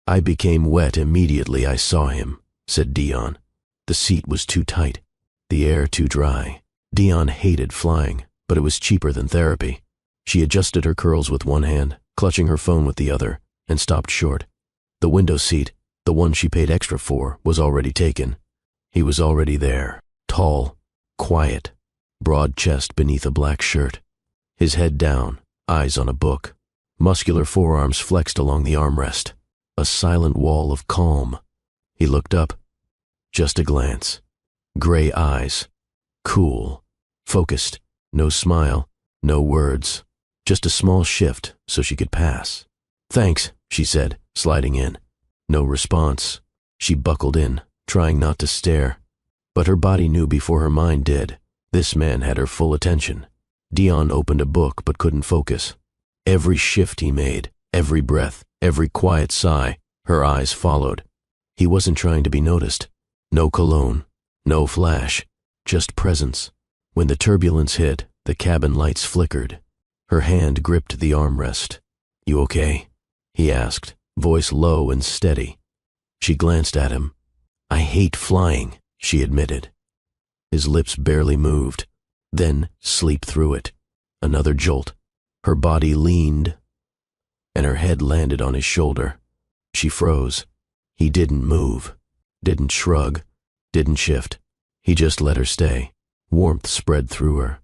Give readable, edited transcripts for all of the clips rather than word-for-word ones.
"I became wet immediately I saw him," said Dion. The seat was too tight, the air too dry. Dion hated flying, but it was cheaper than therapy. She adjusted her curls with one hand, clutching her phone with the other, and stopped short. The window seat, the one she paid extra for, was already taken. He was already there, tall, quiet, broad chest beneath a black shirt. His head down, eyes on a book. Muscular forearms flexed along the armrest. A silent wall of calm. He looked up. Just a glance. Gray eyes. Cool. Focused. No smile. No words. Just a small shift so she could pass. "Thanks," she said, sliding in. No response. She buckled in, trying not to stare. But her body knew before her mind did. This man had her full attention. Dion opened a book but couldn't focus. Every shift he made, every breath, every quiet sigh, her eyes followed. He wasn't trying to be noticed. No cologne, no flash, just presence. When the turbulence hit, the cabin lights flickered. Her hand gripped the armrest. "You okay?" he asked, voice low and steady. She glanced at him. "I hate flying," she admitted. His lips barely moved. Then sleep through it. Another jolt. Her body leaned, and her head landed on his shoulder. She froze. He didn't move, didn't shrug, didn't shift. He just let her stay. Warmth spread through her,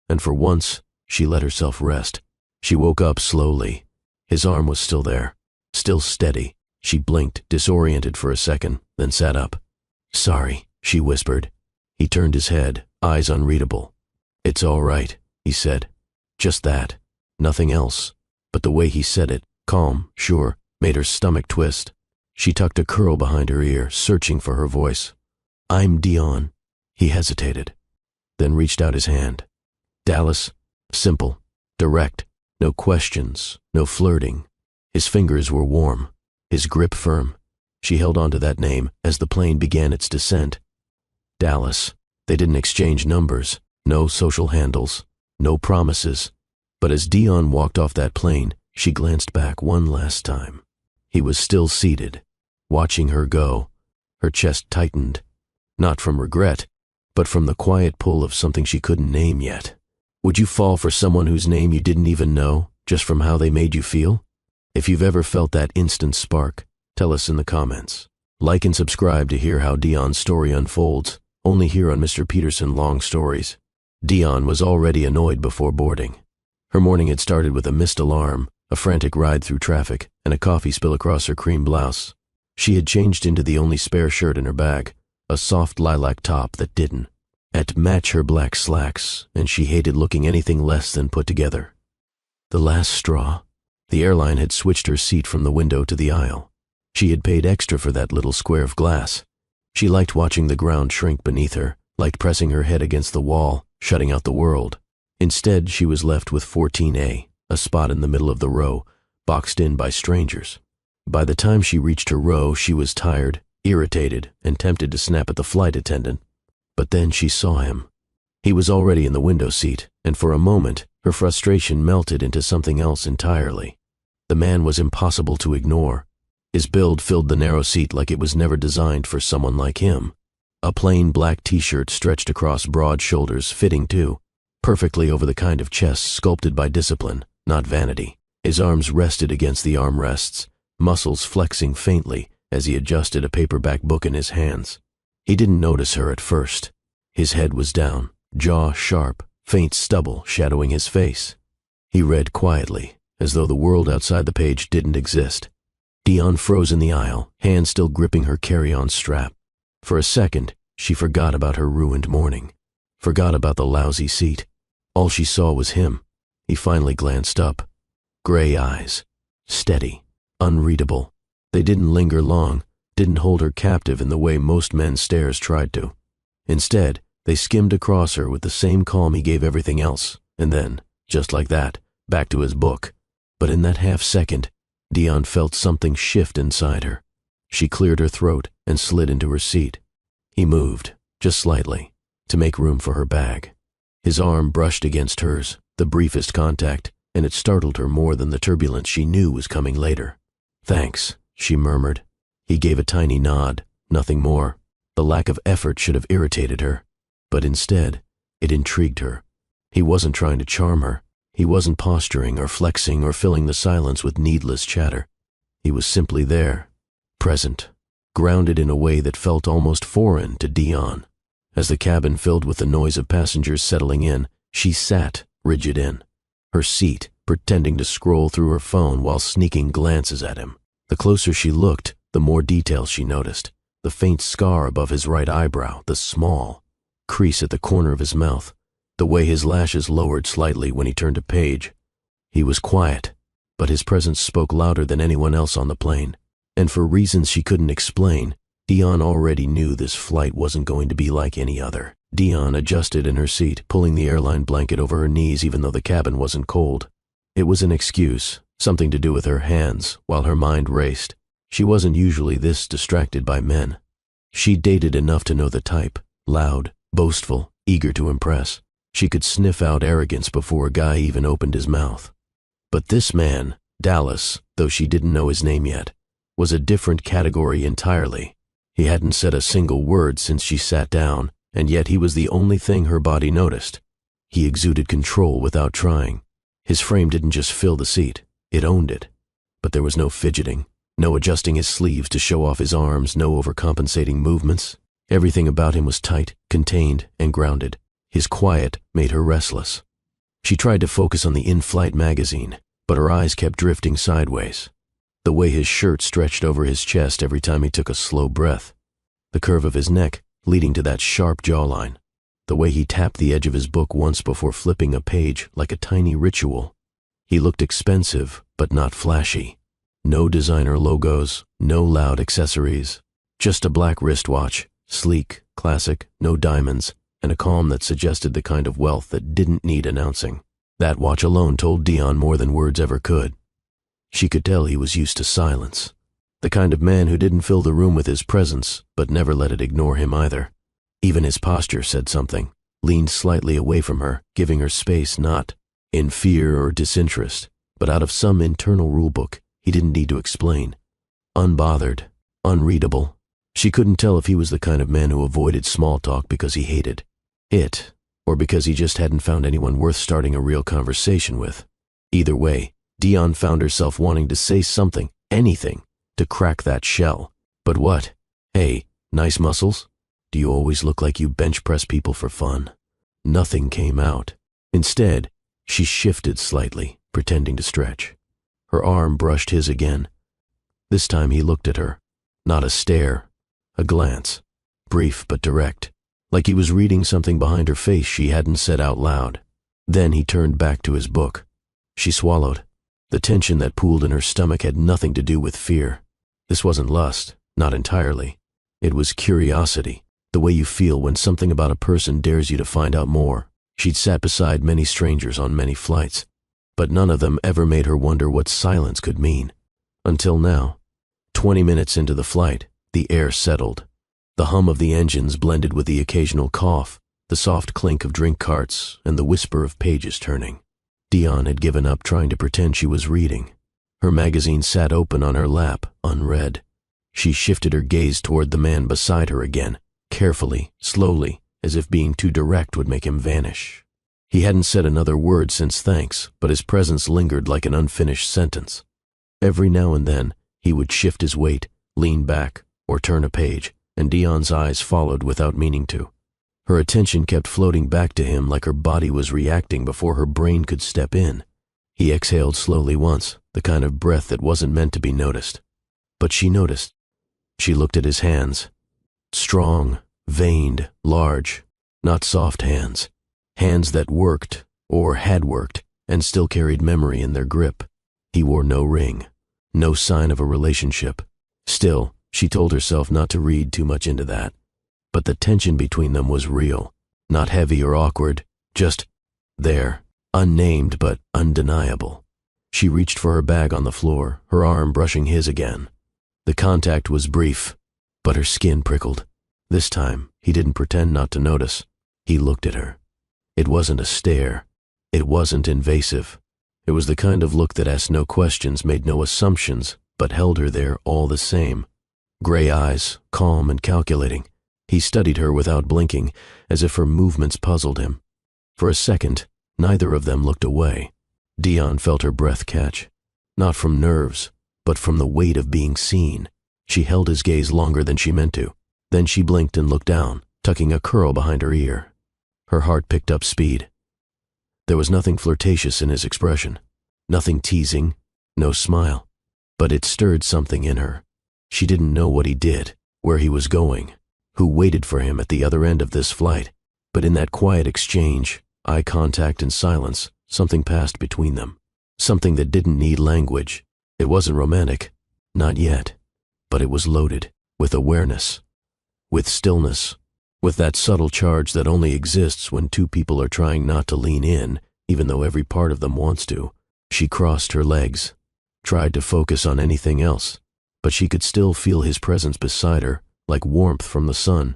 and for once, she let herself rest. She woke up slowly. His arm was still there, still steady. She blinked, disoriented for a second, then sat up. "Sorry," she whispered. He turned his head, eyes unreadable. "It's all right," he said. Just that. Nothing else. But the way he said it, calm, sure, made her stomach twist. She tucked a curl behind her ear, searching for her voice. "I'm Dion." He hesitated, then reached out his hand. Dallas. Simple. Direct. No questions. No flirting. His fingers were warm. His grip firm. She held on to that name as the plane began its descent. Dallas. They didn't exchange numbers. No social handles. No promises. But as Dion walked off that plane, she glanced back one last time. He was still seated, watching her go. Her chest tightened, not from regret, but from the quiet pull of something she couldn't name yet. Would you fall for someone whose name you didn't even know, just from how they made you feel? If you've ever felt that instant spark, tell us in the comments. Like and subscribe to hear how Dion's story unfolds, only here on Mr. Peterson Long Stories. Dion was already annoyed before boarding. Her morning had started with a missed alarm, a frantic ride through traffic, and a coffee spill across her cream blouse. She had changed into the only spare shirt in her bag, a soft lilac top that didn't match her black slacks, and she hated looking anything less than put together. The last straw. The airline had switched her seat from the window to the aisle. She had paid extra for that little square of glass. She liked watching the ground shrink beneath her, liked pressing her head against the wall, shutting out the world. Instead, she was left with 14A, a spot in the middle of the row, boxed in by strangers. By the time she reached her row, she was tired, irritated, and tempted to snap at the flight attendant. But then she saw him. He was already in the window seat, and for a moment, her frustration melted into something else entirely. The man was impossible to ignore. His build filled the narrow seat like it was never designed for someone like him. A plain black t-shirt stretched across broad shoulders, fitting too, perfectly over the kind of chest sculpted by discipline, not vanity. His arms rested against the armrests, muscles flexing faintly as he adjusted a paperback book in his hands. He didn't notice her at first. His head was down, jaw sharp, faint stubble shadowing his face. He read quietly, as though the world outside the page didn't exist. Dion froze in the aisle, hand still gripping her carry-on strap. For a second, she forgot about her ruined morning, forgot about the lousy seat. All she saw was him. He finally glanced up. Gray eyes, steady, unreadable. They didn't linger long, didn't hold her captive in the way most men's stares tried to. Instead, they skimmed across her with the same calm he gave everything else, and then, just like that, back to his book. But in that half-second, Dion felt something shift inside her. She cleared her throat and slid into her seat. He moved, just slightly, to make room for her bag. His arm brushed against hers, the briefest contact, and it startled her more than the turbulence she knew was coming later. "Thanks," she murmured. He gave a tiny nod, nothing more. The lack of effort should have irritated her, but instead, it intrigued her. He wasn't trying to charm her. He wasn't posturing or flexing or filling the silence with needless chatter. He was simply there, present, grounded in a way that felt almost foreign to Dion. As the cabin filled with the noise of passengers settling in, she sat, rigid in her seat, pretending to scroll through her phone while sneaking glances at him. The closer she looked, the more details she noticed. The faint scar above his right eyebrow, the small crease at the corner of his mouth, the way his lashes lowered slightly when he turned a page. He was quiet, but his presence spoke louder than anyone else on the plane. And for reasons she couldn't explain, Dion already knew this flight wasn't going to be like any other. Dion adjusted in her seat, pulling the airline blanket over her knees even though the cabin wasn't cold. It was an excuse, something to do with her hands, while her mind raced. She wasn't usually this distracted by men. She'd dated enough to know the type, loud, boastful, eager to impress. She could sniff out arrogance before a guy even opened his mouth. But this man, Dallas, though she didn't know his name yet, was a different category entirely. He hadn't said a single word since she sat down, and yet he was the only thing her body noticed. He exuded control without trying. His frame didn't just fill the seat, it owned it. But there was no fidgeting, no adjusting his sleeves to show off his arms, no overcompensating movements. Everything about him was tight, contained, and grounded. His quiet made her restless. She tried to focus on the in-flight magazine, but her eyes kept drifting sideways. The way his shirt stretched over his chest every time he took a slow breath. The curve of his neck leading to that sharp jawline. The way he tapped the edge of his book once before flipping a page like a tiny ritual. He looked expensive, but not flashy. No designer logos, no loud accessories. Just a black wristwatch, sleek, classic, no diamonds, and a calm that suggested the kind of wealth that didn't need announcing. That watch alone told Dion more than words ever could. She could tell he was used to silence. The kind of man who didn't fill the room with his presence, but never let it ignore him either. Even his posture said something, leaned slightly away from her, giving her space not in fear or disinterest, but out of some internal rulebook he didn't need to explain. Unbothered, unreadable. She couldn't tell if he was the kind of man who avoided small talk because he hated it, or because he just hadn't found anyone worth starting a real conversation with. Either way, Dion found herself wanting to say something, anything, to crack that shell. But what? Hey, nice muscles? Do you always look like you bench press people for fun? Nothing came out. Instead, she shifted slightly, pretending to stretch. Her arm brushed his again. This time he looked at her. Not a stare, a glance. Brief but direct, like he was reading something behind her face she hadn't said out loud. Then he turned back to his book. She swallowed. The tension that pooled in her stomach had nothing to do with fear. This wasn't lust, not entirely. It was curiosity, the way you feel when something about a person dares you to find out more. She'd sat beside many strangers on many flights, but none of them ever made her wonder what silence could mean. Until now. 20 minutes into the flight, the air settled. The hum of the engines blended with the occasional cough, the soft clink of drink carts, and the whisper of pages turning. Dion had given up trying to pretend she was reading. Her magazine sat open on her lap, unread. She shifted her gaze toward the man beside her again, carefully, slowly, as if being too direct would make him vanish. He hadn't said another word since thanks, but his presence lingered like an unfinished sentence. Every now and then, he would shift his weight, lean back, or turn a page, and Dion's eyes followed without meaning to. Her attention kept floating back to him like her body was reacting before her brain could step in. He exhaled slowly once, the kind of breath that wasn't meant to be noticed. But she noticed. She looked at his hands. Strong, veined, large, not soft hands. Hands that worked, or had worked, and still carried memory in their grip. He wore no ring, no sign of a relationship. Still, she told herself not to read too much into that. But the tension between them was real, not heavy or awkward, just there, unnamed but undeniable. She reached for her bag on the floor, her arm brushing his again. The contact was brief, but her skin prickled. This time, he didn't pretend not to notice. He looked at her. It wasn't a stare. It wasn't invasive. It was the kind of look that asked no questions, made no assumptions, but held her there all the same. Gray eyes, calm and calculating. He studied her without blinking, as if her movements puzzled him. For a second, neither of them looked away. Dion felt her breath catch. Not from nerves, but from the weight of being seen. She held his gaze longer than she meant to. Then she blinked and looked down, tucking a curl behind her ear. Her heart picked up speed. There was nothing flirtatious in his expression. Nothing teasing, no smile. But it stirred something in her. She didn't know what he did, where he was going, who waited for him at the other end of this flight. But in that quiet exchange, eye contact and silence, something passed between them. Something that didn't need language. It wasn't romantic, not yet. But it was loaded with awareness, with stillness, with that subtle charge that only exists when two people are trying not to lean in, even though every part of them wants to. She crossed her legs, tried to focus on anything else, but she could still feel his presence beside her, like warmth from the sun.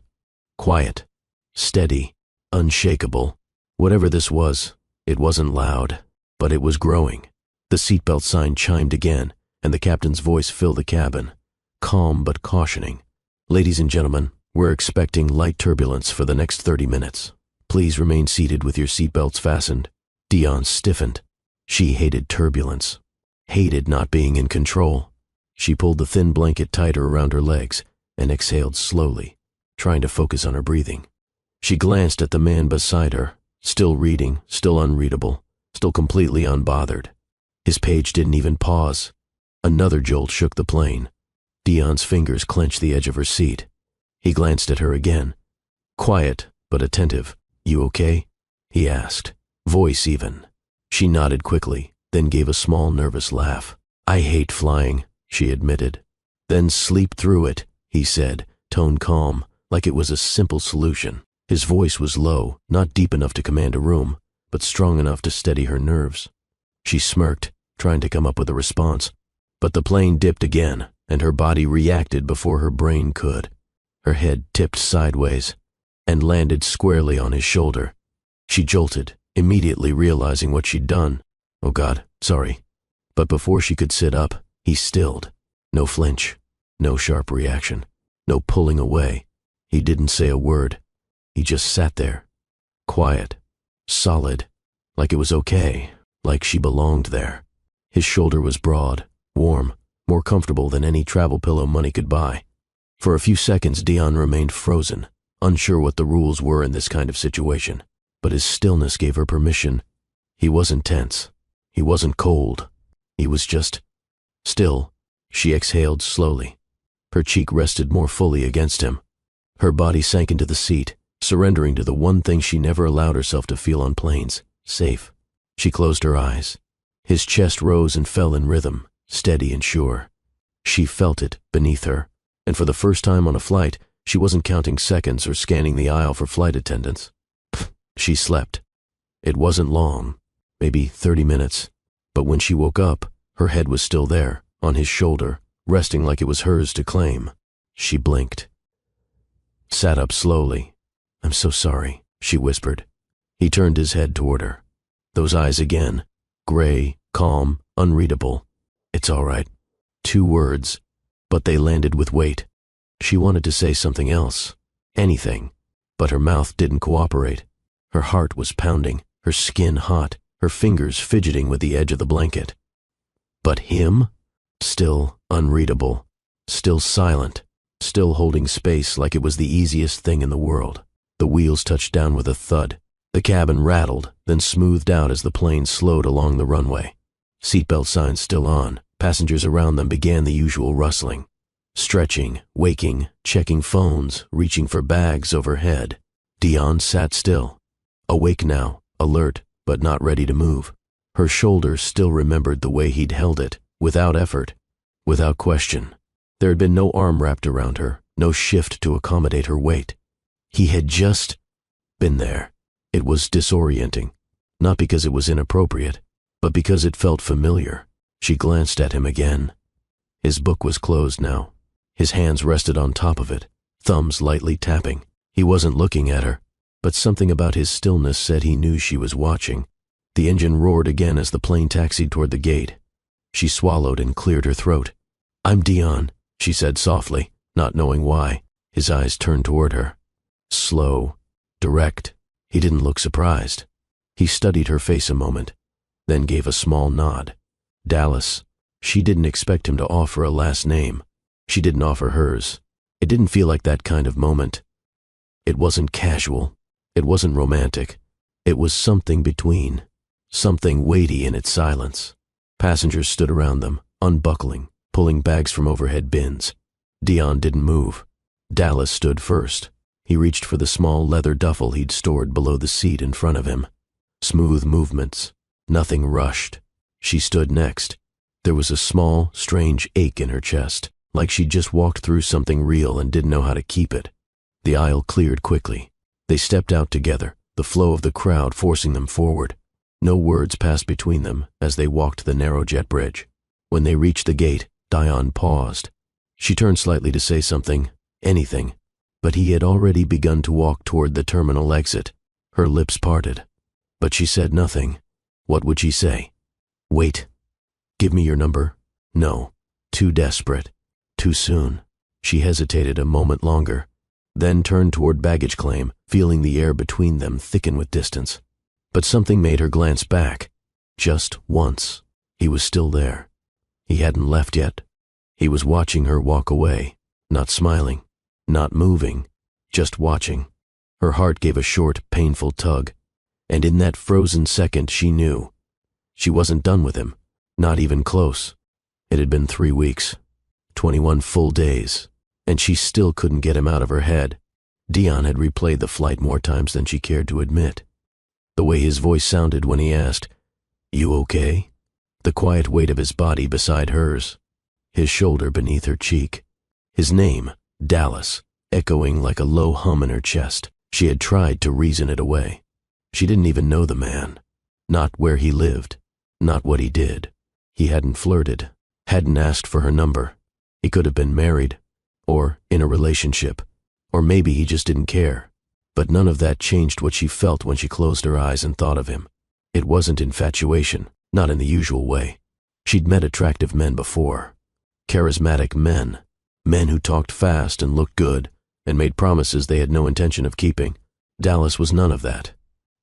Quiet, steady, unshakable. Whatever this was, it wasn't loud, but it was growing. The seatbelt sign chimed again, and the captain's voice filled the cabin, calm but cautioning. Ladies and gentlemen, we're expecting light turbulence for the next 30 minutes. Please remain seated with your seatbelts fastened. Dion stiffened. She hated turbulence, hated not being in control. She pulled the thin blanket tighter around her legs and exhaled slowly, trying to focus on her breathing. She glanced at the man beside her, still reading, still unreadable, still completely unbothered. His page didn't even pause. Another jolt shook the plane. Dion's fingers clenched the edge of her seat. He glanced at her again. Quiet, but attentive. "You okay?" he asked, voice even. She nodded quickly, then gave a small nervous laugh. "I hate flying," she admitted. "Then sleep through it," he said, tone calm, like it was a simple solution. His voice was low, not deep enough to command a room, but strong enough to steady her nerves. She smirked, trying to come up with a response. But the plane dipped again, and her body reacted before her brain could. Her head tipped sideways and landed squarely on his shoulder. She jolted, immediately realizing what she'd done. "Oh God, sorry." But before she could sit up, he stilled. No flinch, no sharp reaction, no pulling away. He didn't say a word. He just sat there, quiet, solid, like it was okay, like she belonged there. His shoulder was broad, warm, more comfortable than any travel pillow money could buy. For a few seconds, Dion remained frozen, unsure what the rules were in this kind of situation. But his stillness gave her permission. He wasn't tense. He wasn't cold. He was just still. She exhaled slowly. Her cheek rested more fully against him. Her body sank into the seat, surrendering to the one thing she never allowed herself to feel on planes, safe. She closed her eyes. His chest rose and fell in rhythm, steady and sure. She felt it beneath her, and for the first time on a flight, she wasn't counting seconds or scanning the aisle for flight attendants. She slept. It wasn't long, maybe 30 minutes, but when she woke up, her head was still there, on his shoulder, resting like it was hers to claim. She blinked. Sat up slowly. "I'm so sorry," she whispered. He turned his head toward her. Those eyes again, gray, calm, unreadable. "It's all right." 2 words, but they landed with weight. She wanted to say something else, anything, but her mouth didn't cooperate. Her heart was pounding, her skin hot, her fingers fidgeting with the edge of the blanket. But him? Still unreadable, still silent, still holding space like it was the easiest thing in the world. The wheels touched down with a thud. The cabin rattled, then smoothed out as the plane slowed along the runway. Seatbelt signs still on, passengers around them began the usual rustling. Stretching, waking, checking phones, reaching for bags overhead. Dion sat still. Awake now, alert, but not ready to move. Her shoulder still remembered the way he'd held it, without effort, without question. There had been no arm wrapped around her, no shift to accommodate her weight. He had just been there. It was disorienting, not because it was inappropriate, but because it felt familiar. She glanced at him again. His book was closed now. His hands rested on top of it, thumbs lightly tapping. He wasn't looking at her, but something about his stillness said he knew she was watching. The engine roared again as the plane taxied toward the gate. She swallowed and cleared her throat. I'm Dion, she said softly, not knowing why. His eyes turned toward her. Slow, direct. He didn't look surprised. He studied her face a moment, then gave a small nod. Dallas. She didn't expect him to offer a last name. She didn't offer hers. It didn't feel like that kind of moment. It wasn't casual. It wasn't romantic. It was something between. Something weighty in its silence. Passengers stood around them, unbuckling, pulling bags from overhead bins. Dion didn't move. Dallas stood first. He reached for the small leather duffel he'd stored below the seat in front of him. Smooth movements. Nothing rushed. She stood next. There was a small, strange ache in her chest, like she'd just walked through something real and didn't know how to keep it. The aisle cleared quickly. They stepped out together, the flow of the crowd forcing them forward. No words passed between them as they walked the narrow jet bridge. When they reached the gate, Dion paused. She turned slightly to say something, anything, but he had already begun to walk toward the terminal exit. Her lips parted. But she said nothing. What would she say? Wait. Give me your number? No. Too desperate. Too soon. She hesitated a moment longer, then turned toward baggage claim, feeling the air between them thicken with distance. But something made her glance back. Just once. He was still there. He hadn't left yet. He was watching her walk away, not smiling, not moving, just watching. Her heart gave a short, painful tug, and in that frozen second she knew. She wasn't done with him, not even close. It had been 3 weeks, 21 full days, and she still couldn't get him out of her head. Dion had replayed the flight more times than she cared to admit. The way his voice sounded when he asked, "You okay?" The quiet weight of his body beside hers, his shoulder beneath her cheek, his name, Dallas, echoing like a low hum in her chest. She had tried to reason it away. She didn't even know the man, not where he lived, not what he did. He hadn't flirted, hadn't asked for her number. He could have been married, or in a relationship, or maybe he just didn't care. But none of that changed what she felt when she closed her eyes and thought of him. It wasn't infatuation, not in the usual way. She'd met attractive men before. Charismatic men. Men who talked fast and looked good and made promises they had no intention of keeping. Dallas was none of that.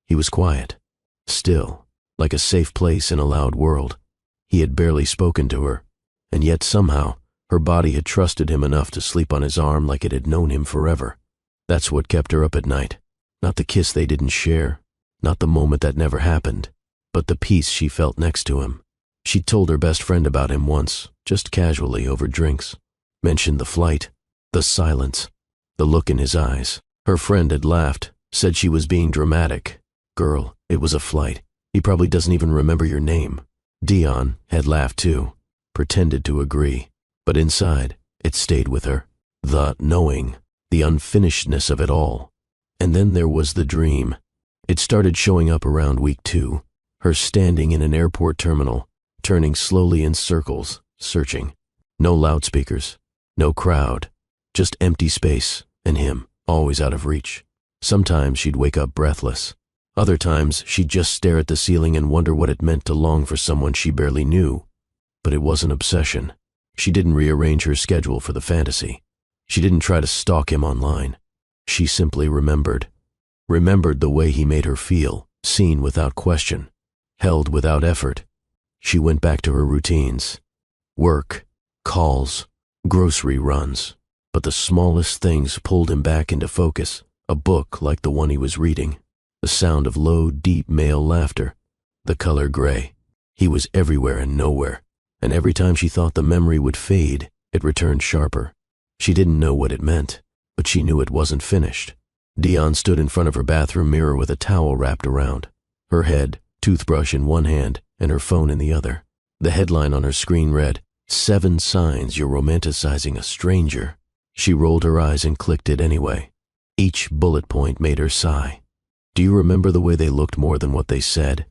He was quiet, still, like a safe place in a loud world. He had barely spoken to her, and yet somehow her body had trusted him enough to sleep on his arm like it had known him forever. That's what kept her up at night. Not the kiss they didn't share, not the moment that never happened, but the peace she felt next to him. She'd told her best friend about him once, just casually over drinks. Mentioned the flight, the silence, the look in his eyes. Her friend had laughed, said she was being dramatic. Girl, it was a flight. He probably doesn't even remember your name. Dion had laughed too, pretended to agree, but inside, it stayed with her. The knowing, the unfinishedness of it all. And then there was the dream. It started showing up around week 2, her standing in an airport terminal, turning slowly in circles, searching. No loudspeakers, no crowd, just empty space, and him, always out of reach. Sometimes she'd wake up breathless. Other times she'd just stare at the ceiling and wonder what it meant to long for someone she barely knew. But it wasn't obsession. She didn't rearrange her schedule for the fantasy. She didn't try to stalk him online. She simply remembered. Remembered the way he made her feel, seen without question, held without effort. She went back to her routines. Work, calls, grocery runs. But the smallest things pulled him back into focus. A book like the one he was reading. The sound of low, deep male laughter. The color gray. He was everywhere and nowhere. And every time she thought the memory would fade, it returned sharper. She didn't know what it meant, but she knew it wasn't finished. Dion stood in front of her bathroom mirror with a towel wrapped around. Her head, toothbrush in one hand, and her phone in the other. The headline on her screen read, "7 signs you're romanticizing a stranger." She rolled her eyes and clicked it anyway. Each bullet point made her sigh. Do you remember the way they looked more than what they said?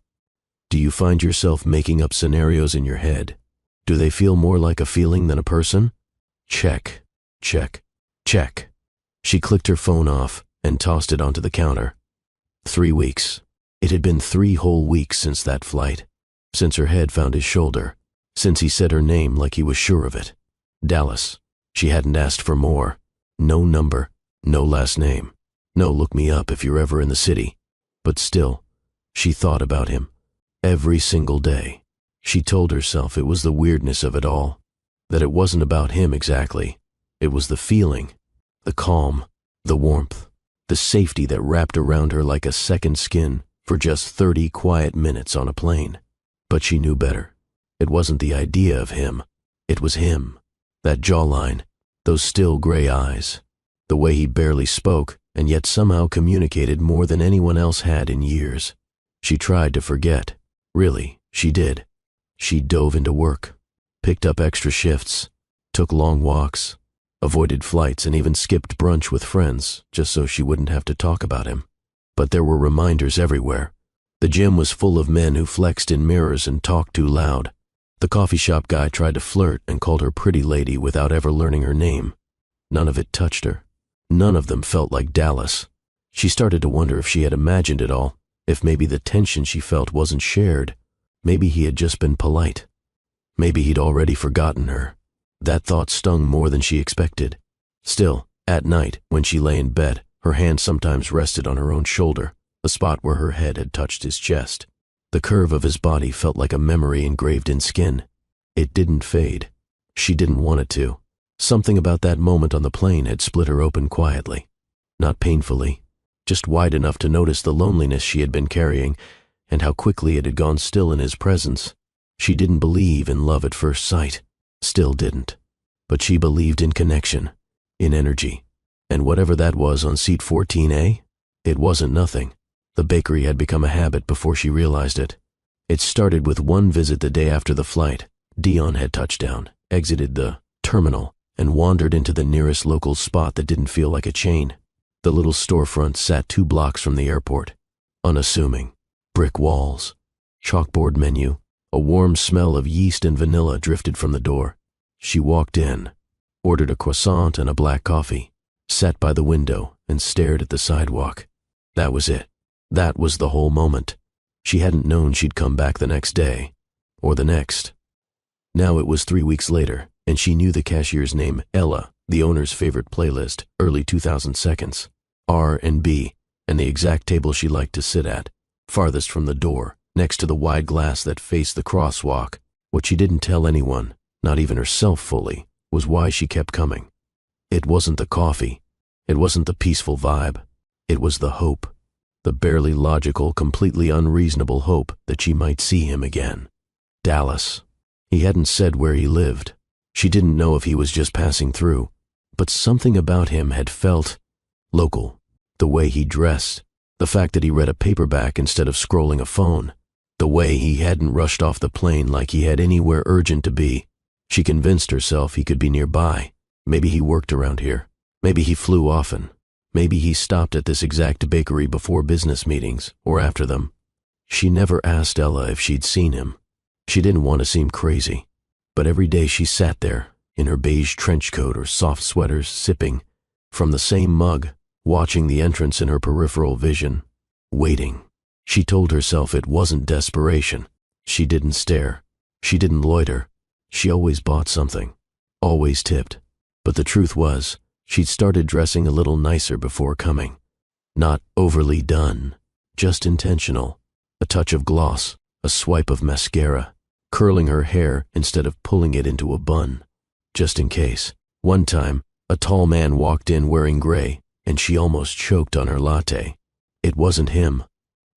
Do you find yourself making up scenarios in your head? Do they feel more like a feeling than a person? Check, check, check. She clicked her phone off and tossed it onto the counter. 3 weeks. It had been 3 whole weeks since that flight, since her head found his shoulder, since he said her name like he was sure of it. Dallas. She hadn't asked for more. No number, no last name. No look me up if you're ever in the city. But still, she thought about him. Every single day. She told herself it was the weirdness of it all. That it wasn't about him exactly. It was the feeling, the calm, the warmth, the safety that wrapped around her like a second skin for just 30 quiet minutes on a plane. But she knew better. It wasn't the idea of him. It was him. That jawline, those still gray eyes, the way he barely spoke and yet somehow communicated more than anyone else had in years. She tried to forget. Really, she did. She dove into work, picked up extra shifts, took long walks, avoided flights and even skipped brunch with friends just so she wouldn't have to talk about him. But there were reminders everywhere. The gym was full of men who flexed in mirrors and talked too loud. The coffee shop guy tried to flirt and called her pretty lady without ever learning her name. None of it touched her. None of them felt like Dallas. She started to wonder if she had imagined it all, if maybe the tension she felt wasn't shared. Maybe he had just been polite. Maybe he'd already forgotten her. That thought stung more than she expected. Still, at night, when she lay in bed, her hand sometimes rested on her own shoulder, the spot where her head had touched his chest. The curve of his body felt like a memory engraved in skin. It didn't fade. She didn't want it to. Something about that moment on the plane had split her open quietly. Not painfully, just wide enough to notice the loneliness she had been carrying and how quickly it had gone still in his presence. She didn't believe in love at first sight. Still didn't. But she believed in connection, in energy. And whatever that was on seat 14A, it wasn't nothing. The bakery had become a habit before she realized it. It started with one visit the day after the flight. Dion had touched down, exited the terminal, and wandered into the nearest local spot that didn't feel like a chain. The little storefront sat 2 blocks from the airport. Unassuming. Brick walls. Chalkboard menu. A warm smell of yeast and vanilla drifted from the door. She walked in, ordered a croissant and a black coffee, sat by the window and stared at the sidewalk. That was it. That was the whole moment. She hadn't known she'd come back the next day, or the next. Now it was 3 weeks later, and she knew the cashier's name, Ella, the owner's favorite playlist, early 2000 seconds, R&B, and the exact table she liked to sit at, farthest from the door, next to the wide glass that faced the crosswalk. What she didn't tell anyone, not even herself fully, was why she kept coming. It wasn't the coffee. It wasn't the peaceful vibe. It was the hope. The barely logical, completely unreasonable hope that she might see him again. Dallas. He hadn't said where he lived. She didn't know if he was just passing through, but something about him had felt local. The way he dressed, the fact that he read a paperback instead of scrolling a phone, the way he hadn't rushed off the plane like he had anywhere urgent to be. She convinced herself he could be nearby. Maybe he worked around here. Maybe he flew often. Maybe he stopped at this exact bakery before business meetings or after them. She never asked Ella if she'd seen him. She didn't want to seem crazy, but every day she sat there in her beige trench coat or soft sweaters, sipping from the same mug, watching the entrance in her peripheral vision, waiting. She told herself it wasn't desperation. She didn't stare. She didn't loiter. She always bought something, always tipped. But the truth was, she'd started dressing a little nicer before coming. Not overly done, just intentional. A touch of gloss, a swipe of mascara, curling her hair instead of pulling it into a bun. Just in case. One time, a tall man walked in wearing gray, and she almost choked on her latte. It wasn't him.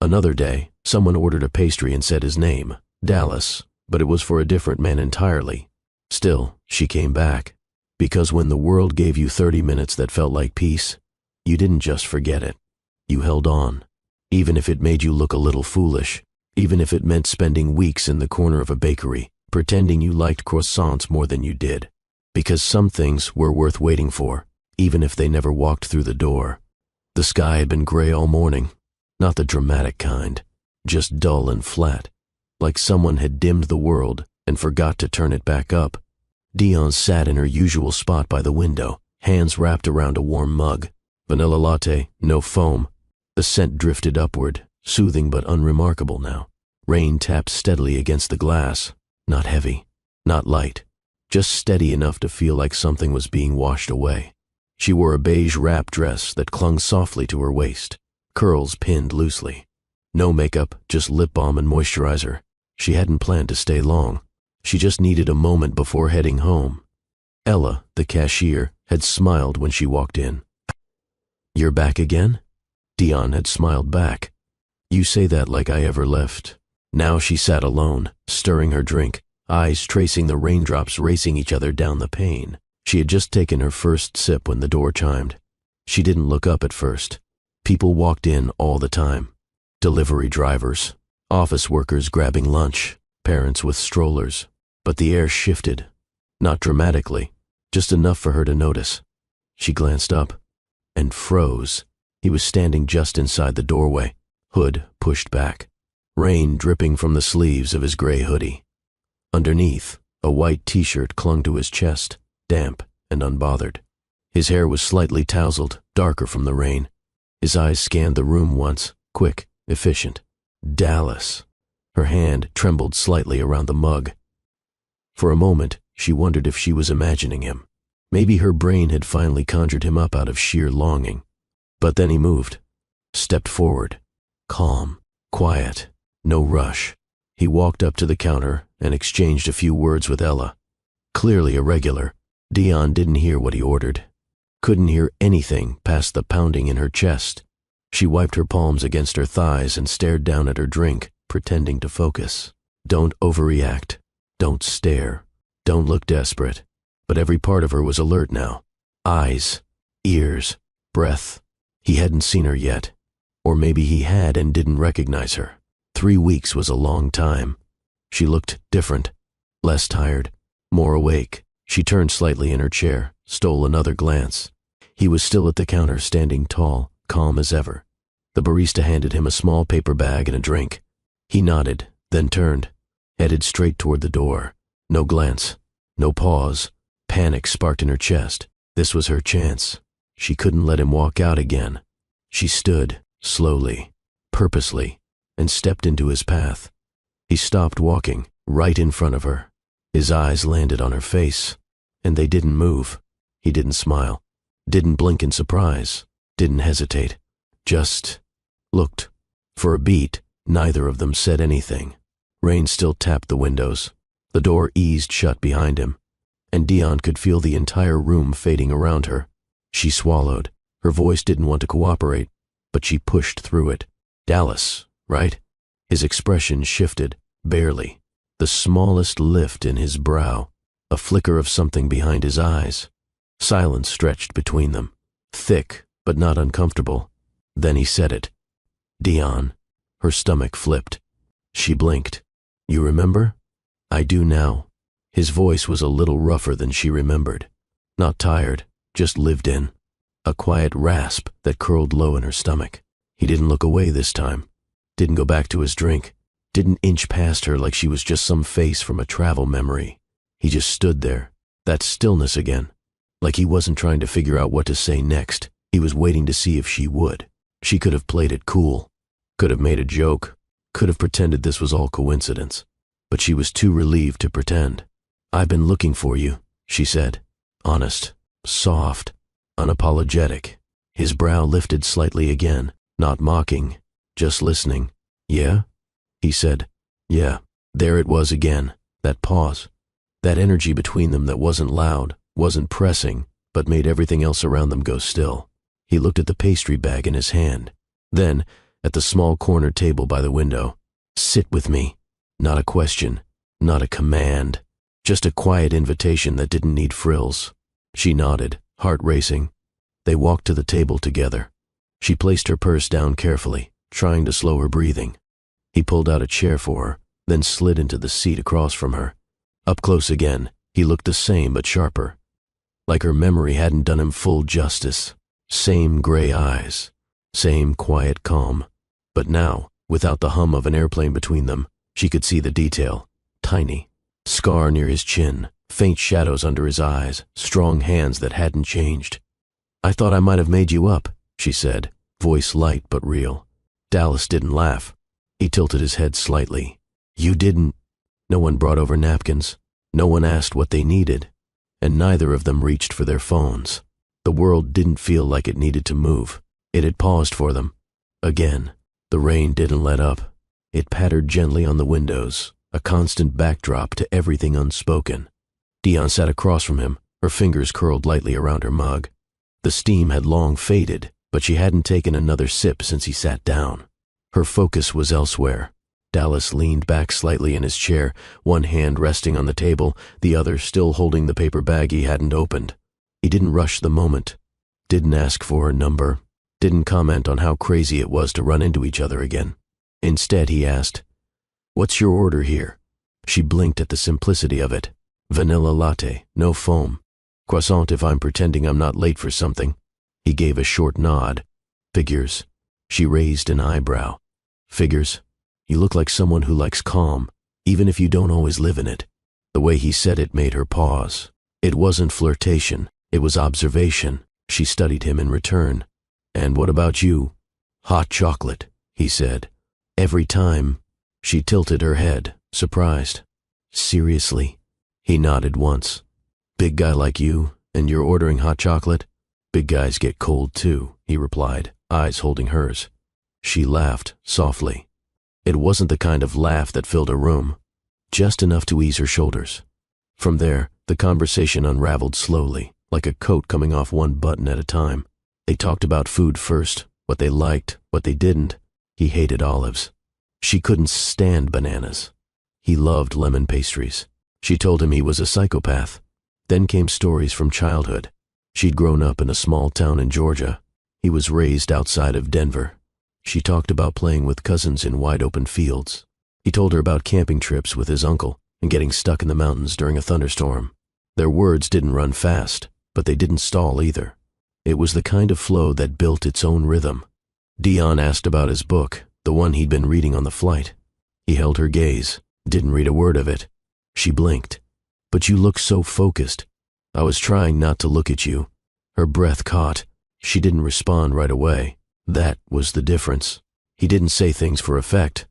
Another day, someone ordered a pastry and said his name, Dallas, but it was for a different man entirely. Still, she came back. Because when the world gave you 30 minutes that felt like peace, you didn't just forget it. You held on. Even if it made you look a little foolish. Even if it meant spending weeks in the corner of a bakery, pretending you liked croissants more than you did. Because some things were worth waiting for, even if they never walked through the door. The sky had been gray all morning. Not the dramatic kind. Just dull and flat. Like someone had dimmed the world and forgot to turn it back up. Dion sat in her usual spot by the window, hands wrapped around a warm mug. Vanilla latte, no foam. The scent drifted upward, soothing but unremarkable now. Rain tapped steadily against the glass. Not heavy, not light. just steady enough to feel like something was being washed away. She wore a beige wrap dress that clung softly to her waist, curls pinned loosely. No makeup, just lip balm and moisturizer. She hadn't planned to stay long. She just needed a moment before heading home. Ella, the cashier, had smiled when she walked in. "You're back again?" Dion had smiled back. "You say that like I ever left." Now she sat alone, stirring her drink, eyes tracing the raindrops racing each other down the pane. She had just taken her first sip when the door chimed. She didn't look up at first. People walked in all the time. Delivery drivers, office workers grabbing lunch, parents with strollers. But the air shifted. Not dramatically, just enough for her to notice. She glanced up and froze. He was standing just inside the doorway, hood pushed back, rain dripping from the sleeves of his gray hoodie. Underneath, a white t-shirt clung to his chest, damp and unbothered. His hair was slightly tousled, darker from the rain. His eyes scanned the room once, quick, efficient. Dallas. Her hand trembled slightly around the mug. For a moment, she wondered if she was imagining him. Maybe her brain had finally conjured him up out of sheer longing. But then he moved, stepped forward, calm, quiet, no rush. He walked up to the counter and exchanged a few words with Ella. Clearly irregular, Dion didn't hear what he ordered. Couldn't hear anything past the pounding in her chest. She wiped her palms against her thighs and stared down at her drink, pretending to focus. Don't overreact. Don't stare. Don't look desperate. But every part of her was alert now. Eyes, ears, breath. He hadn't seen her yet. Or maybe he had and didn't recognize her. 3 weeks was a long time. She looked different, less tired, more awake. She turned slightly in her chair, stole another glance. He was still at the counter, standing tall, calm as ever. The barista handed him a small paper bag and a drink. He nodded, then turned, headed straight toward the door. No glance, no pause. Panic sparked in her chest. This was her chance. She couldn't let him walk out again. She stood, slowly, purposely, and stepped into his path. He stopped walking, right in front of her. His eyes landed on her face, and they didn't move. He didn't smile, didn't blink in surprise, didn't hesitate. Just looked. For a beat, neither of them said anything. Rain still tapped the windows. The door eased shut behind him, and Dion could feel the entire room fading around her. She swallowed. Her voice didn't want to cooperate, but she pushed through it. "Dallas, right?" His expression shifted, barely. The smallest lift in his brow, a flicker of something behind his eyes. Silence stretched between them, thick but not uncomfortable. Then he said it. "Dion." Her stomach flipped. She blinked. "You remember?" "I do now." His voice was a little rougher than she remembered. Not tired, just lived in. A quiet rasp that curled low in her stomach. He didn't look away this time. Didn't go back to his drink. Didn't inch past her like she was just some face from a travel memory. He just stood there, that stillness again. Like he wasn't trying to figure out what to say next. He was waiting to see if she would. She could have played it cool. Could have made a joke. Could have pretended this was all coincidence. But she was too relieved to pretend. "I've been looking for you," she said. Honest, soft, unapologetic. His brow lifted slightly again, not mocking, just listening. "Yeah?" He said. "Yeah." There it was again, that pause. That energy between them that wasn't loud, wasn't pressing, but made everything else around them go still. He looked at the pastry bag in his hand. Then, at the small corner table by the window. "Sit with me." Not a question, not a command. Just a quiet invitation that didn't need frills. She nodded, heart racing. They walked to the table together. She placed her purse down carefully, trying to slow her breathing. He pulled out a chair for her, then slid into the seat across from her. Up close again, he looked the same but sharper. Like her memory hadn't done him full justice. Same gray eyes, same quiet calm. But now, without the hum of an airplane between them, she could see the detail. Tiny. Scar near his chin, faint shadows under his eyes, strong hands that hadn't changed. "I thought I might have made you up," she said, voice light but real. Dallas didn't laugh. He tilted his head slightly. "You didn't." No one brought over napkins. No one asked what they needed, and neither of them reached for their phones. The world didn't feel like it needed to move. It had paused for them. Again, the rain didn't let up. It pattered gently on the windows, a constant backdrop to everything unspoken. Dion sat across from him, her fingers curled lightly around her mug. The steam had long faded, but she hadn't taken another sip since he sat down. Her focus was elsewhere. Dallas leaned back slightly in his chair, one hand resting on the table, the other still holding the paper bag he hadn't opened. He didn't rush the moment, didn't ask for her number, didn't comment on how crazy it was to run into each other again. Instead, he asked, "What's your order here?" She blinked at the simplicity of it. Vanilla latte, no foam. Croissant if I'm pretending I'm not late for something. He gave a short nod. Figures. She raised an eyebrow. Figures? You look like someone who likes calm, even if you don't always live in it. The way he said it made her pause. It wasn't flirtation, it was observation. She studied him in return. "And what about you?" "Hot chocolate," he said. Every time. She tilted her head, surprised. "Seriously?" He nodded once. "Big guy like you, and you're ordering hot chocolate?" "Big guys get cold too," he replied, eyes holding hers. She laughed softly. It wasn't the kind of laugh that filled a room, just enough to ease her shoulders. From there, the conversation unraveled slowly, like a coat coming off one button at a time. They talked about food first, what they liked, what they didn't. He hated olives. She couldn't stand bananas. He loved lemon pastries. She told him he was a psychopath. Then came stories from childhood. She'd grown up in a small town in Georgia. He was raised outside of Denver. She talked about playing with cousins in wide-open fields. He told her about camping trips with his uncle and getting stuck in the mountains during a thunderstorm. Their words didn't run fast, but they didn't stall either. It was the kind of flow that built its own rhythm. Dion asked about his book, the one he'd been reading on the flight. He held her gaze, didn't read a word of it. She blinked. "But you look so focused." "I was trying not to look at you." Her breath caught. She didn't respond right away. That was the difference. He didn't say things for effect.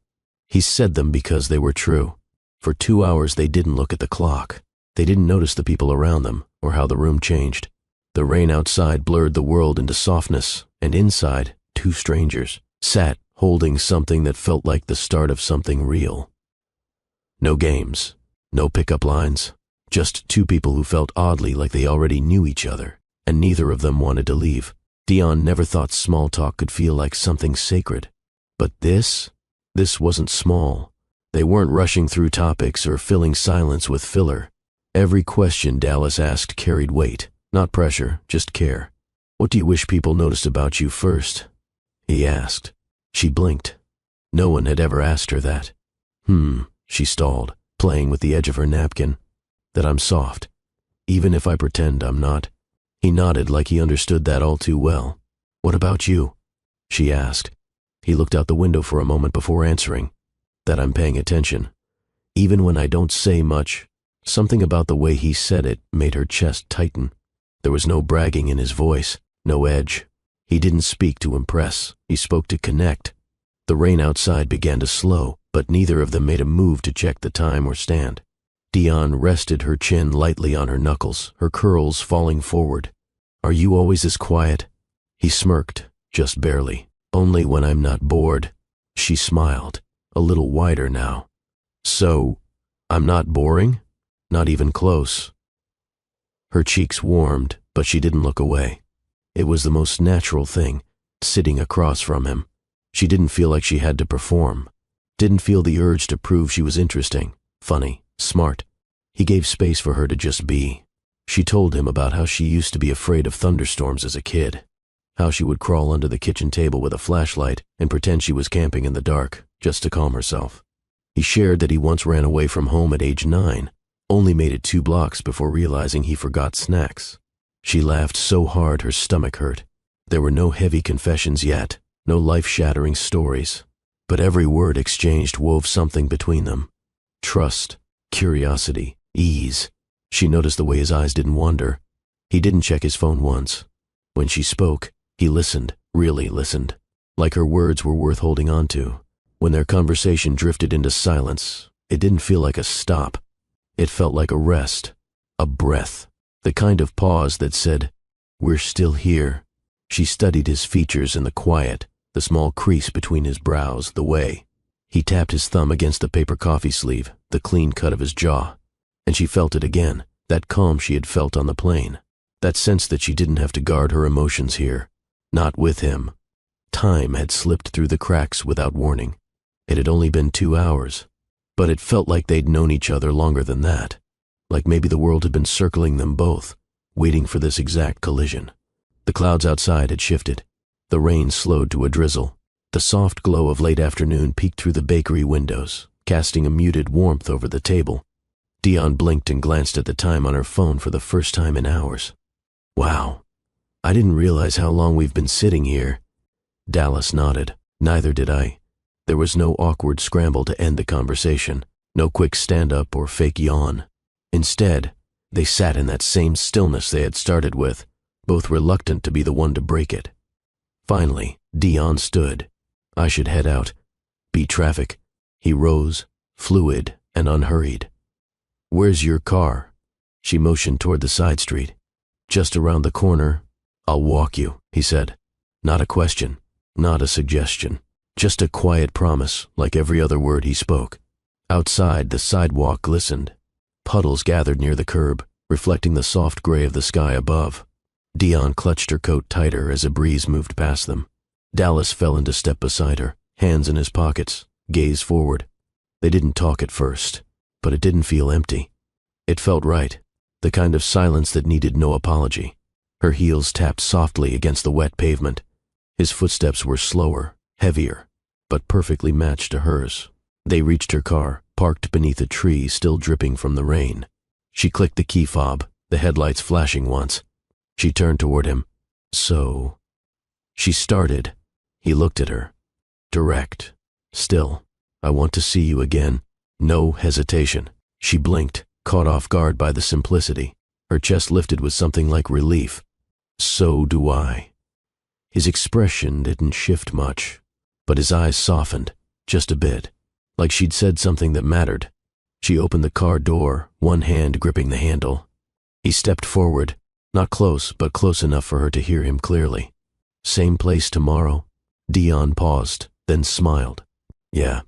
He said them because they were true. For 2 hours they didn't look at the clock. They didn't notice the people around them or how the room changed. The rain outside blurred the world into softness, and inside, two strangers sat holding something that felt like the start of something real. No games, no pickup lines, just two people who felt oddly like they already knew each other, and neither of them wanted to leave. Dion never thought small talk could feel like something sacred. But this wasn't small. They weren't rushing through topics or filling silence with filler. Every question Dallas asked carried weight, not pressure, just care. "What do you wish people noticed about you first?" he asked. She blinked. No one had ever asked her that. She stalled, playing with the edge of her napkin. "That I'm soft, even if I pretend I'm not." He nodded like he understood that all too well. "What about you?" she asked. He looked out the window for a moment before answering. "That I'm paying attention. Even when I don't say much." Something about the way he said it made her chest tighten. There was no bragging in his voice, no edge. He didn't speak to impress, he spoke to connect. The rain outside began to slow, but neither of them made a move to check the time or stand. Dion rested her chin lightly on her knuckles, her curls falling forward. "Are you always this quiet?" He smirked, just barely. "Only when I'm not bored." She smiled, a little wider now. "So, I'm not boring?" "Not even close." Her cheeks warmed, but she didn't look away. It was the most natural thing, sitting across from him. She didn't feel like she had to perform. Didn't feel the urge to prove she was interesting, funny, smart. He gave space for her to just be. She told him about how she used to be afraid of thunderstorms as a kid. How she would crawl under the kitchen table with a flashlight and pretend she was camping in the dark, just to calm herself. He shared that he once ran away from home at age 9, only made it 2 blocks before realizing he forgot snacks. She laughed so hard her stomach hurt. There were no heavy confessions yet, no life-shattering stories. But every word exchanged wove something between them. Trust, curiosity, ease. She noticed the way his eyes didn't wander. He didn't check his phone once. When she spoke, he listened, really listened, like her words were worth holding on to. When their conversation drifted into silence, it didn't feel like a stop. It felt like a rest, a breath, the kind of pause that said, "We're still here." She studied his features in the quiet, the small crease between his brows, the way he tapped his thumb against the paper coffee sleeve, the clean cut of his jaw. And she felt it again, that calm she had felt on the plane, that sense that she didn't have to guard her emotions here, not with him. Time had slipped through the cracks without warning. It had only been 2 hours, but it felt like they'd known each other longer than that, like maybe the world had been circling them both, waiting for this exact collision. The clouds outside had shifted. The rain slowed to a drizzle. The soft glow of late afternoon peeked through the bakery windows, casting a muted warmth over the table. Dion blinked and glanced at the time on her phone for the first time in hours. "Wow, I didn't realize how long we've been sitting here." Dallas nodded. "Neither did I." There was no awkward scramble to end the conversation, no quick stand-up or fake yawn. Instead, they sat in that same stillness they had started with, both reluctant to be the one to break it. Finally, Dion stood. "I should head out. Beat traffic." He rose, fluid and unhurried. "Where's your car?" She motioned toward the side street. "Just around the corner." "I'll walk you," he said. Not a question, not a suggestion, just a quiet promise like every other word he spoke. Outside, the sidewalk glistened. Puddles gathered near the curb, reflecting the soft gray of the sky above. Dion clutched her coat tighter as a breeze moved past them. Dallas fell into step beside her, hands in his pockets, gaze forward. They didn't talk at first, but it didn't feel empty. It felt right, the kind of silence that needed no apology. Her heels tapped softly against the wet pavement. His footsteps were slower, heavier, but perfectly matched to hers. They reached her car, parked beneath a tree still dripping from the rain. She clicked the key fob, the headlights flashing once. She turned toward him. "So..." She started. He looked at her. Direct. Still. "I want to see you again." No hesitation. She blinked, caught off guard by the simplicity. Her chest lifted with something like relief. "So do I." His expression didn't shift much, but his eyes softened, just a bit, like she'd said something that mattered. She opened the car door, one hand gripping the handle. He stepped forward, not close, but close enough for her to hear him clearly. "Same place tomorrow?" Dion paused, then smiled. "Yeah,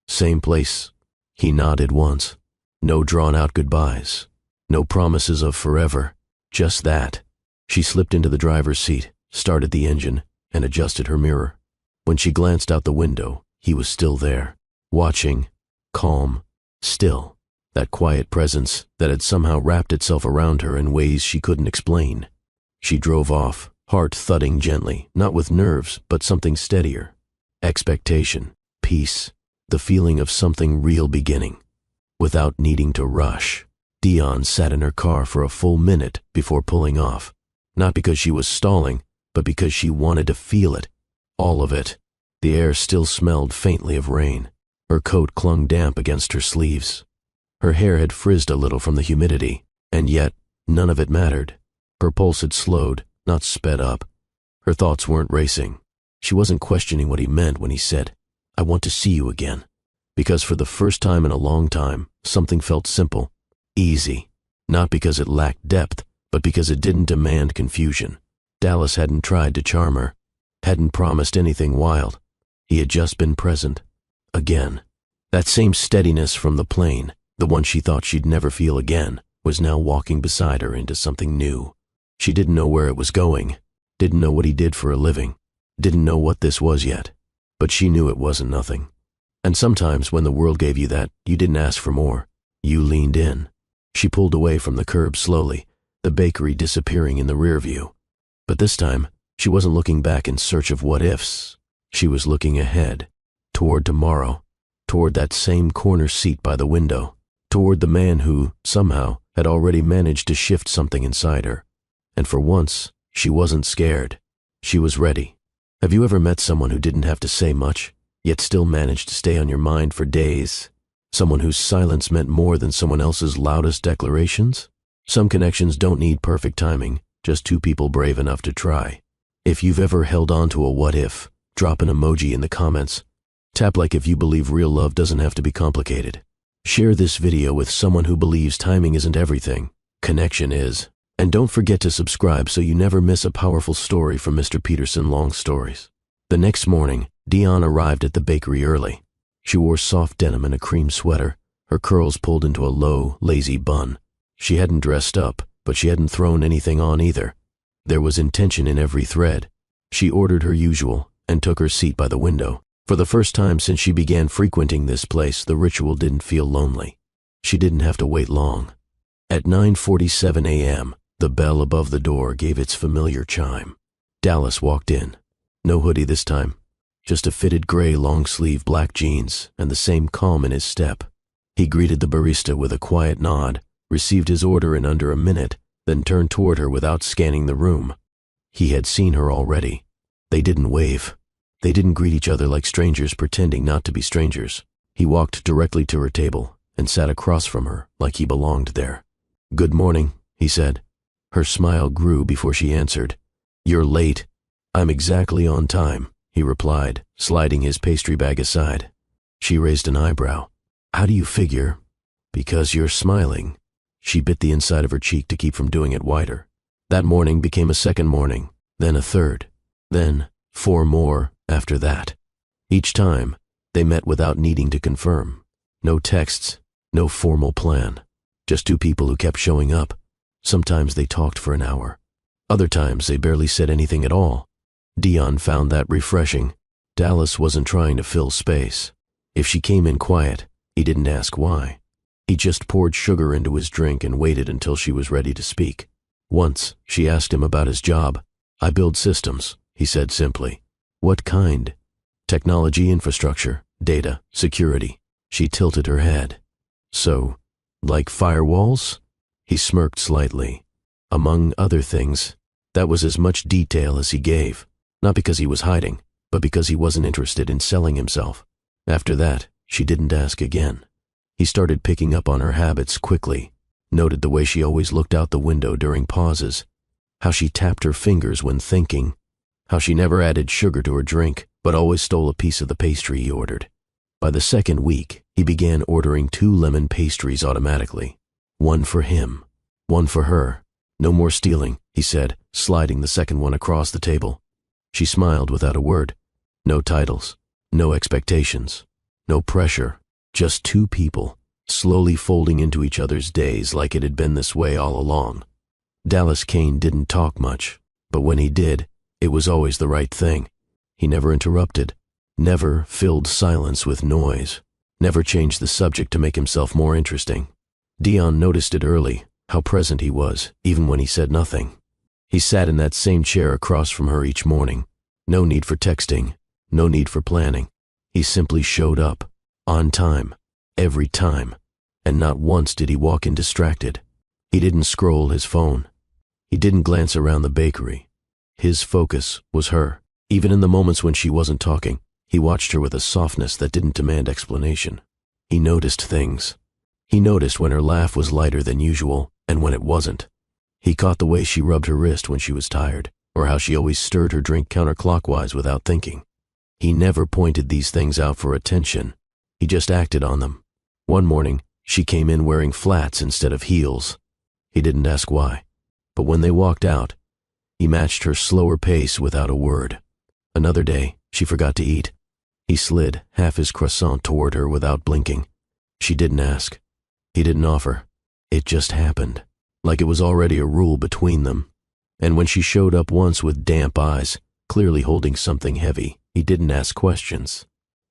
same place." He nodded once. No drawn-out goodbyes, no promises of forever, just that. She slipped into the driver's seat, started the engine, and adjusted her mirror. When she glanced out the window, he was still there, watching, calm, still, that quiet presence that had somehow wrapped itself around her in ways she couldn't explain. She drove off, heart thudding gently, not with nerves, but something steadier. Expectation, peace, the feeling of something real beginning. Without needing to rush, Dion sat in her car for a full minute before pulling off, not because she was stalling, but because she wanted to feel it, all of it. The air still smelled faintly of rain. Her coat clung damp against her sleeves. Her hair had frizzed a little from the humidity, and yet none of it mattered. Her pulse had slowed, not sped up. Her thoughts weren't racing. She wasn't questioning what he meant when he said, "I want to see you again." Because for the first time in a long time, something felt simple, easy, not because it lacked depth, but because it didn't demand confusion. Dallas hadn't tried to charm her, hadn't promised anything wild. He had just been present. Again. That same steadiness from the plane, the one she thought she'd never feel again, was now walking beside her into something new. She didn't know where it was going, didn't know what he did for a living, didn't know what this was yet, but she knew it wasn't nothing. And sometimes when the world gave you that, you didn't ask for more. You leaned in. She pulled away from the curb slowly, the bakery disappearing in the rear view. But this time, she wasn't looking back in search of what-ifs. She was looking ahead, toward tomorrow, toward that same corner seat by the window, toward the man who, somehow, had already managed to shift something inside her. And for once, she wasn't scared. She was ready. Have you ever met someone who didn't have to say much, yet still managed to stay on your mind for days? Someone whose silence meant more than someone else's loudest declarations? Some connections don't need perfect timing, just two people brave enough to try. If you've ever held on to a what-if, drop an emoji in the comments. Tap like if you believe real love doesn't have to be complicated. Share this video with someone who believes timing isn't everything. Connection is. And don't forget to subscribe so you never miss a powerful story from Mr. Peterson Long Stories. The next morning, Dion arrived at the bakery early. She wore soft denim and a cream sweater, her curls pulled into a low, lazy bun. She hadn't dressed up, but she hadn't thrown anything on either. There was intention in every thread. She ordered her usual and took her seat by the window. For the first time since she began frequenting this place, the ritual didn't feel lonely. She didn't have to wait long. At 9:47 a.m., the bell above the door gave its familiar chime. Dallas walked in. No hoodie this time, just a fitted gray long-sleeve black jeans and the same calm in his step. He greeted the barista with a quiet nod, received his order in under a minute, then turned toward her without scanning the room. He had seen her already. They didn't wave. They didn't greet each other like strangers pretending not to be strangers. He walked directly to her table and sat across from her like he belonged there. "Good morning," he said. Her smile grew before she answered. "You're late." "I'm exactly on time," he replied, sliding his pastry bag aside. She raised an eyebrow. "How do you figure?" "Because you're smiling." She bit the inside of her cheek to keep from doing it wider. That morning became a second morning, then a third, then 4 more after that. Each time, they met without needing to confirm. No texts, no formal plan. Just 2 people who kept showing up. Sometimes they talked for an hour. Other times they barely said anything at all. Dion found that refreshing. Dallas wasn't trying to fill space. If she came in quiet, he didn't ask why. He just poured sugar into his drink and waited until she was ready to speak. Once, she asked him about his job. "I build systems," he said simply. "What kind?" "Technology, infrastructure, data, security." She tilted her head. "So, like firewalls?" He smirked slightly. "Among other things." That was as much detail as he gave, not because he was hiding, but because he wasn't interested in selling himself. After that, she didn't ask again. He started picking up on her habits quickly, noted the way she always looked out the window during pauses, how she tapped her fingers when thinking, how she never added sugar to her drink, but always stole a piece of the pastry he ordered. By the second week, he began ordering 2 lemon pastries automatically. 1 for him, 1 for her. "No more stealing," he said, sliding the second one across the table. She smiled without a word. No titles, no expectations, no pressure, just 2 people, slowly folding into each other's days like it had been this way all along. Dallas Kane didn't talk much, but when he did, it was always the right thing. He never interrupted, never filled silence with noise, never changed the subject to make himself more interesting. Dion noticed it early, how present he was, even when he said nothing. He sat in that same chair across from her each morning. No need for texting, no need for planning. He simply showed up, on time, every time, and not once did he walk in distracted. He didn't scroll his phone. He didn't glance around the bakery. His focus was her. Even in the moments when she wasn't talking, he watched her with a softness that didn't demand explanation. He noticed things. He noticed when her laugh was lighter than usual and when it wasn't. He caught the way she rubbed her wrist when she was tired, or how she always stirred her drink counterclockwise without thinking. He never pointed these things out for attention. He just acted on them. One morning, she came in wearing flats instead of heels. He didn't ask why, but when they walked out, he matched her slower pace without a word. Another day, she forgot to eat. He slid half his croissant toward her without blinking. She didn't ask. He didn't offer. It just happened, like it was already a rule between them. And when she showed up once with damp eyes, clearly holding something heavy, he didn't ask questions.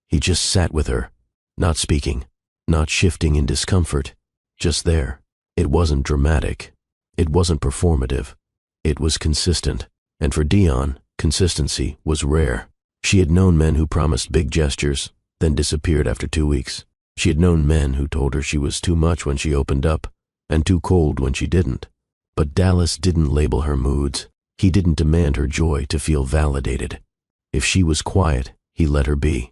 He just sat with her, not speaking, not shifting in discomfort, just there. It wasn't dramatic. It wasn't performative. It was consistent. And for Dion, consistency was rare. She had known men who promised big gestures, then disappeared after 2 weeks. She had known men who told her she was too much when she opened up, and too cold when she didn't. But Dallas didn't label her moods. He didn't demand her joy to feel validated. If she was quiet, he let her be.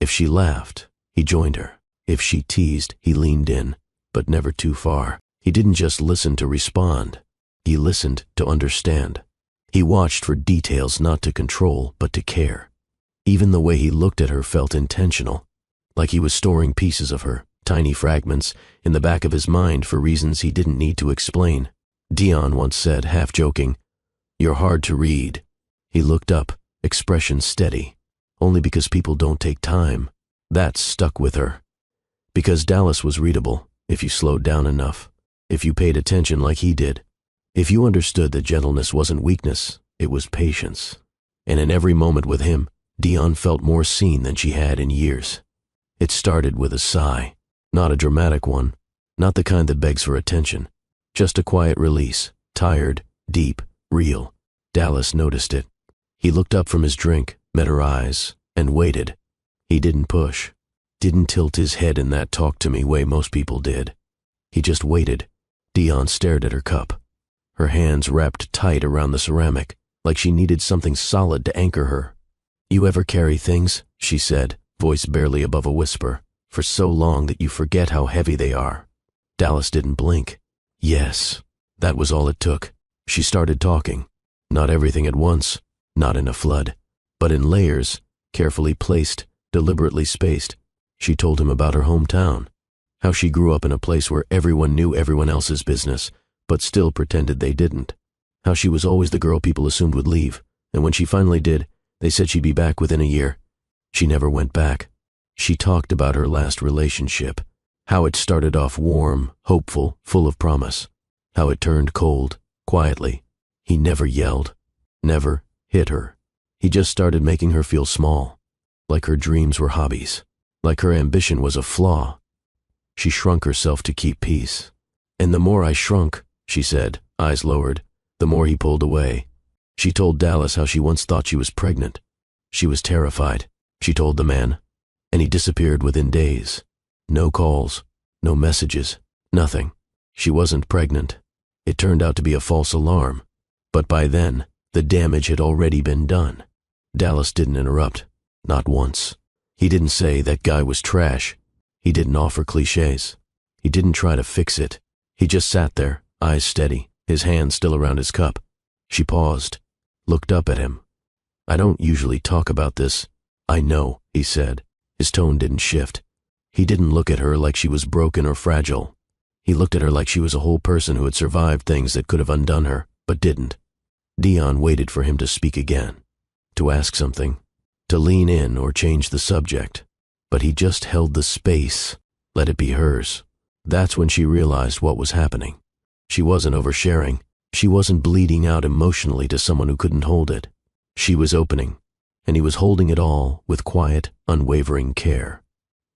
If she laughed, he joined her. If she teased, he leaned in, but never too far. He didn't just listen to respond. He listened to understand. He watched for details not to control, but to care. Even the way he looked at her felt intentional, like he was storing pieces of her tiny fragments, in the back of his mind for reasons he didn't need to explain. Dion once said, half joking, "You're hard to read." He looked up, expression steady. Only because people don't take time. That stuck with her. Because Dallas was readable, if you slowed down enough, if you paid attention like he did, if you understood that gentleness wasn't weakness, it was patience. And in every moment with him, Dion felt more seen than she had in years. It started with a sigh, not a dramatic one, not the kind that begs for attention, just a quiet release, tired, deep, real. Dallas noticed it. He looked up from his drink, met her eyes, and waited. He didn't push, didn't tilt his head in that talk to me way most people did. He just waited. Dion stared at her cup, her hands wrapped tight around the ceramic, like she needed something solid to anchor her. "You ever carry things," she said, voice barely above a whisper, "for so long that you forget how heavy they are?" Dallas didn't blink. Yes, that was all it took. She started talking. Not everything at once, not in a flood, but in layers, carefully placed, deliberately spaced. She told him about her hometown, how she grew up in a place where everyone knew everyone else's business, but still pretended they didn't. How she was always the girl people assumed would leave, and when she finally did, they said she'd be back within a year. She never went back. She talked about her last relationship, how it started off warm, hopeful, full of promise, how it turned cold, quietly. He never yelled, never hit her. He just started making her feel small, like her dreams were hobbies, like her ambition was a flaw. She shrunk herself to keep peace. "And the more I shrunk," she said, eyes lowered, "the more he pulled away." She told Dallas how she once thought she was pregnant. She was terrified, she told the man, and he disappeared within days. No calls, no messages, nothing. She wasn't pregnant. It turned out to be a false alarm, but by then, the damage had already been done. Dallas didn't interrupt, not once. He didn't say that guy was trash. He didn't offer cliches. He didn't try to fix it. He just sat there, eyes steady, his hand still around his cup. She paused, looked up at him. "I don't usually talk about this." "I know," he said. His tone didn't shift. He didn't look at her like she was broken or fragile. He looked at her like she was a whole person who had survived things that could have undone her, but didn't. Dion waited for him to speak again, to ask something, to lean in or change the subject. But he just held the space, let it be hers. That's when she realized what was happening. She wasn't oversharing. She wasn't bleeding out emotionally to someone who couldn't hold it. She was opening, and he was holding it all with quiet, unwavering care.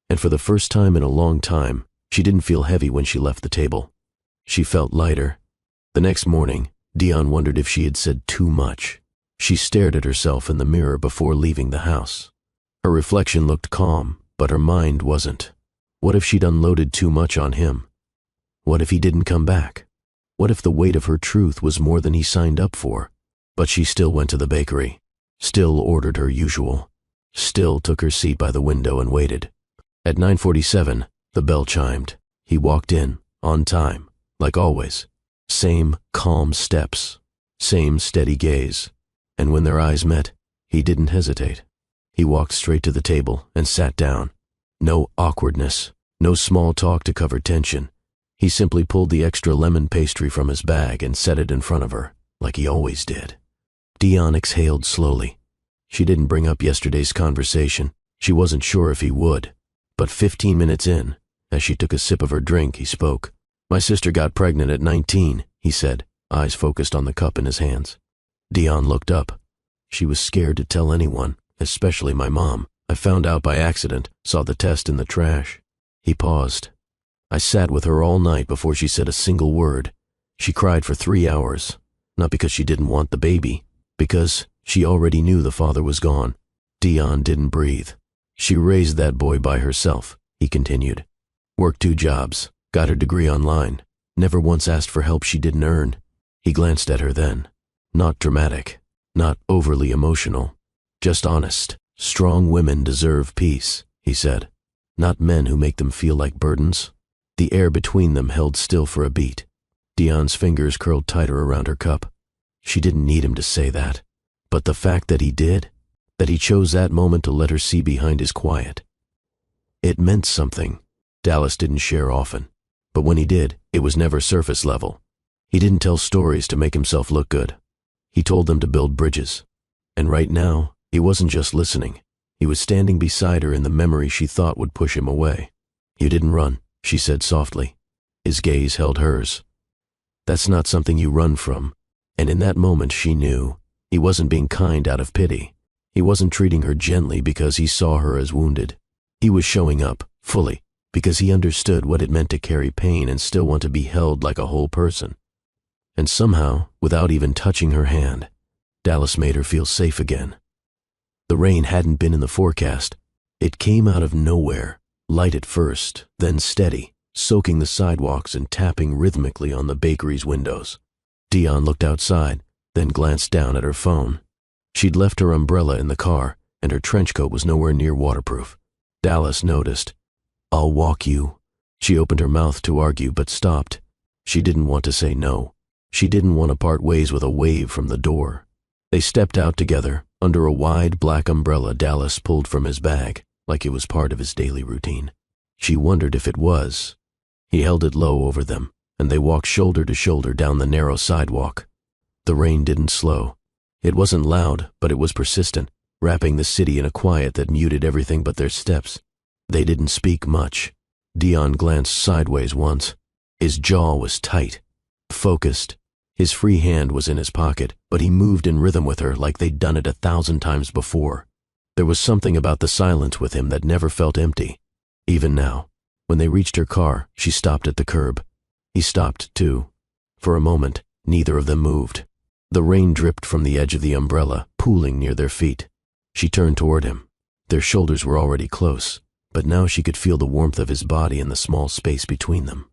And for the first time in a long time, she didn't feel heavy when she left the table. She felt lighter. The next morning, Dion wondered if she had said too much. She stared at herself in the mirror before leaving the house. Her reflection looked calm, but her mind wasn't. What if she'd unloaded too much on him? What if he didn't come back? What if the weight of her truth was more than he signed up for? But she still went to the bakery, still ordered her usual, still took her seat by the window and waited. At 9:47, the bell chimed. He walked in, on time, like always. Same calm steps, same steady gaze. And when their eyes met, he didn't hesitate. He walked straight to the table and sat down. No awkwardness, no small talk to cover tension. He simply pulled the extra lemon pastry from his bag and set it in front of her, like he always did. Dion exhaled slowly. She didn't bring up yesterday's conversation. She wasn't sure if he would. But 15 minutes in, as she took a sip of her drink, he spoke. "My sister got pregnant at 19, he said, eyes focused on the cup in his hands. Dion looked up. She was scared to tell anyone, especially my mom. I found out by accident, saw the test in the trash. He paused. I sat with her all night before she said a single word. She cried for 3 hours, not because she didn't want the baby, because she already knew the father was gone. Dion didn't breathe. She raised that boy by herself, he continued. Worked 2 jobs, got her degree online, never once asked for help she didn't earn. He glanced at her then. Not dramatic, not overly emotional, just honest. Strong women deserve peace, he said. Not men who make them feel like burdens. The air between them held still for a beat. Dion's fingers curled tighter around her cup. She didn't need him to say that. But the fact that he did, that he chose that moment to let her see behind his quiet, it meant something. Dallas didn't share often, but when he did, it was never surface level. He didn't tell stories to make himself look good. He told them to build bridges. And right now, he wasn't just listening. He was standing beside her in the memory she thought would push him away. "You didn't run," she said softly. His gaze held hers. "That's not something you run from." And in that moment she knew he wasn't being kind out of pity. He wasn't treating her gently because he saw her as wounded. He was showing up, fully, because he understood what it meant to carry pain and still want to be held like a whole person. And somehow, without even touching her hand, Dallas made her feel safe again. The rain hadn't been in the forecast. It came out of nowhere, light at first, then steady, soaking the sidewalks and tapping rhythmically on the bakery's windows. Dion looked outside, then glanced down at her phone. She'd left her umbrella in the car, and her trench coat was nowhere near waterproof. Dallas noticed. "I'll walk you." She opened her mouth to argue, but stopped. She didn't want to say no. She didn't want to part ways with a wave from the door. They stepped out together, under a wide black umbrella Dallas pulled from his bag, like it was part of his daily routine. She wondered if it was. He held it low over them, and they walked shoulder to shoulder down the narrow sidewalk. The rain didn't slow. It wasn't loud, but it was persistent, wrapping the city in a quiet that muted everything but their steps. They didn't speak much. Dion glanced sideways once. His jaw was tight, focused. His free hand was in his pocket, but he moved in rhythm with her like they'd done it 1,000 times before. There was something about the silence with him that never felt empty. Even now, when they reached her car, she stopped at the curb. He stopped, too. For a moment, neither of them moved. The rain dripped from the edge of the umbrella, pooling near their feet. She turned toward him. Their shoulders were already close, but now she could feel the warmth of his body in the small space between them.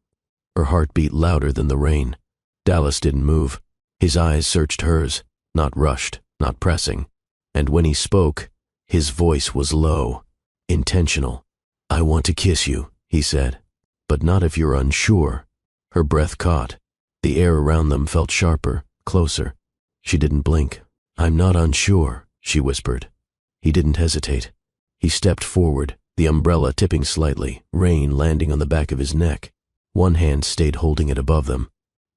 Her heart beat louder than the rain. Dallas didn't move. His eyes searched hers, not rushed, not pressing. And when he spoke, his voice was low, intentional. "I want to kiss you," he said, "but not if you're unsure." Her breath caught. The air around them felt sharper, closer. She didn't blink. "I'm not unsure," she whispered. He didn't hesitate. He stepped forward, the umbrella tipping slightly, rain landing on the back of his neck. One hand stayed holding it above them.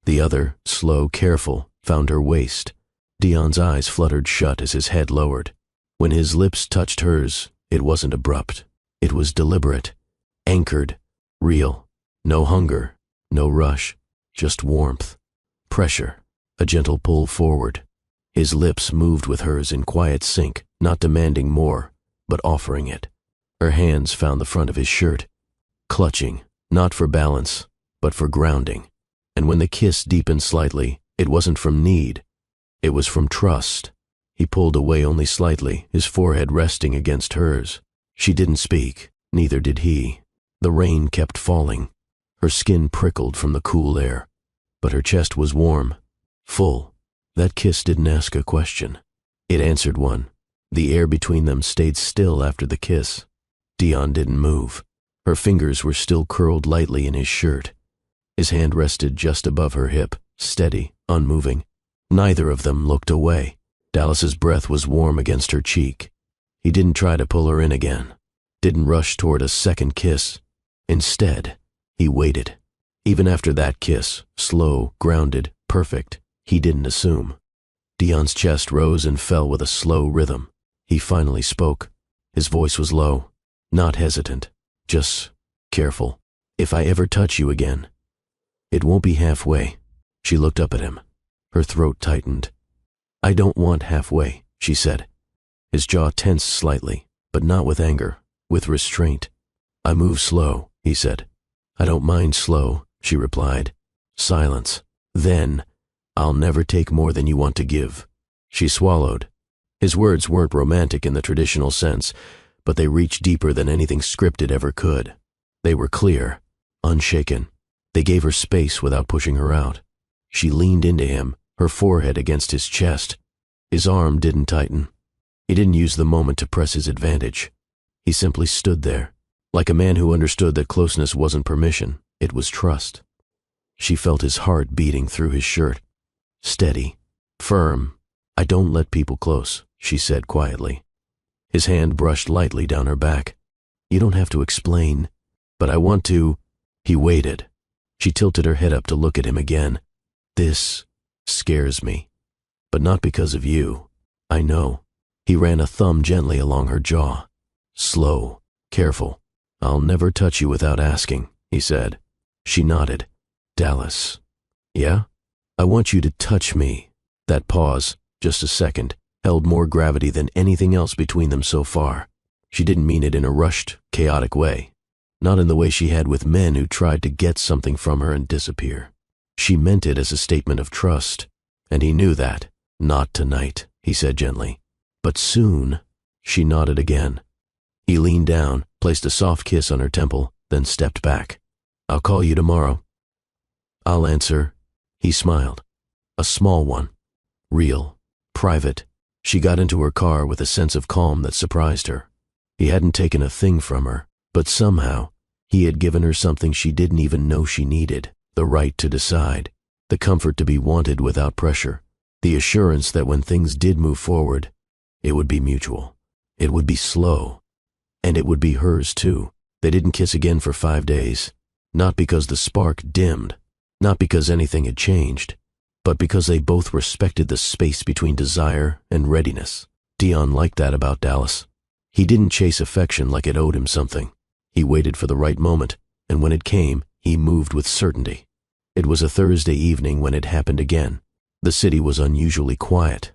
The other, slow, careful, found her waist. Dion's eyes fluttered shut as his head lowered. When his lips touched hers, it wasn't abrupt. It was deliberate, anchored, real. No hunger, no rush, just warmth, pressure, a gentle pull forward. His lips moved with hers in quiet sync, not demanding more, but offering it. Her hands found the front of his shirt, clutching, not for balance, but for grounding. And when the kiss deepened slightly, it wasn't from need. It was from trust. He pulled away only slightly, his forehead resting against hers. She didn't speak, neither did he. The rain kept falling. Her skin prickled from the cool air, but her chest was warm, full. That kiss didn't ask a question. It answered one. The air between them stayed still after the kiss. Dion didn't move. Her fingers were still curled lightly in his shirt. His hand rested just above her hip, steady, unmoving. Neither of them looked away. Dallas's breath was warm against her cheek. He didn't try to pull her in again. Didn't rush toward a second kiss. Instead, he waited. Even after that kiss, slow, grounded, perfect, he didn't assume. Dion's chest rose and fell with a slow rhythm. He finally spoke. His voice was low, not hesitant, just careful. "If I ever touch you again, it won't be halfway." She looked up at him. Her throat tightened. "I don't want halfway," she said. His jaw tensed slightly, but not with anger, with restraint. "I move slow," he said. "I don't mind slow," she replied. Silence. Then, "I'll never take more than you want to give." She swallowed. His words weren't romantic in the traditional sense, but they reached deeper than anything scripted ever could. They were clear, unshaken. They gave her space without pushing her out. She leaned into him, her forehead against his chest. His arm didn't tighten. He didn't use the moment to press his advantage. He simply stood there, like a man who understood that closeness wasn't permission, it was trust. She felt his heart beating through his shirt. Steady, firm. "I don't let people close," she said quietly. His hand brushed lightly down her back. "You don't have to explain." But I want to. He waited. She tilted her head up to look at him again. This scares me. But not because of you. I know. He ran a thumb gently along her jaw. Slow, careful. I'll never touch you without asking, he said. She nodded. Dallas. Yeah? I want you to touch me. That pause, just a second, held more gravity than anything else between them so far. She didn't mean it in a rushed, chaotic way. Not in the way she had with men who tried to get something from her and disappear. She meant it as a statement of trust, and he knew that. Not tonight, he said gently. But soon. She nodded again. He leaned down, placed a soft kiss on her temple, then stepped back. I'll call you tomorrow. I'll answer. He smiled. A small one. Real. Private. She got into her car with a sense of calm that surprised her. He hadn't taken a thing from her, but somehow, he had given her something she didn't even know she needed. The right to decide. The comfort to be wanted without pressure. The assurance that when things did move forward, it would be mutual. It would be slow. And it would be hers too. They didn't kiss again for 5 days. Not because the spark dimmed. Not because anything had changed. But because they both respected the space between desire and readiness. Dion liked that about Dallas. He didn't chase affection like it owed him something. He waited for the right moment, and when it came, he moved with certainty. It was a Thursday evening when it happened again. The city was unusually quiet.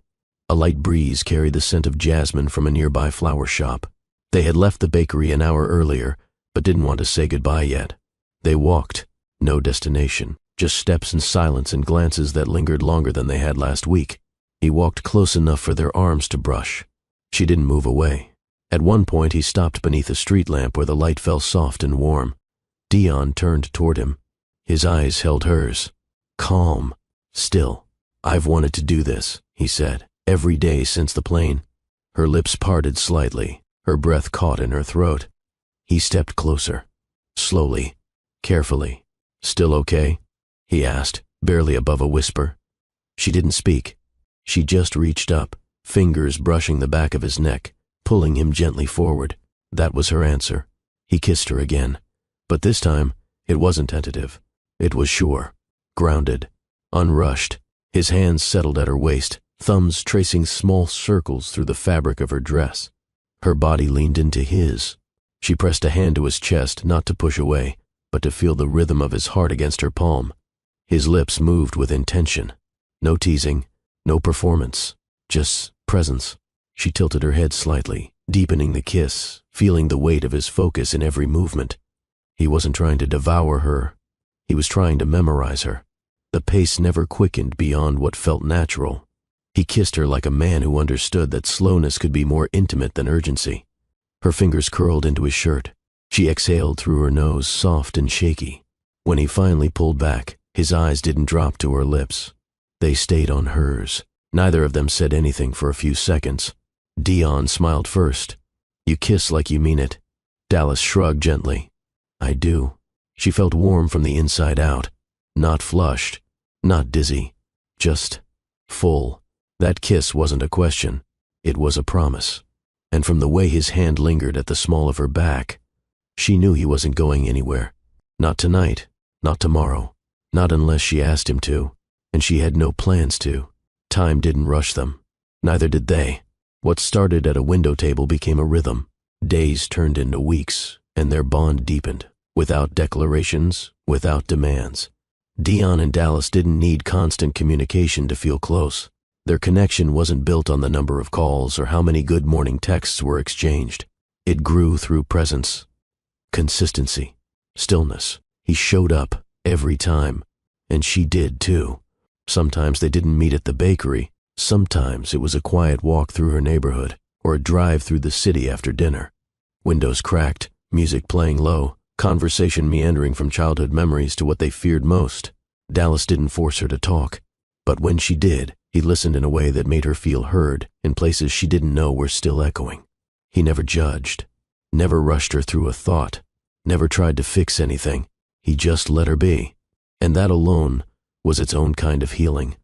A light breeze carried the scent of jasmine from a nearby flower shop. They had left the bakery an hour earlier, but didn't want to say goodbye yet. They walked. No destination. Just steps and silence and glances that lingered longer than they had last week. He walked close enough for their arms to brush. She didn't move away. At one point he stopped beneath a street lamp where the light fell soft and warm. Dion turned toward him. His eyes held hers. Calm. Still. I've wanted to do this, he said, every day since the plane. Her lips parted slightly. Her breath caught in her throat. He stepped closer. Slowly. Carefully. Still okay? He asked, barely above a whisper. She didn't speak. She just reached up, fingers brushing the back of his neck, pulling him gently forward. That was her answer. He kissed her again. But this time, it wasn't tentative. It was sure. Grounded. Unrushed. His hands settled at her waist, thumbs tracing small circles through the fabric of her dress. Her body leaned into his. She pressed a hand to his chest, not to push away, but to feel the rhythm of his heart against her palm. His lips moved with intention. No teasing, no performance, just presence. She tilted her head slightly, deepening the kiss, feeling the weight of his focus in every movement. He wasn't trying to devour her. He was trying to memorize her. The pace never quickened beyond what felt natural. He kissed her like a man who understood that slowness could be more intimate than urgency. Her fingers curled into his shirt. She exhaled through her nose, soft and shaky. When he finally pulled back, his eyes didn't drop to her lips. They stayed on hers. Neither of them said anything for a few seconds. Dion smiled first. You kiss like you mean it. Dallas shrugged gently. I do. She felt warm from the inside out. Not flushed. Not dizzy. Just full. That kiss wasn't a question. It was a promise. And from the way his hand lingered at the small of her back, she knew he wasn't going anywhere. Not tonight. Not tomorrow. Not unless she asked him to. And she had no plans to. Time didn't rush them. Neither did they. What started at a window table became a rhythm. Days turned into weeks, and their bond deepened. Without declarations, without demands. Dion and Dallas didn't need constant communication to feel close. Their connection wasn't built on the number of calls or how many good morning texts were exchanged. It grew through presence. Consistency. Stillness. He showed up every time. And she did too. Sometimes they didn't meet at the bakery. Sometimes it was a quiet walk through her neighborhood or a drive through the city after dinner. Windows cracked, music playing low, conversation meandering from childhood memories to what they feared most. Dallas didn't force her to talk. But when she did, he listened in a way that made her feel heard in places she didn't know were still echoing. He never judged. Never rushed her through a thought. Never tried to fix anything. He just let her be. And that alone was its own kind of healing.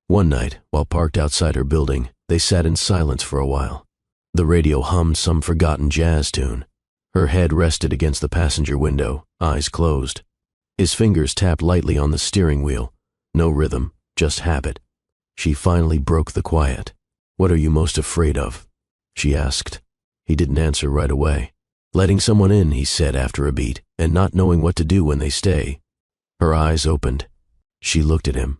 One night, while parked outside her building, they sat in silence for a while. The radio hummed some forgotten jazz tune. Her head rested against the passenger window, eyes closed. His fingers tapped lightly on the steering wheel. No rhythm, just habit. She finally broke the quiet. "What are you most afraid of?" she asked. He didn't answer right away. "Letting someone in," he said after a beat, "and not knowing what to do when they stay." Her eyes opened. She looked at him.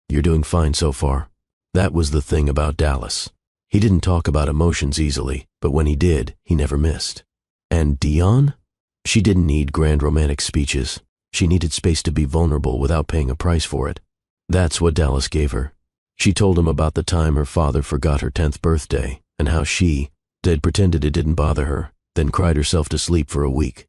"You're doing fine so far." That was the thing about Dallas. He didn't talk about emotions easily, but when he did, he never missed. And Dion? She didn't need grand romantic speeches. She needed space to be vulnerable without paying a price for it. That's what Dallas gave her. She told him about the time her father forgot her 10th birthday, and how she had pretended it didn't bother her, then cried herself to sleep for a week.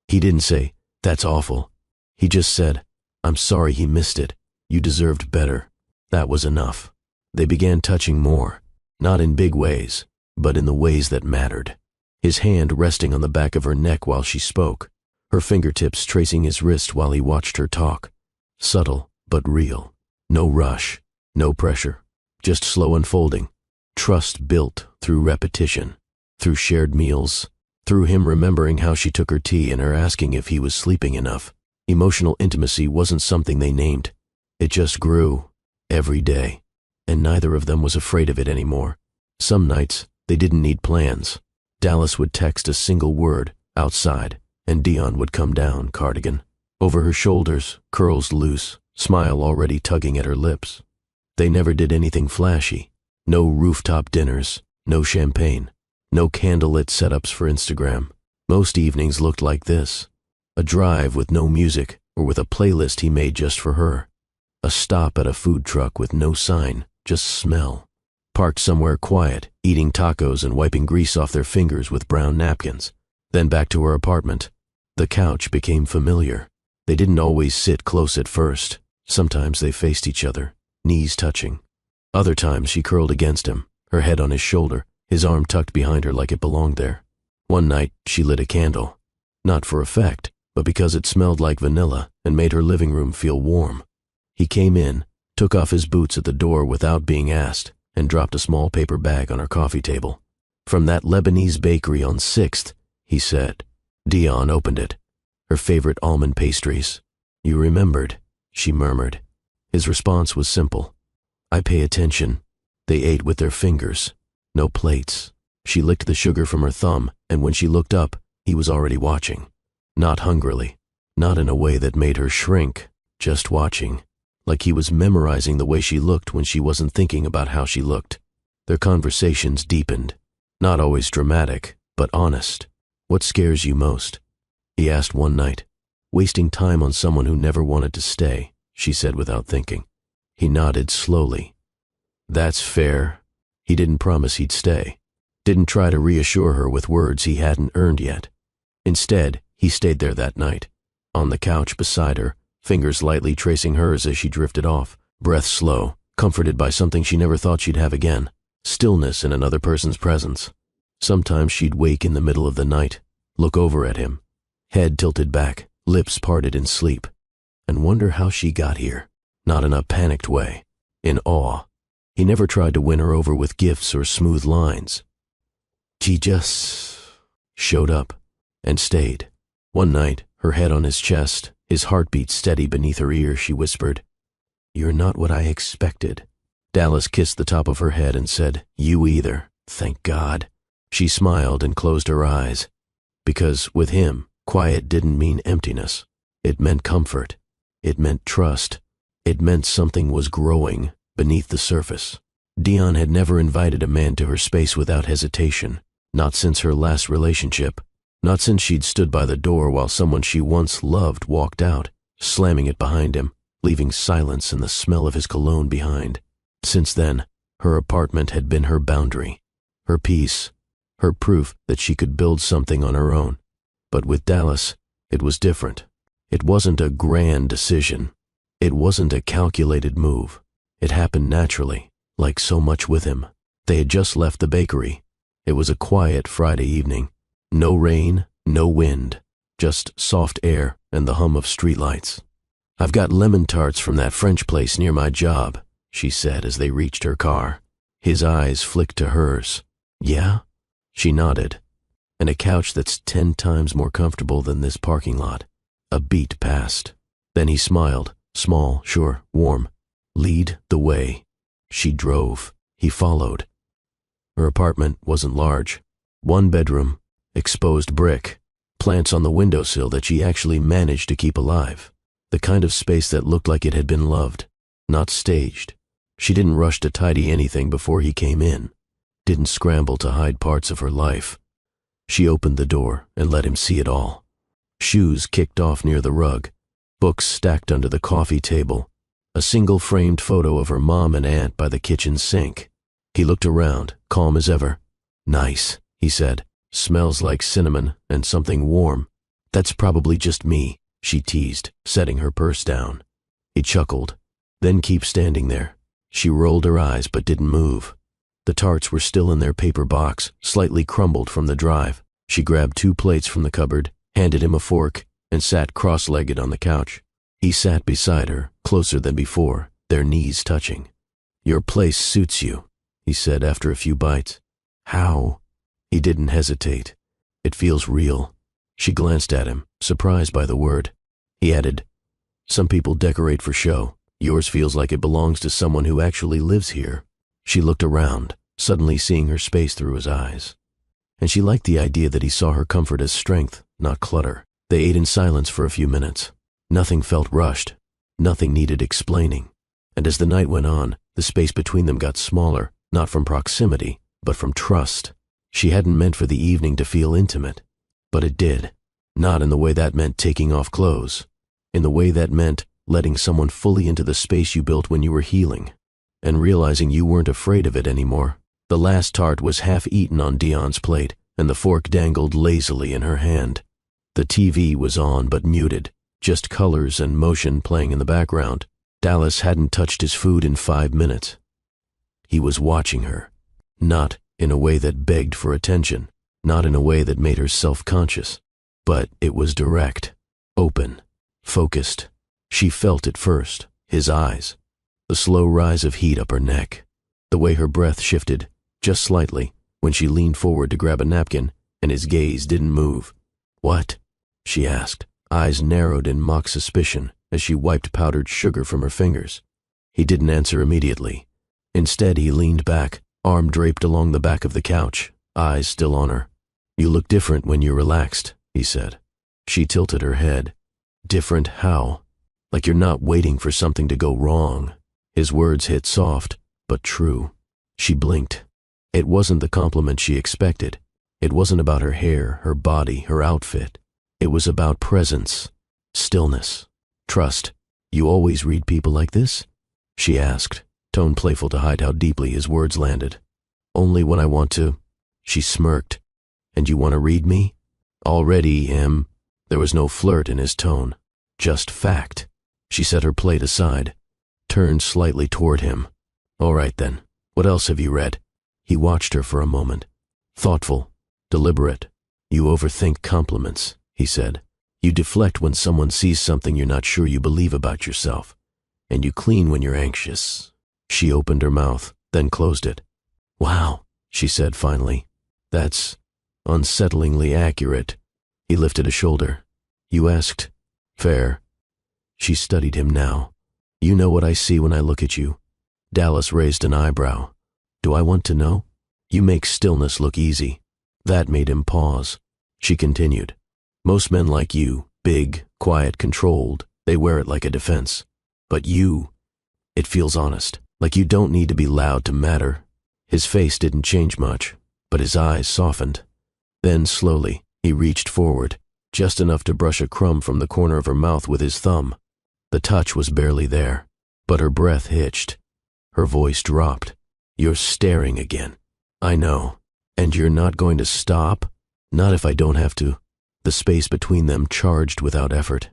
He didn't say, "That's awful." He just said, "I'm sorry he missed it. You deserved better." That was enough. They began touching more, not in big ways, but in the ways that mattered. His hand resting on the back of her neck while she spoke, her fingertips tracing his wrist while he watched her talk. Subtle, but real. No rush, no pressure, just slow unfolding. Trust built through repetition, through shared meals, through him remembering how she took her tea and her asking if he was sleeping enough. Emotional intimacy wasn't something they named. It just grew, every day, and neither of them was afraid of it anymore. Some nights, they didn't need plans. Dallas would text a single word, "outside," and Dion would come down, cardigan, over her shoulders, curls loose, smile already tugging at her lips. They never did anything flashy. No rooftop dinners, no champagne, no candlelit setups for Instagram. Most evenings looked like this. A drive with no music, or with a playlist he made just for her. A stop at a food truck with no sign, just smell. Parked somewhere quiet, eating tacos and wiping grease off their fingers with brown napkins. Then back to her apartment. The couch became familiar. They didn't always sit close at first. Sometimes they faced each other, knees touching. Other times she curled against him, her head on his shoulder, his arm tucked behind her like it belonged there. One night, she lit a candle. Not for effect, but because it smelled like vanilla and made her living room feel warm. He came in, took off his boots at the door without being asked, and dropped a small paper bag on her coffee table. "From that Lebanese bakery on 6th, he said. Dion opened it. Her favorite almond pastries. "You remembered," she murmured. His response was simple. "I pay attention." They ate with their fingers. No plates. She licked the sugar from her thumb, and when she looked up, he was already watching. Not hungrily. Not in a way that made her shrink. Just watching. Like he was memorizing the way she looked when she wasn't thinking about how she looked. Their conversations deepened. Not always dramatic, but honest. "What scares you most?" he asked one night. "Wasting time on someone who never wanted to stay," she said without thinking. He nodded slowly. "That's fair." He didn't promise he'd stay. Didn't try to reassure her with words he hadn't earned yet. Instead, he stayed there that night, on the couch beside her, fingers lightly tracing hers as she drifted off, breath slow, comforted by something she never thought she'd have again, stillness in another person's presence. Sometimes she'd wake in the middle of the night, look over at him, head tilted back, lips parted in sleep, and wonder how she got here, not in a panicked way, in awe. He never tried to win her over with gifts or smooth lines. She just showed up and stayed. One night, her head on his chest, his heartbeat steady beneath her ear, she whispered, "You're not what I expected." Dallas kissed the top of her head and said, "You either, thank God." She smiled and closed her eyes, because with him, quiet didn't mean emptiness. It meant comfort. It meant trust. It meant something was growing beneath the surface. Dion had never invited a man to her space without hesitation, not since her last relationship. Not since she'd stood by the door while someone she once loved walked out, slamming it behind him, leaving silence and the smell of his cologne behind. Since then, her apartment had been her boundary, her peace, her proof that she could build something on her own. But with Dallas, it was different. It wasn't a grand decision. It wasn't a calculated move. It happened naturally, like so much with him. They had just left the bakery. It was a quiet Friday evening. No rain, no wind, just soft air and the hum of streetlights. "I've got lemon tarts from that French place near my job," she said as they reached her car. His eyes flicked to hers. "Yeah?" She nodded. and a couch that's 10 times more comfortable than this parking lot. A beat passed. Then he smiled, small, sure, warm. Lead the way. She drove. He followed. Her apartment wasn't large. 1 bedroom, exposed brick, plants on the windowsill that she actually managed to keep alive. The kind of space that looked like it had been loved, not staged. She didn't rush to tidy anything before he came in, didn't scramble to hide parts of her life. She opened the door and let him see it all. Shoes kicked off near the rug, books stacked under the coffee table, a single framed photo of her mom and aunt by the kitchen sink. He looked around, calm as ever. Nice, he said. Smells like cinnamon and something warm. That's probably just me, she teased, setting her purse down. He chuckled. Then keep standing there. She rolled her eyes but didn't move. The tarts were still in their paper box, slightly crumbled from the drive. She grabbed 2 plates from the cupboard, handed him a fork, and sat cross-legged on the couch. He sat beside her, closer than before, their knees touching. Your place suits you, he said after a few bites. How? He didn't hesitate. It feels real. She glanced at him, surprised by the word. He added, some people decorate for show. Yours feels like it belongs to someone who actually lives here. She looked around, suddenly seeing her space through his eyes. And she liked the idea that he saw her comfort as strength, not clutter. They ate in silence for a few minutes. Nothing felt rushed. Nothing needed explaining. And as the night went on, the space between them got smaller, not from proximity, but from trust. She hadn't meant for the evening to feel intimate, but it did. Not in the way that meant taking off clothes. In the way that meant letting someone fully into the space you built when you were healing, and realizing you weren't afraid of it anymore. The last tart was half eaten on Dion's plate, and the fork dangled lazily in her hand. The TV was on but muted, just colors and motion playing in the background. Dallas hadn't touched his food in 5 minutes. He was watching her, not in a way that begged for attention, not in a way that made her self-conscious, but it was direct, open, focused. She felt it first, his eyes, the slow rise of heat up her neck, the way her breath shifted, just slightly, when she leaned forward to grab a napkin, and his gaze didn't move. What? She asked, eyes narrowed in mock suspicion as she wiped powdered sugar from her fingers. He didn't answer immediately. Instead, he leaned back, arm draped along the back of the couch, eyes still on her. You look different when you're relaxed, he said. She tilted her head. Different how? Like you're not waiting for something to go wrong. His words hit soft, but true. She blinked. It wasn't the compliment she expected. It wasn't about her hair, her body, her outfit. It was about presence, stillness, trust. You always read people like this? She asked, tone playful to hide how deeply his words landed. Only when I want to. She smirked. And you want to read me? Already am. There was no flirt in his tone, just fact. She set her plate aside, turned slightly toward him. All right then, what else have you read? He watched her for a moment. Thoughtful, deliberate. You overthink compliments, he said. You deflect when someone sees something you're not sure you believe about yourself. And you clean when you're anxious. She opened her mouth, then closed it. Wow, she said finally. That's unsettlingly accurate. He lifted a shoulder. You asked. Fair. She studied him now. You know what I see when I look at you? Dallas raised an eyebrow. Do I want to know? You make stillness look easy. That made him pause. She continued. Most men like you, big, quiet, controlled, they wear it like a defense. But you, it feels honest, like you don't need to be loud to matter. His face didn't change much, but his eyes softened. Then slowly, he reached forward, just enough to brush a crumb from the corner of her mouth with his thumb. The touch was barely there, but her breath hitched. Her voice dropped. You're staring again. I know. And you're not going to stop? Not if I don't have to. The space between them charged without effort.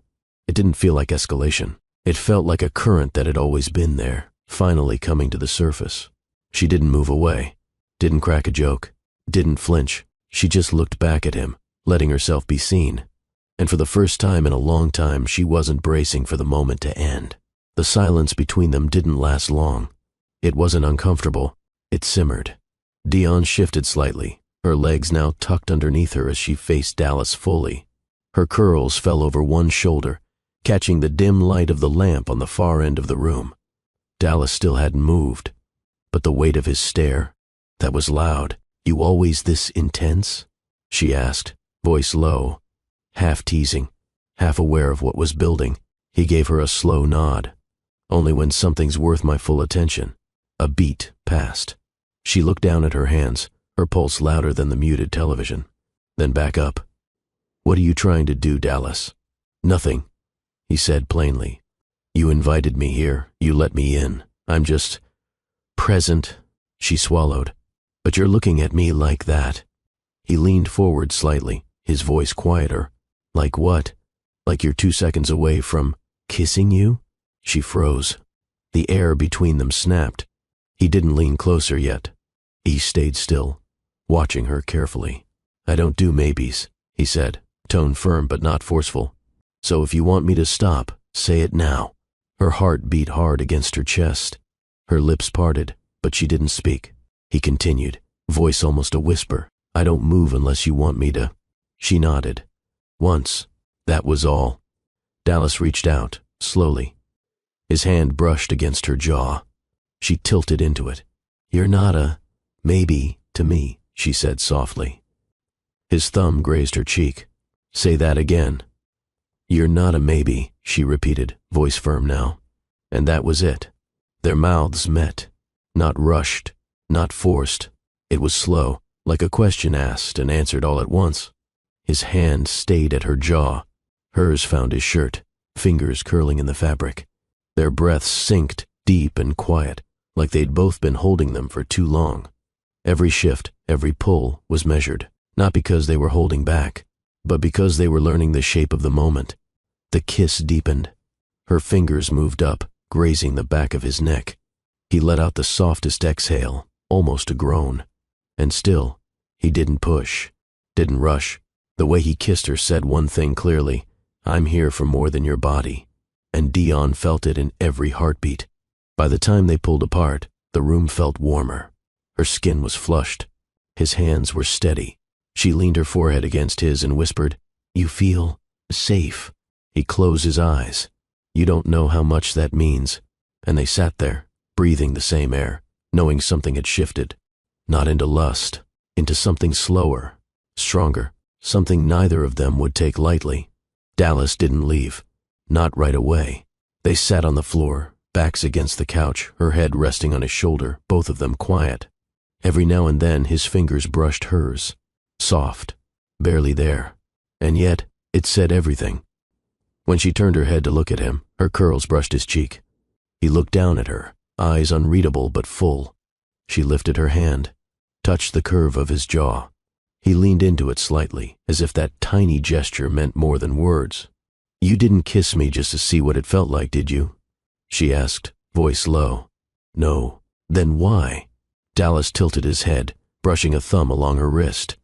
It didn't feel like escalation. It felt like a current that had always been there, finally coming to the surface. She didn't move away, didn't crack a joke, didn't flinch. She just looked back at him, letting herself be seen. And for the first time in a long time, she wasn't bracing for the moment to end. The silence between them didn't last long. It wasn't uncomfortable. It simmered. Dion shifted slightly, her legs now tucked underneath her as she faced Dallas fully. Her curls fell over one shoulder, catching the dim light of the lamp on the far end of the room. Dallas still hadn't moved, but the weight of his stare, that was loud. "You always this intense?" she asked, voice low, half teasing, half aware of what was building. He gave her a slow nod. "Only when something's worth my full attention." A beat passed. She looked down at her hands, her pulse louder than the muted television. Then back up. "What are you trying to do, Dallas?" "Nothing," he said plainly. "You invited me here. You let me in. I'm just present." She swallowed. "But you're looking at me like that." He leaned forward slightly, his voice quieter. "Like what? Like you're 2 seconds away from kissing you?" She froze. The air between them snapped. He didn't lean closer yet. He stayed still, watching her carefully. "I don't do maybes," he said, tone firm but not forceful. "So if you want me to stop, say it now." Her heart beat hard against her chest. Her lips parted, but she didn't speak. He continued, voice almost a whisper. "I don't move unless you want me to." She nodded. "Once. That was all." Dallas reached out, slowly. His hand brushed against her jaw. She tilted into it. "You're not a maybe to me," she said softly. His thumb grazed her cheek. "Say that again." "You're not a maybe," she repeated, voice firm now. And that was it. Their mouths met. Not rushed, not forced. It was slow, like a question asked and answered all at once. His hand stayed at her jaw. Hers found his shirt, fingers curling in the fabric. Their breaths synced, deep and quiet, like they'd both been holding them for too long. Every shift, every pull was measured, not because they were holding back, but because they were learning the shape of the moment. The kiss deepened. Her fingers moved up, grazing the back of his neck. He let out the softest exhale, almost a groan. And still, he didn't push, didn't rush. The way he kissed her said one thing clearly: "I'm here for more than your body." And Dion felt it in every heartbeat. By the time they pulled apart, the room felt warmer. Her skin was flushed. His hands were steady. She leaned her forehead against his and whispered, "You feel safe." He closed his eyes. "You don't know how much that means." And they sat there, breathing the same air, knowing something had shifted. Not into lust, into something slower, stronger, something neither of them would take lightly. Dallas didn't leave. Not right away. They sat on the floor, backs against the couch, her head resting on his shoulder, both of them quiet. Every now and then his fingers brushed hers. Soft, barely there. And yet, it said everything. When she turned her head to look at him, her curls brushed his cheek. He looked down at her, eyes unreadable but full. She lifted her hand, touched the curve of his jaw. He leaned into it slightly, as if that tiny gesture meant more than words. "You didn't kiss me just to see what it felt like, did you?" she asked, voice low. "No." "Then why?" Dallas tilted his head, brushing a thumb along her wrist.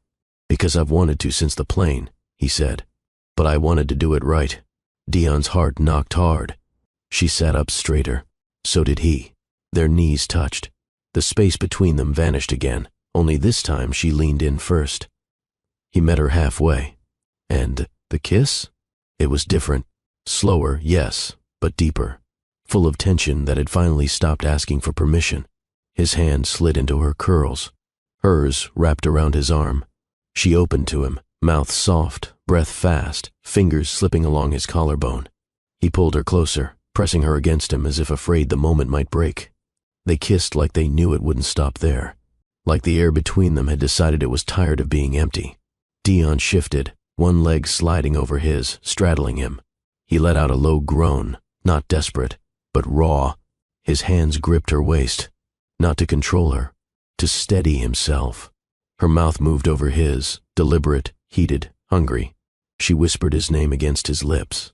"Because I've wanted to since the plane," he said. "But I wanted to do it right." Dion's heart knocked hard. She sat up straighter. So did he. Their knees touched. The space between them vanished again, only this time she leaned in first. He met her halfway. And the kiss? It was different. Slower, yes, but deeper. Full of tension that had finally stopped asking for permission. His hand slid into her curls. Hers wrapped around his arm. She opened to him, mouth soft, breath fast, fingers slipping along his collarbone. He pulled her closer, pressing her against him as if afraid the moment might break. They kissed like they knew it wouldn't stop there. Like the air between them had decided it was tired of being empty. Dion shifted, one leg sliding over his, straddling him. He let out a low groan, not desperate, but raw. His hands gripped her waist, not to control her, to steady himself. Her mouth moved over his, deliberate, heated, hungry. She whispered his name against his lips.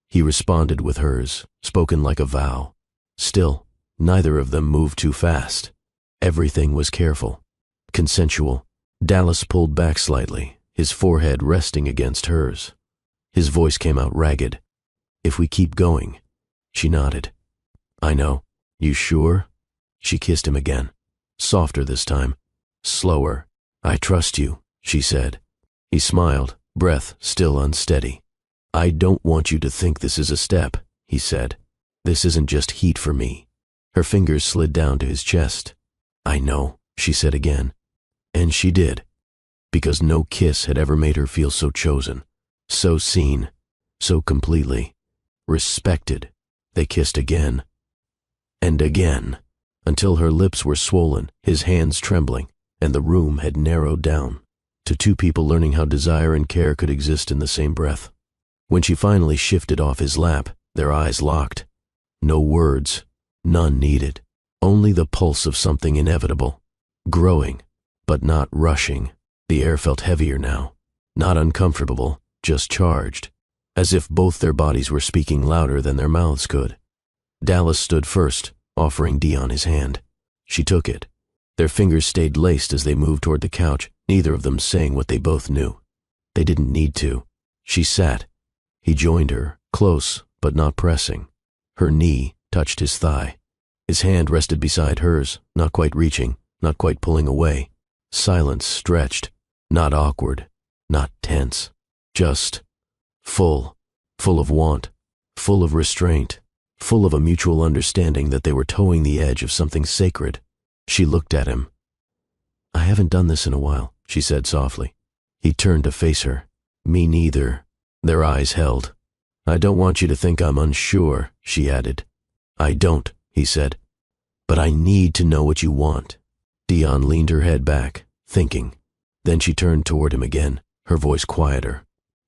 He responded with hers, spoken like a vow. Still, neither of them moved too fast. Everything was careful, consensual. Dallas pulled back slightly, his forehead resting against hers. His voice came out ragged. "If we keep going." She nodded. "I know. You sure?" She kissed him again, softer this time, slower, I trust you, she said. He smiled, breath still unsteady. I don't want you to think this is a step, he said. This isn't just heat for me. Her fingers slid down to his chest. I know, she said again. And she did, because no kiss had ever made her feel so chosen, so seen, so completely respected. They kissed again and again, until her lips were swollen, his hands trembling, and the room had narrowed down to two people learning how desire and care could exist in the same breath. When she finally shifted off his lap, their eyes locked. No words, none needed, only the pulse of something inevitable, growing, but not rushing. The air felt heavier now, not uncomfortable, just charged, as if both their bodies were speaking louder than their mouths could. Dallas stood first, offering Dion his hand. She took it. Their fingers stayed laced as they moved toward the couch, neither of them saying what they both knew. They didn't need to. She sat. He joined her, close but not pressing. Her knee touched his thigh. His hand rested beside hers, not quite reaching, not quite pulling away. Silence stretched, not awkward, not tense, just full of want, full of restraint, full of a mutual understanding that they were towing the edge of something sacred. She looked at him. I haven't done this in a while, she said softly. He turned to face her. Me neither. Their eyes held. I don't want you to think I'm unsure, she added. I don't, he said. But I need to know what you want. Dion leaned her head back, thinking. Then she turned toward him again, her voice quieter.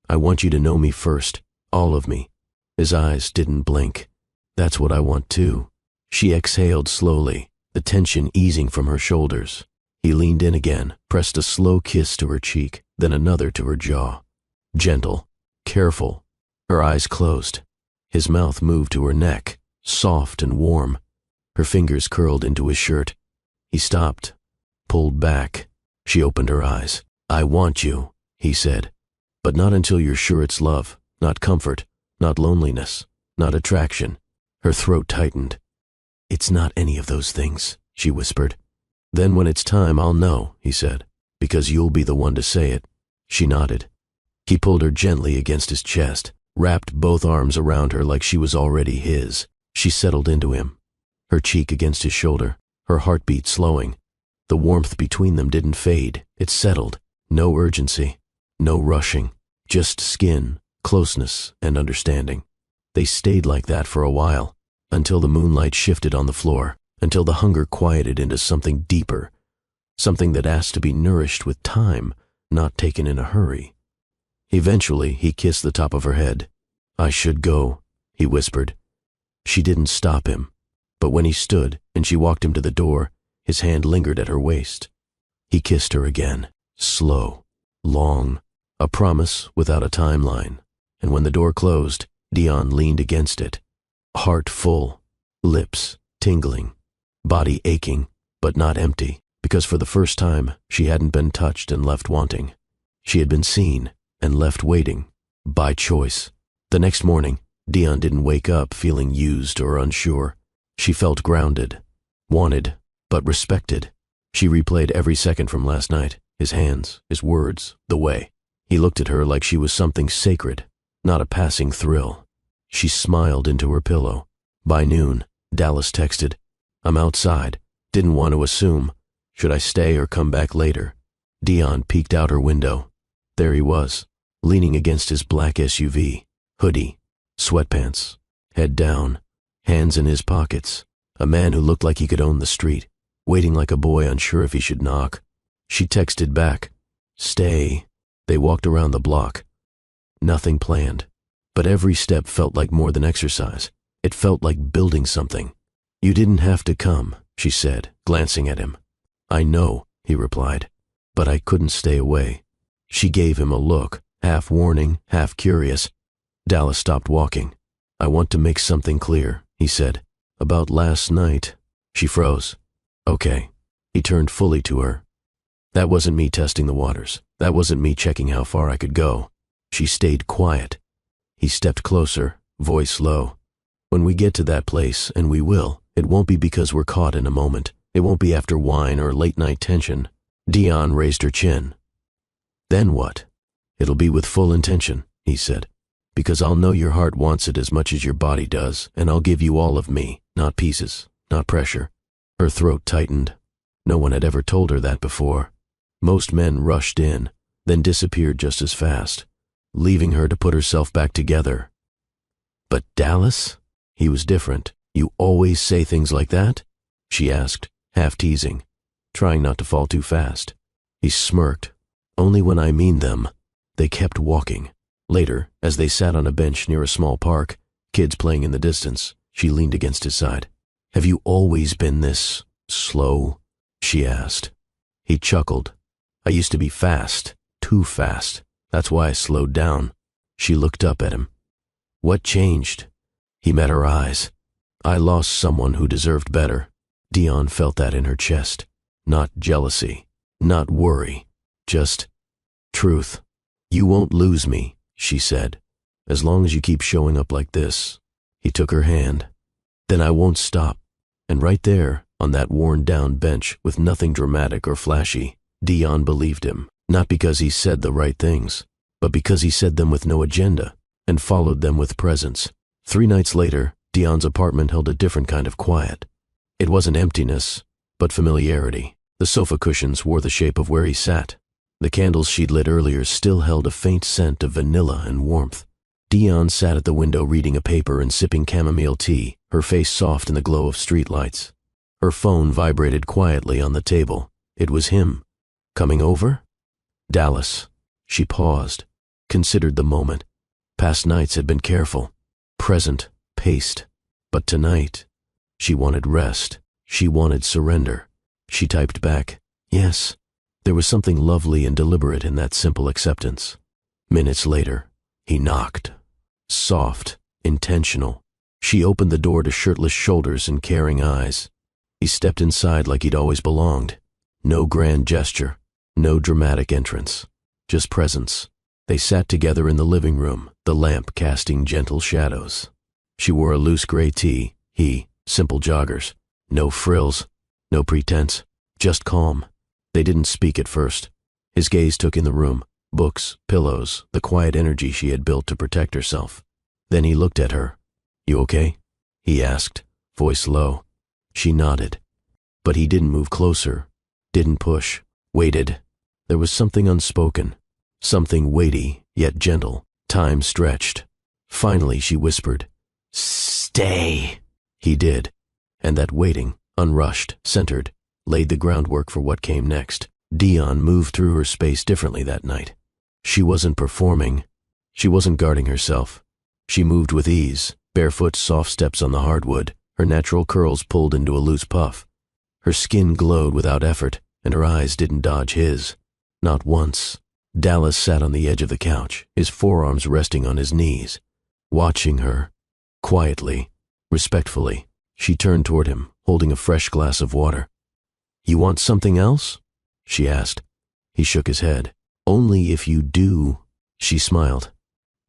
I want you to know me first, all of me. His eyes didn't blink. That's what I want too. She exhaled slowly, the tension easing from her shoulders. He leaned in again, pressed a slow kiss to her cheek, then another to her jaw. Gentle, careful. Her eyes closed. His mouth moved to her neck, soft and warm. Her fingers curled into his shirt. He stopped, pulled back. She opened her eyes. I want you, he said. But not until you're sure it's love, not comfort, not loneliness, not attraction. Her throat tightened. It's not any of those things, she whispered. Then when it's time, I'll know, he said, because you'll be the one to say it. She nodded. He pulled her gently against his chest, wrapped both arms around her like she was already his. She settled into him, her cheek against his shoulder, her heartbeat slowing. The warmth between them didn't fade. It settled. No urgency, no rushing, just skin, closeness, and understanding. They stayed like that for a while, until the moonlight shifted on the floor, until the hunger quieted into something deeper, something that asked to be nourished with time, not taken in a hurry. Eventually, he kissed the top of her head. I should go, he whispered. She didn't stop him, but when he stood and she walked him to the door, his hand lingered at her waist. He kissed her again, slow, long, a promise without a timeline. And when the door closed, Dion leaned against it, heart full, lips tingling, body aching, but not empty, because for the first time she hadn't been touched and left wanting. She had been seen and left waiting, by choice. The next morning, Dion didn't wake up feeling used or unsure. She felt grounded, wanted, but respected. She replayed every second from last night, his hands, his words, the way. He looked at her like she was something sacred, not a passing thrill. She smiled into her pillow. By noon, Dallas texted, I'm outside. Didn't want to assume. Should I stay or come back later? Dion peeked out her window. There he was, leaning against his black SUV, hoodie, sweatpants, head down, hands in his pockets, a man who looked like he could own the street, waiting like a boy unsure if he should knock. She texted back, stay. They walked around the block. Nothing planned, but every step felt like more than exercise. It felt like building something. You didn't have to come, she said, glancing at him. I know, he replied, but I couldn't stay away. She gave him a look, half warning, half curious. Dallas stopped walking. I want to make something clear, he said. About last night. She froze. Okay. He turned fully to her. That wasn't me testing the waters. That wasn't me checking how far I could go. She stayed quiet. He stepped closer, voice low. When we get to that place, and we will, it won't be because we're caught in a moment. It won't be after wine or late-night tension. Dion raised her chin. Then what? It'll be with full intention, he said, because I'll know your heart wants it as much as your body does, and I'll give you all of me, not pieces, not pressure. Her throat tightened. No one had ever told her that before. Most men rushed in, then disappeared just as fast, leaving her to put herself back together. But Dallas? He was different. You always say things like that? She asked, half teasing, trying not to fall too fast. He smirked. Only when I mean them. They kept walking. Later, as they sat on a bench near a small park, kids playing in the distance, she leaned against his side. Have you always been this slow? She asked. He chuckled. I used to be fast, too fast. That's why I slowed down. She looked up at him. What changed? He met her eyes. I lost someone who deserved better. Dion felt that in her chest. Not jealousy, not worry, just truth. You won't lose me, she said, as long as you keep showing up like this. He took her hand. Then I won't stop. And right there, on that worn-down bench with nothing dramatic or flashy, Dion believed him, not because he said the right things, but because he said them with no agenda and followed them with presence. 3 nights later, Dion's apartment held a different kind of quiet. It wasn't emptiness, but familiarity. The sofa cushions wore the shape of where he sat. The candles she'd lit earlier still held a faint scent of vanilla and warmth. Dion sat at the window reading a paper and sipping chamomile tea, her face soft in the glow of streetlights. Her phone vibrated quietly on the table. It was him. Coming over? Dallas. She paused, considered the moment. Past nights had been careful, present, paced. But tonight, she wanted rest. She wanted surrender. She typed back, yes. There was something lovely and deliberate in that simple acceptance. Minutes later, he knocked. Soft, intentional. She opened the door to shirtless shoulders and caring eyes. He stepped inside like he'd always belonged. No grand gesture, no dramatic entrance, just presence. They sat together in the living room, the lamp casting gentle shadows. She wore a loose gray tee, he, simple joggers. No frills, no pretense, just calm. They didn't speak at first. His gaze took in the room, books, pillows, the quiet energy she had built to protect herself. Then he looked at her. You okay? He asked, voice low. She nodded. But he didn't move closer, didn't push, waited. There was something unspoken, something weighty yet gentle. Time stretched. Finally she whispered, Stay. He did. And that waiting, unrushed, centered, laid the groundwork for what came next. Dion moved through her space differently that night. She wasn't performing. She wasn't guarding herself. She moved with ease, barefoot soft steps on the hardwood, her natural curls pulled into a loose puff. Her skin glowed without effort, and her eyes didn't dodge his. Not once. Dallas sat on the edge of the couch, his forearms resting on his knees, watching her, quietly, respectfully. She turned toward him, holding a fresh glass of water. You want something else? She asked. He shook his head. Only if you do. She smiled.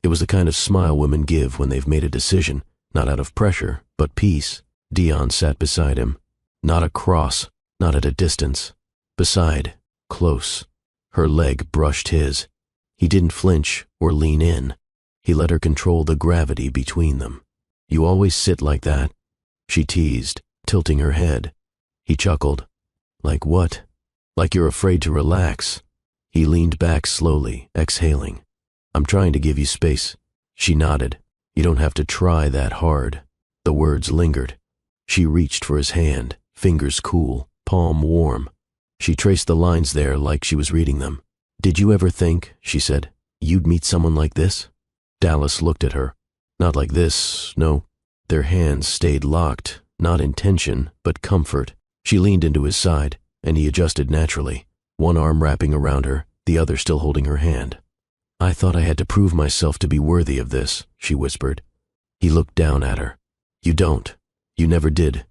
It was the kind of smile women give when they've made a decision, not out of pressure, but peace. Dion sat beside him. Not across, not at a distance. Beside, close. Her leg brushed his. He didn't flinch or lean in. He let her control the gravity between them. You always sit like that? She teased, tilting her head. He chuckled. Like what? Like you're afraid to relax. He leaned back slowly, exhaling. I'm trying to give you space. She nodded. You don't have to try that hard. The words lingered. She reached for his hand, fingers cool, palm warm. She traced the lines there like she was reading them. Did you ever think, she said, you'd meet someone like this? Dallas looked at her. Not like this, no. Their hands stayed locked, not in tension, but comfort. She leaned into his side, and he adjusted naturally, one arm wrapping around her, the other still holding her hand. I thought I had to prove myself to be worthy of this, she whispered. He looked down at her. You don't. You never did.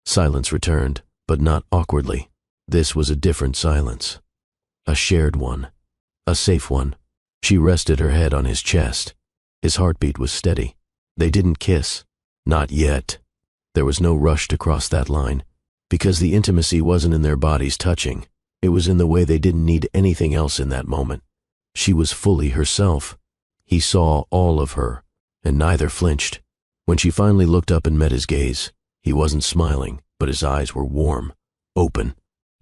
Silence returned, but not awkwardly. This was a different silence. A shared one. A safe one. She rested her head on his chest. His heartbeat was steady. They didn't kiss. Not yet. There was no rush to cross that line, because the intimacy wasn't in their bodies touching. It was in the way they didn't need anything else in that moment. She was fully herself. He saw all of her, and neither flinched. When she finally looked up and met his gaze, he wasn't smiling, but his eyes were warm, open.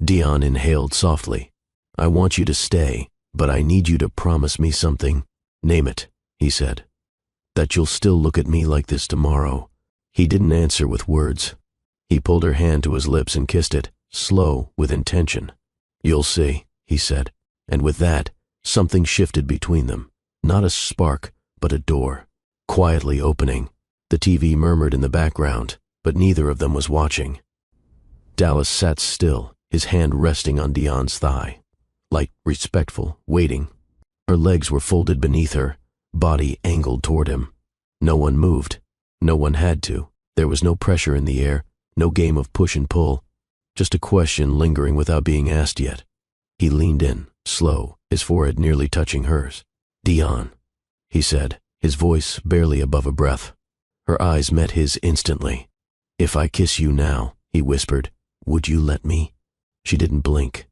Dion inhaled softly. "I want you to stay, but I need you to promise me something." "Name it," he said. "That you'll still look at me like this tomorrow." He didn't answer with words. He pulled her hand to his lips and kissed it, slow, with intention. "You'll see," he said, and with that, something shifted between them. Not a spark, but a door, quietly opening. The TV murmured in the background, but neither of them was watching. Dallas sat still, his hand resting on Dion's thigh. Light, respectful, waiting. Her legs were folded beneath her, body angled toward him. No one moved. No one had to. There was no pressure in the air, no game of push and pull. Just a question lingering without being asked yet. He leaned in, slow, his forehead nearly touching hers. "Dion," he said, his voice barely above a breath. Her eyes met his instantly. "If I kiss you now," he whispered, "would you let me?" She didn't blink.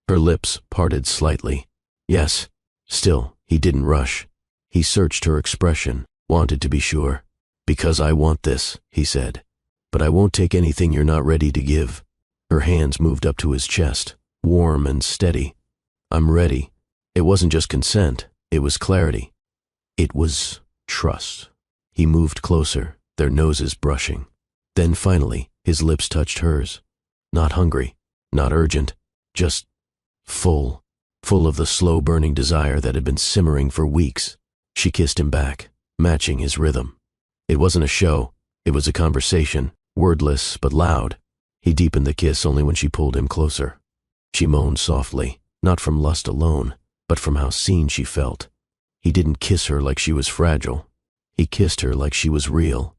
Her lips parted slightly. "Yes." Still, he didn't rush. He searched her expression, wanted to be sure. "Because I want this," he said. "But I won't take anything you're not ready to give." Her hands moved up to his chest, warm and steady. "I'm ready." It wasn't just consent, it was clarity. It was trust. He moved closer, their noses brushing. Then finally, his lips touched hers. Not hungry, not urgent, just full of the slow-burning desire that had been simmering for weeks. She kissed him back, matching his rhythm. It wasn't a show, it was a conversation, wordless but loud. He deepened the kiss only when she pulled him closer. She moaned softly, not from lust alone, but from how seen she felt. He didn't kiss her like she was fragile. He kissed her like she was real,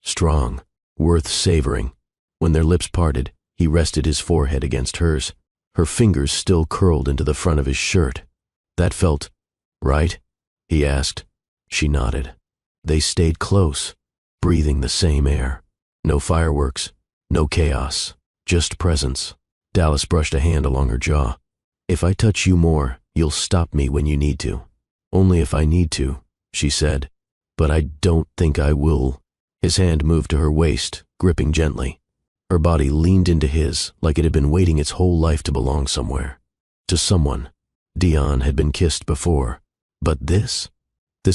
strong, worth savoring. When their lips parted, he rested his forehead against hers. Her fingers still curled into the front of his shirt. "That felt right?" he asked. She nodded. They stayed close, breathing the same air. No fireworks, no chaos, just presence. Dallas brushed a hand along her jaw. "If I touch you more, you'll stop me when you need to." "Only if I need to," she said. "But I don't think I will." His hand moved to her waist, gripping gently. Her body leaned into his like it had been waiting its whole life to belong somewhere. To someone. Dion had been kissed before. But this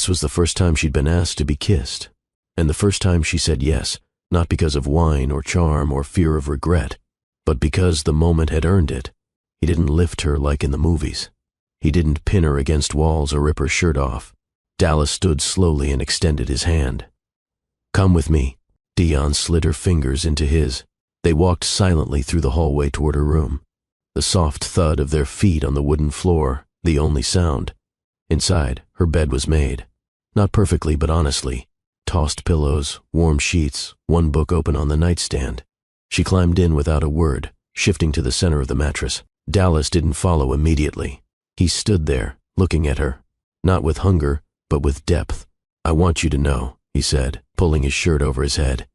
was the first time she'd been asked to be kissed. And the first time she said yes, not because of wine or charm or fear of regret, but because the moment had earned it. He didn't lift her like in the movies. He didn't pin her against walls or rip her shirt off. Dallas stood slowly and extended his hand. "Come with me." Dion slid her fingers into his. They walked silently through the hallway toward her room. The soft thud of their feet on the wooden floor, the only sound. Inside, her bed was made. Not perfectly, but honestly. Tossed pillows, warm sheets, one book open on the nightstand. She climbed in without a word, shifting to the center of the mattress. Dallas didn't follow immediately. He stood there, looking at her. Not with hunger, but with depth. "I want you to know," he said, pulling his shirt over his head.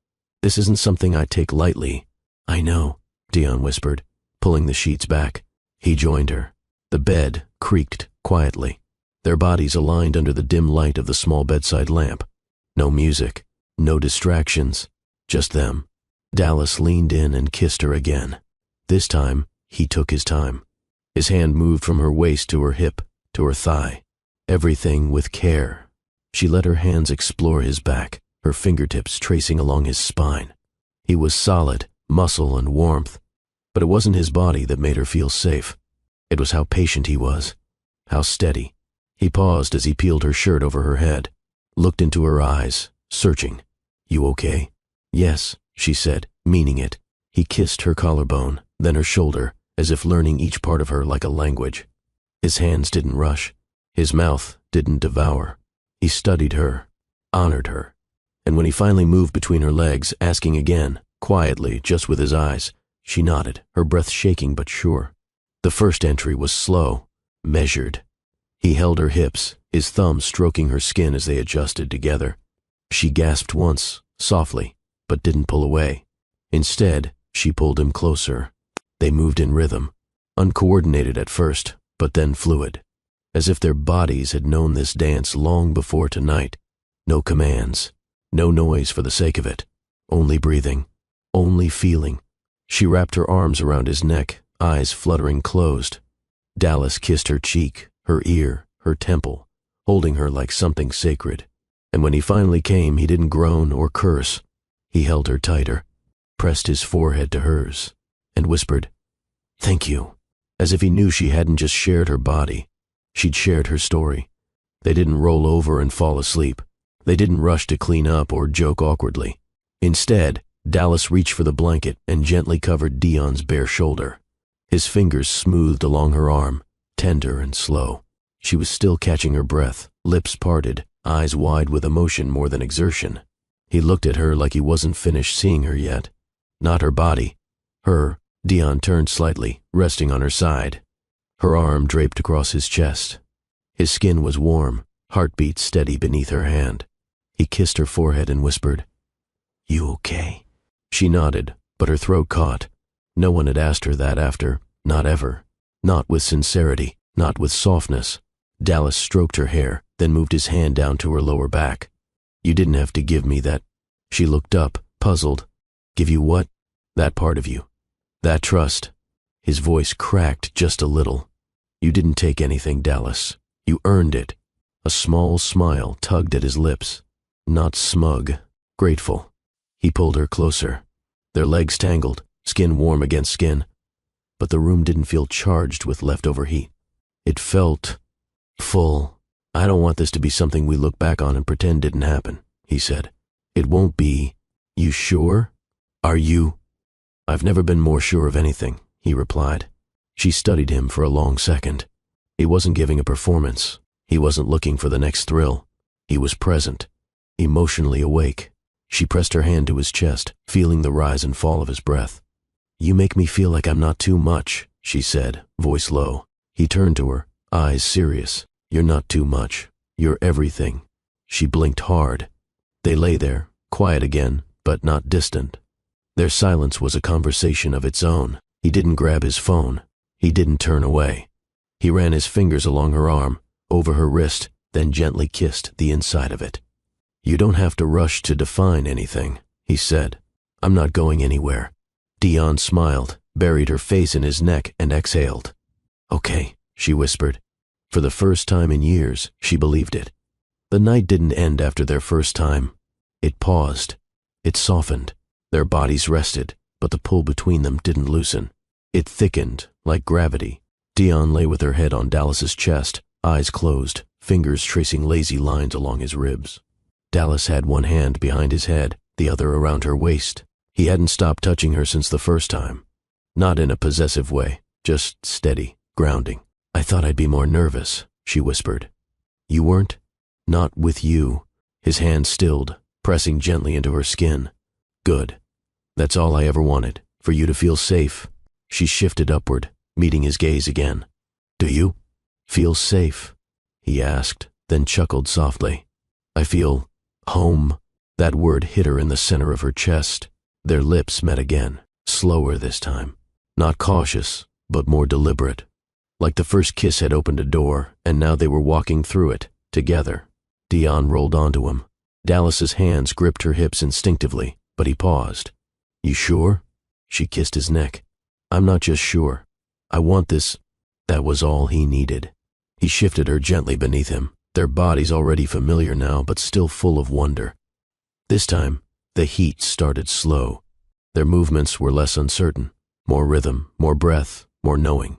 "This isn't something I take lightly." "I know," Dion whispered, pulling the sheets back. He joined her. The bed creaked quietly. Their bodies aligned under the dim light of the small bedside lamp. No music, no distractions, just them. Dallas leaned in and kissed her again. This time, he took his time. His hand moved from her waist to her hip, to her thigh. Everything with care. She let her hands explore his back, her fingertips tracing along his spine. He was solid, muscle and warmth. But it wasn't his body that made her feel safe. It was how patient he was, how steady. He paused as he peeled her shirt over her head, looked into her eyes, searching. "You okay?" "Yes," she said, meaning it. He kissed her collarbone, then her shoulder, as if learning each part of her like a language. His hands didn't rush. His mouth didn't devour. He studied her, honored her. And when he finally moved between her legs, asking again, quietly, just with his eyes, she nodded, her breath shaking but sure. The first entry was slow, measured. He held her hips, his thumb stroking her skin as they adjusted together. She gasped once, softly, but didn't pull away. Instead, she pulled him closer. They moved in rhythm. uncoordinated at first, but then fluid, as if their bodies had known this dance long before tonight. No commands, no noise for the sake of it, only breathing, only feeling. She wrapped her arms around his neck, eyes fluttering closed. Dallas kissed her cheek, her ear, her temple, holding her like something sacred. And when he finally came, he didn't groan or curse. He held her tighter, pressed his forehead to hers, and whispered, "Thank you," as if he knew she hadn't just shared her body. She'd shared her story. They didn't roll over and fall asleep. They didn't rush to clean up or joke awkwardly. Instead, Dallas reached for the blanket and gently covered Dion's bare shoulder. His fingers smoothed along her arm, tender and slow. She was still catching her breath, lips parted, eyes wide with emotion more than exertion. He looked at her like he wasn't finished seeing her yet. Not her body. Her. Dion turned slightly, resting on her side. Her arm draped across his chest. His skin was warm, heartbeat steady beneath her hand. He kissed her forehead and whispered, "You okay?" She nodded, but her throat caught. No one had asked her that after, not ever. Not with sincerity, not with softness. Dallas stroked her hair, then moved his hand down to her lower back. "You didn't have to give me that." She looked up, puzzled. "Give you what?" "That part of you. That trust." His voice cracked just a little. "You didn't take anything, Dallas. You earned it." A small smile tugged at his lips. Not smug, grateful. He pulled her closer. Their legs tangled, skin warm against skin. But the room didn't feel charged with leftover heat. It felt full. "I don't want this to be something we look back on and pretend didn't happen," he said. "It won't be." "You sure? Are you?" "I've never been more sure of anything," he replied. She studied him for a long second. He wasn't giving a performance. He wasn't looking for the next thrill. He was present, emotionally awake. She pressed her hand to his chest, feeling the rise and fall of his breath. "You make me feel like I'm not too much," she said, voice low. He turned to her, eyes serious. "You're not too much. You're everything." She blinked hard. They lay there, quiet again, but not distant. Their silence was a conversation of its own. He didn't grab his phone. He didn't turn away. He ran his fingers along her arm, over her wrist, then gently kissed the inside of it. "You don't have to rush to define anything," he said. "I'm not going anywhere." Dion smiled, buried her face in his neck, and exhaled. "Okay," she whispered. For the first time in years, she believed it. The night didn't end after their first time. It paused. It softened. Their bodies rested, but the pull between them didn't loosen. It thickened, like gravity. Dion lay with her head on Dallas's chest, eyes closed, fingers tracing lazy lines along his ribs. Dallas had one hand behind his head, the other around her waist. He hadn't stopped touching her since the first time. Not in a possessive way, just steady, grounding. "I thought I'd be more nervous," she whispered. "You weren't?" "Not with you." His hand stilled, pressing gently into her skin. "Good. That's all I ever wanted, for you to feel safe." She shifted upward, meeting his gaze again. "Do you feel safe?" he asked, then chuckled softly. "I feel home." That word hit her in the center of her chest. Their lips met again, slower this time. Not cautious, but more deliberate. Like the first kiss had opened a door, and now they were walking through it, together. Dion rolled onto him. Dallas's hands gripped her hips instinctively, but he paused. "You sure?" She kissed his neck. "I'm not just sure. I want this." That was all he needed. He shifted her gently beneath him, their bodies already familiar now, but still full of wonder. This time, the heat started slow. Their movements were less uncertain, more rhythm, more breath, more knowing.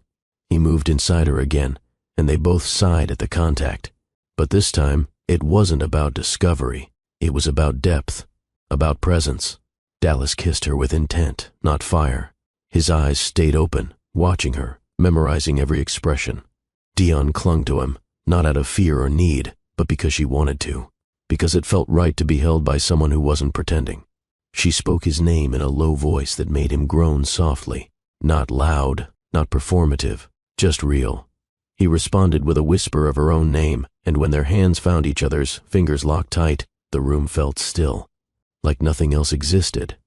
He moved inside her again, and they both sighed at the contact. But this time, it wasn't about discovery. It was about depth, about presence. Dallas kissed her with intent, not fire. His eyes stayed open, watching her, memorizing every expression. Dion clung to him, not out of fear or need, but because she wanted to. Because it felt right to be held by someone who wasn't pretending. She spoke his name in a low voice that made him groan softly. Not loud, not performative, just real. He responded with a whisper of her own name, and when their hands found each other's, fingers locked tight, the room felt still. Like nothing else existed.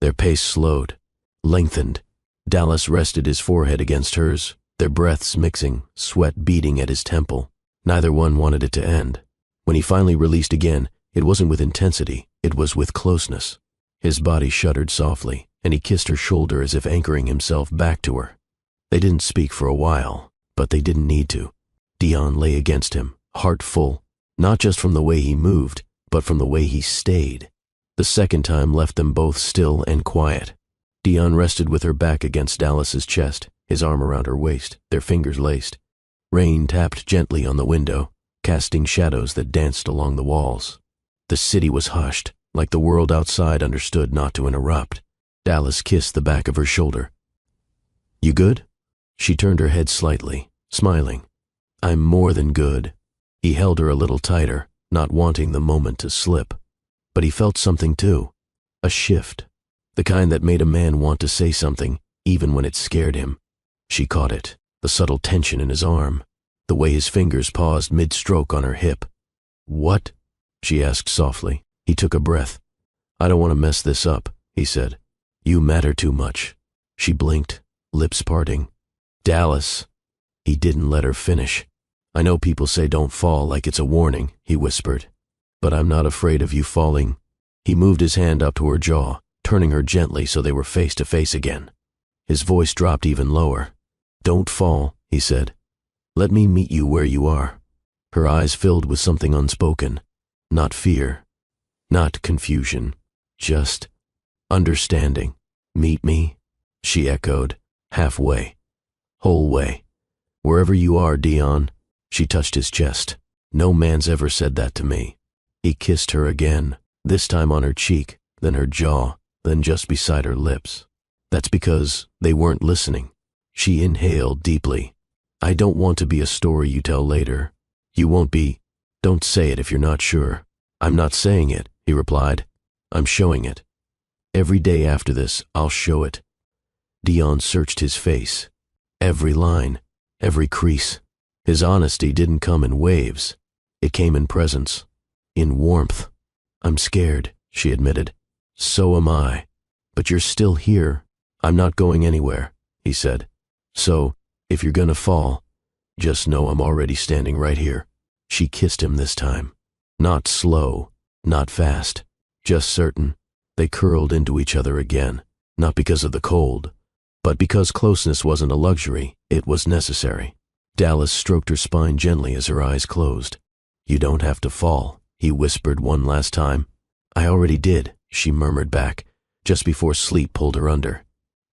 Their pace slowed, lengthened. Dallas rested his forehead against hers, their breaths mixing, sweat beating at his temple. Neither one wanted it to end. When he finally released again, it wasn't with intensity, it was with closeness. His body shuddered softly, and he kissed her shoulder as if anchoring himself back to her. They didn't speak for a while, but they didn't need to. Dion lay against him, heart full, not just from the way he moved, but from the way he stayed. The second time left them both still and quiet. Dion rested with her back against Dallas's chest, his arm around her waist, their fingers laced. Rain tapped gently on the window, casting shadows that danced along the walls. The city was hushed, like the world outside understood not to interrupt. Dallas kissed the back of her shoulder. "You good?" She turned her head slightly, smiling. "I'm more than good." He held her a little tighter, not wanting the moment to slip. But he felt something too, a shift, the kind that made a man want to say something, even when it scared him. She caught it, the subtle tension in his arm, the way his fingers paused mid-stroke on her hip. "What?" she asked softly. He took a breath. "I don't want to mess this up," he said. "You matter too much." She blinked, lips parting. "Dallas." He didn't let her finish. "I know people say don't fall like it's a warning," he whispered. "But I'm not afraid of you falling." He moved his hand up to her jaw, turning her gently so they were face to face again. His voice dropped even lower. "Don't fall," he said. "Let me meet you where you are." Her eyes filled with something unspoken. Not fear, not confusion, just understanding. "Meet me?" she echoed, halfway, whole way. "Wherever you are, Dion." She touched his chest. "No man's ever said that to me." He kissed her again, this time on her cheek, then her jaw, then just beside her lips. That's because they weren't listening. She inhaled deeply. "I don't want to be a story you tell later. You won't be. Don't say it if you're not sure." "I'm not saying it," he replied. "I'm showing it. Every day after this, I'll show it." Dion searched his face. Every line, every crease. His honesty didn't come in waves. It came in presence, in warmth. "I'm scared," she admitted. "So am I. But you're still here." "I'm not going anywhere," he said. "So, if you're gonna fall, just know I'm already standing right here." She kissed him this time. Not slow, not fast, just certain. They curled into each other again, not because of the cold, but because closeness wasn't a luxury, it was necessary. Dallas stroked her spine gently as her eyes closed. "You don't have to fall," he whispered one last time. "I already did," she murmured back, just before sleep pulled her under.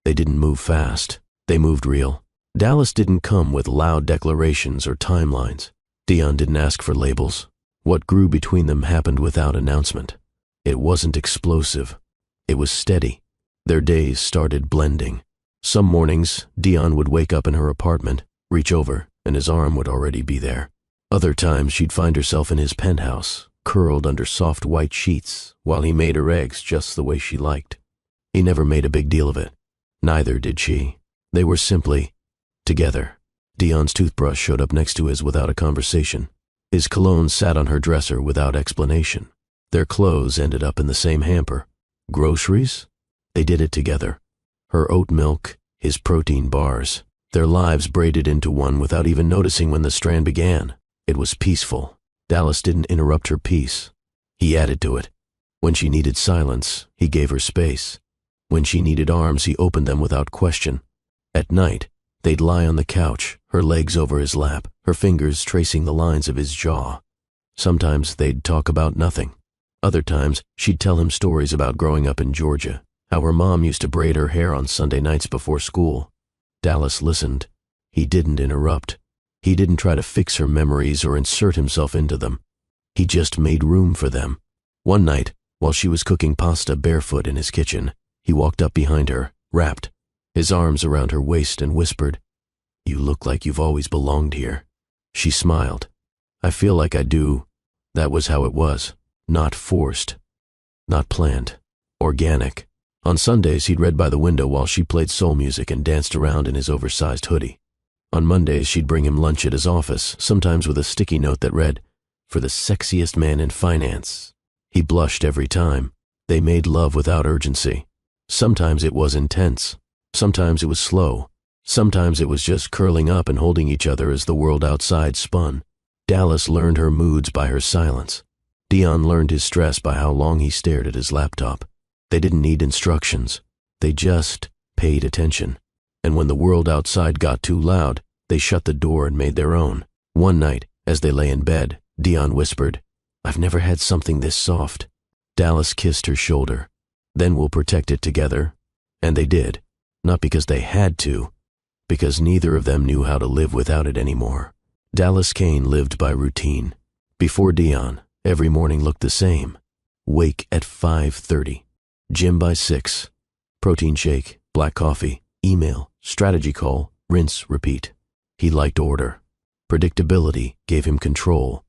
They didn't move fast. They moved real. Dallas didn't come with loud declarations or timelines. Dion didn't ask for labels. What grew between them happened without announcement. It wasn't explosive. It was steady. Their days started blending. Some mornings, Dion would wake up in her apartment, reach over, and his arm would already be there. Other times, she'd find herself in his penthouse, curled under soft white sheets, while he made her eggs just the way she liked. He never made a big deal of it. Neither did she. They were simply together. Dion's toothbrush showed up next to his without a conversation. His cologne sat on her dresser without explanation. Their clothes ended up in the same hamper. Groceries? They did it together. Her oat milk, his protein bars. Their lives braided into one without even noticing when the strand began. It was peaceful. Dallas didn't interrupt her peace. He added to it. When she needed silence, he gave her space. When she needed arms, he opened them without question. At night, they'd lie on the couch, her legs over his lap, her fingers tracing the lines of his jaw. Sometimes they'd talk about nothing. Other times, she'd tell him stories about growing up in Georgia, how her mom used to braid her hair on Sunday nights before school. Dallas listened. He didn't interrupt. He didn't try to fix her memories or insert himself into them. He just made room for them. One night, while she was cooking pasta barefoot in his kitchen, he walked up behind her, wrapped, his arms around her waist, and whispered, "You look like you've always belonged here." She smiled. "I feel like I do." That was how it was. Not forced. Not planned. Organic. On Sundays, he'd read by the window while she played soul music and danced around in his oversized hoodie. On Mondays, she'd bring him lunch at his office, sometimes with a sticky note that read, "For the sexiest man in finance." He blushed every time. They made love without urgency. Sometimes it was intense. Sometimes it was slow. Sometimes it was just curling up and holding each other as the world outside spun. Dallas learned her moods by her silence. Dion learned his stress by how long he stared at his laptop. They didn't need instructions. They just paid attention. And when the world outside got too loud, they shut the door and made their own. One night, as they lay in bed, Dion whispered, "I've never had something this soft." Dallas kissed her shoulder. "Then we'll protect it together." And they did. Not because they had to, because neither of them knew how to live without it anymore. Dallas Kane lived by routine. Before Dion, every morning looked the same. Wake at 5:30. Gym by 6. Protein shake, black coffee, email, strategy call, rinse, repeat. He liked order. Predictability gave him control.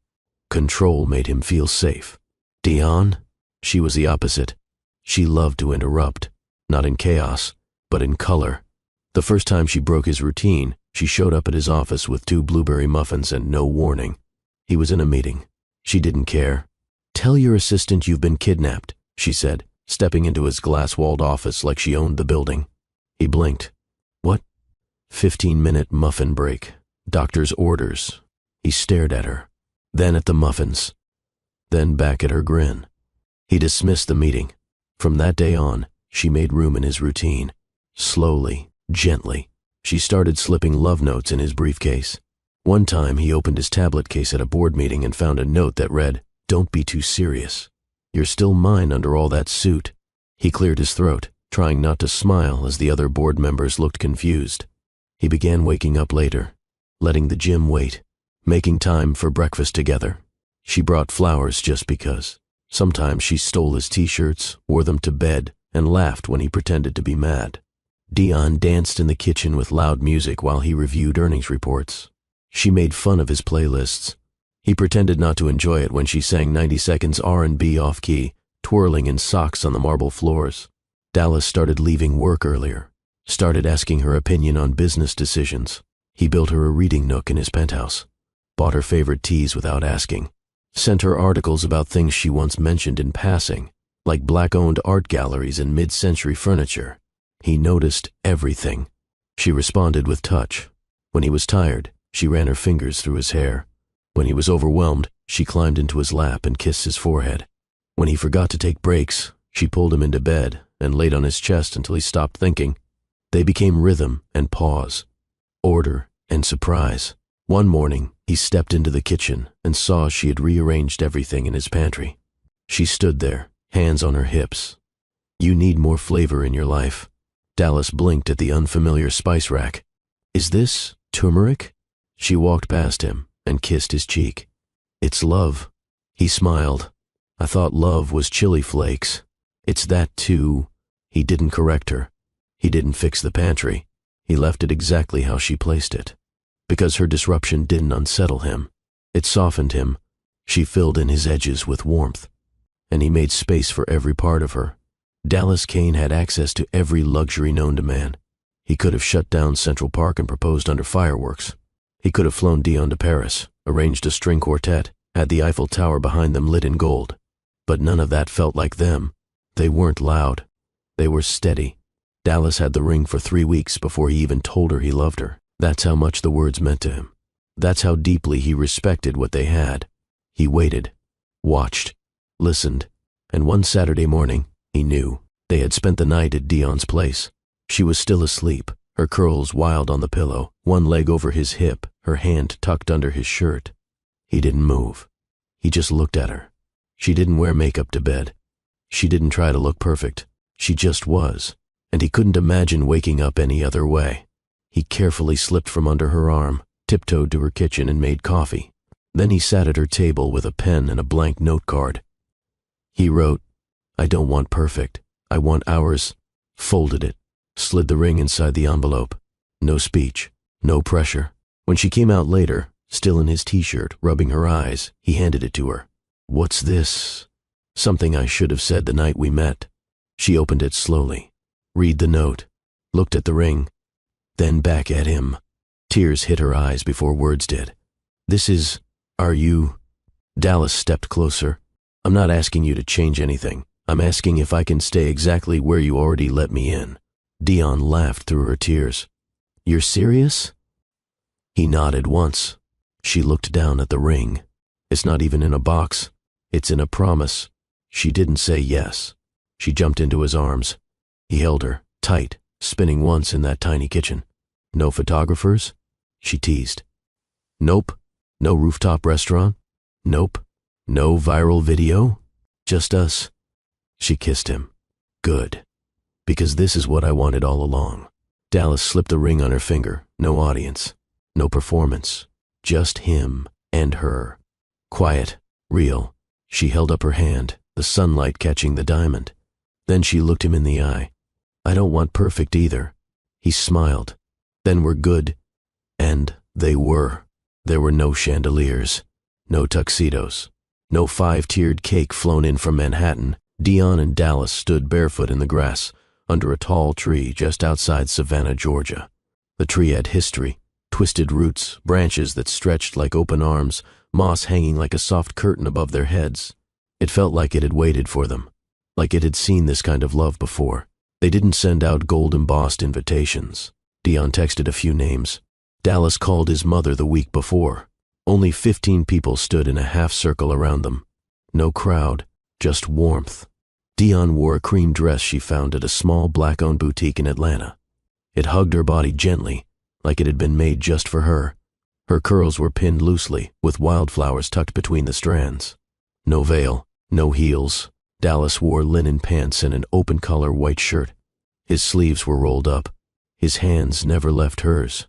Control made him feel safe. Dion? She was the opposite. She loved to interrupt, not in chaos, but in color. The first time she broke his routine, she showed up at his office with 2 blueberry muffins and no warning. He was in a meeting. She didn't care. "Tell your assistant you've been kidnapped," she said, stepping into his glass-walled office like she owned the building. He blinked. "What?" 15-minute muffin break. Doctor's orders. He stared at her, then at the muffins, then back at her grin. He dismissed the meeting. From that day on, she made room in his routine. Slowly, gently, she started slipping love notes in his briefcase. One time he opened his tablet case at a board meeting and found a note that read, "Don't be too serious. You're still mine under all that suit." He cleared his throat, trying not to smile as the other board members looked confused. He began waking up later, letting the gym wait, making time for breakfast together. She brought flowers just because. Sometimes she stole his t-shirts, wore them to bed, and laughed when he pretended to be mad. Dion danced in the kitchen with loud music while he reviewed earnings reports. She made fun of his playlists. He pretended not to enjoy it when she sang 90 seconds R&B off-key, twirling in socks on the marble floors. Dallas started leaving work earlier, started asking her opinion on business decisions. He built her a reading nook in his penthouse, bought her favorite teas without asking, sent her articles about things she once mentioned in passing, like black-owned art galleries and mid-century furniture. He noticed everything. She responded with touch. When he was tired, she ran her fingers through his hair. When he was overwhelmed, she climbed into his lap and kissed his forehead. When he forgot to take breaks, she pulled him into bed and laid on his chest until he stopped thinking. They became rhythm and pause, order and surprise. One morning, he stepped into the kitchen and saw she had rearranged everything in his pantry. She stood there, hands on her hips. "You need more flavor in your life." Dallas blinked at the unfamiliar spice rack. "Is this turmeric?" She walked past him and kissed his cheek. "It's love." He smiled. "I thought love was chili flakes." "It's that too." He didn't correct her. He didn't fix the pantry. He left it exactly how she placed it. Because her disruption didn't unsettle him. It softened him. She filled in his edges with warmth. And he made space for every part of her. Dallas Kane had access to every luxury known to man. He could have shut down Central Park and proposed under fireworks. He could have flown Dion to Paris, arranged a string quartet, had the Eiffel Tower behind them lit in gold. But none of that felt like them. They weren't loud. They were steady. Dallas had the ring for 3 weeks before he even told her he loved her. That's how much the words meant to him. That's how deeply he respected what they had. He waited, watched, listened, and one Saturday morning, he knew. They had spent the night at Dion's place. She was still asleep, her curls wild on the pillow, one leg over his hip, her hand tucked under his shirt. He didn't move. He just looked at her. She didn't wear makeup to bed. She didn't try to look perfect. She just was, and he couldn't imagine waking up any other way. He carefully slipped from under her arm, tiptoed to her kitchen and made coffee. Then he sat at her table with a pen and a blank note card. He wrote, "I don't want perfect. I want ours," folded it, slid the ring inside the envelope. No speech, no pressure. When she came out later, still in his t-shirt, rubbing her eyes, he handed it to her. "What's this?" "Something I should have said the night we met." She opened it slowly, read the note, looked at the ring, then back at him. Tears hit her eyes before words did. Are you? Dallas stepped closer. "I'm not asking you to change anything. I'm asking if I can stay exactly where you already let me in." Dion laughed through her tears. You're serious? He nodded once. She looked down at the ring. It's not even in a box. It's in a promise. She didn't say yes. She jumped into his arms. He held her, tight, spinning once in that tiny kitchen. No photographers? She teased. Nope. No rooftop restaurant? Nope. No viral video? Just us. She kissed him. Good. Because this is what I wanted all along. Dallas slipped the ring on her finger. No audience. No performance. Just him and her. Quiet. Real. She held up her hand, the sunlight catching the diamond. Then she looked him in the eye. I don't want perfect either. He smiled. Then we're good. And they were. There were no chandeliers. No tuxedos. No 5-tiered cake flown in from Manhattan. Dion and Dallas stood barefoot in the grass, under a tall tree just outside Savannah, Georgia. The tree had history, twisted roots, branches that stretched like open arms, moss hanging like a soft curtain above their heads. It felt like it had waited for them, like it had seen this kind of love before. They didn't send out gold-embossed invitations. Dion texted a few names. Dallas called his mother the week before. Only 15 people stood in a half-circle around them. No crowd, just warmth. Dion wore a cream dress she found at a small black-owned boutique in Atlanta. It hugged her body gently, like it had been made just for her. Her curls were pinned loosely, with wildflowers tucked between the strands. No veil, no heels. Dallas wore linen pants and an open-collar white shirt. His sleeves were rolled up. His hands never left hers.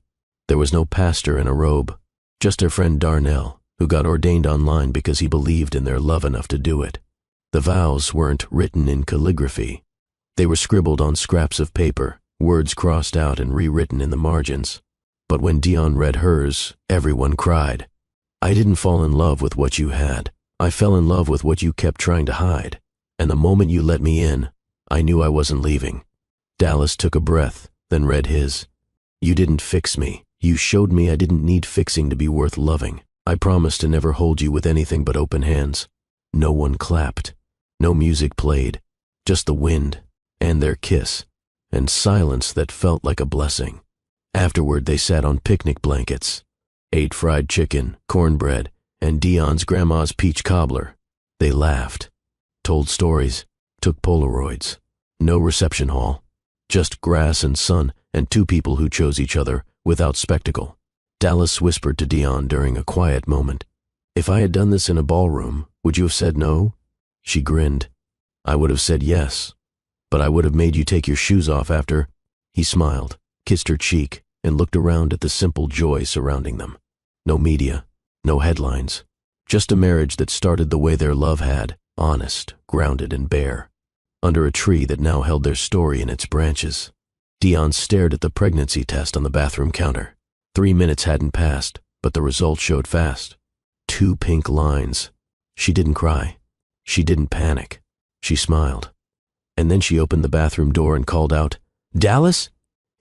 There was no pastor in a robe, just her friend Darnell, who got ordained online because he believed in their love enough to do it. The vows weren't written in calligraphy. They were scribbled on scraps of paper, words crossed out and rewritten in the margins. But when Dion read hers, everyone cried. I didn't fall in love with what you had. I fell in love with what you kept trying to hide. And the moment you let me in, I knew I wasn't leaving. Dallas took a breath, then read his. You didn't fix me. You showed me I didn't need fixing to be worth loving. I promised to never hold you with anything but open hands. No one clapped. No music played. Just the wind, and their kiss, and silence that felt like a blessing. Afterward, they sat on picnic blankets, ate fried chicken, cornbread, and Dion's grandma's peach cobbler. They laughed, told stories, took Polaroids. No reception hall, just grass and sun and two people who chose each other without spectacle. Dallas whispered to Dion during a quiet moment, If I had done this in a ballroom, would you have said no? She grinned. I would have said yes, but I would have made you take your shoes off after. He smiled, kissed her cheek, and looked around at the simple joy surrounding them. No media, no headlines, just a marriage that started the way their love had, honest, grounded, and bare. Under a tree that now held their story in its branches. Dion stared at the pregnancy test on the bathroom counter. 3 minutes hadn't passed, but the result showed fast. 2 pink lines. She didn't cry. She didn't panic. She smiled. And then she opened the bathroom door and called out, Dallas?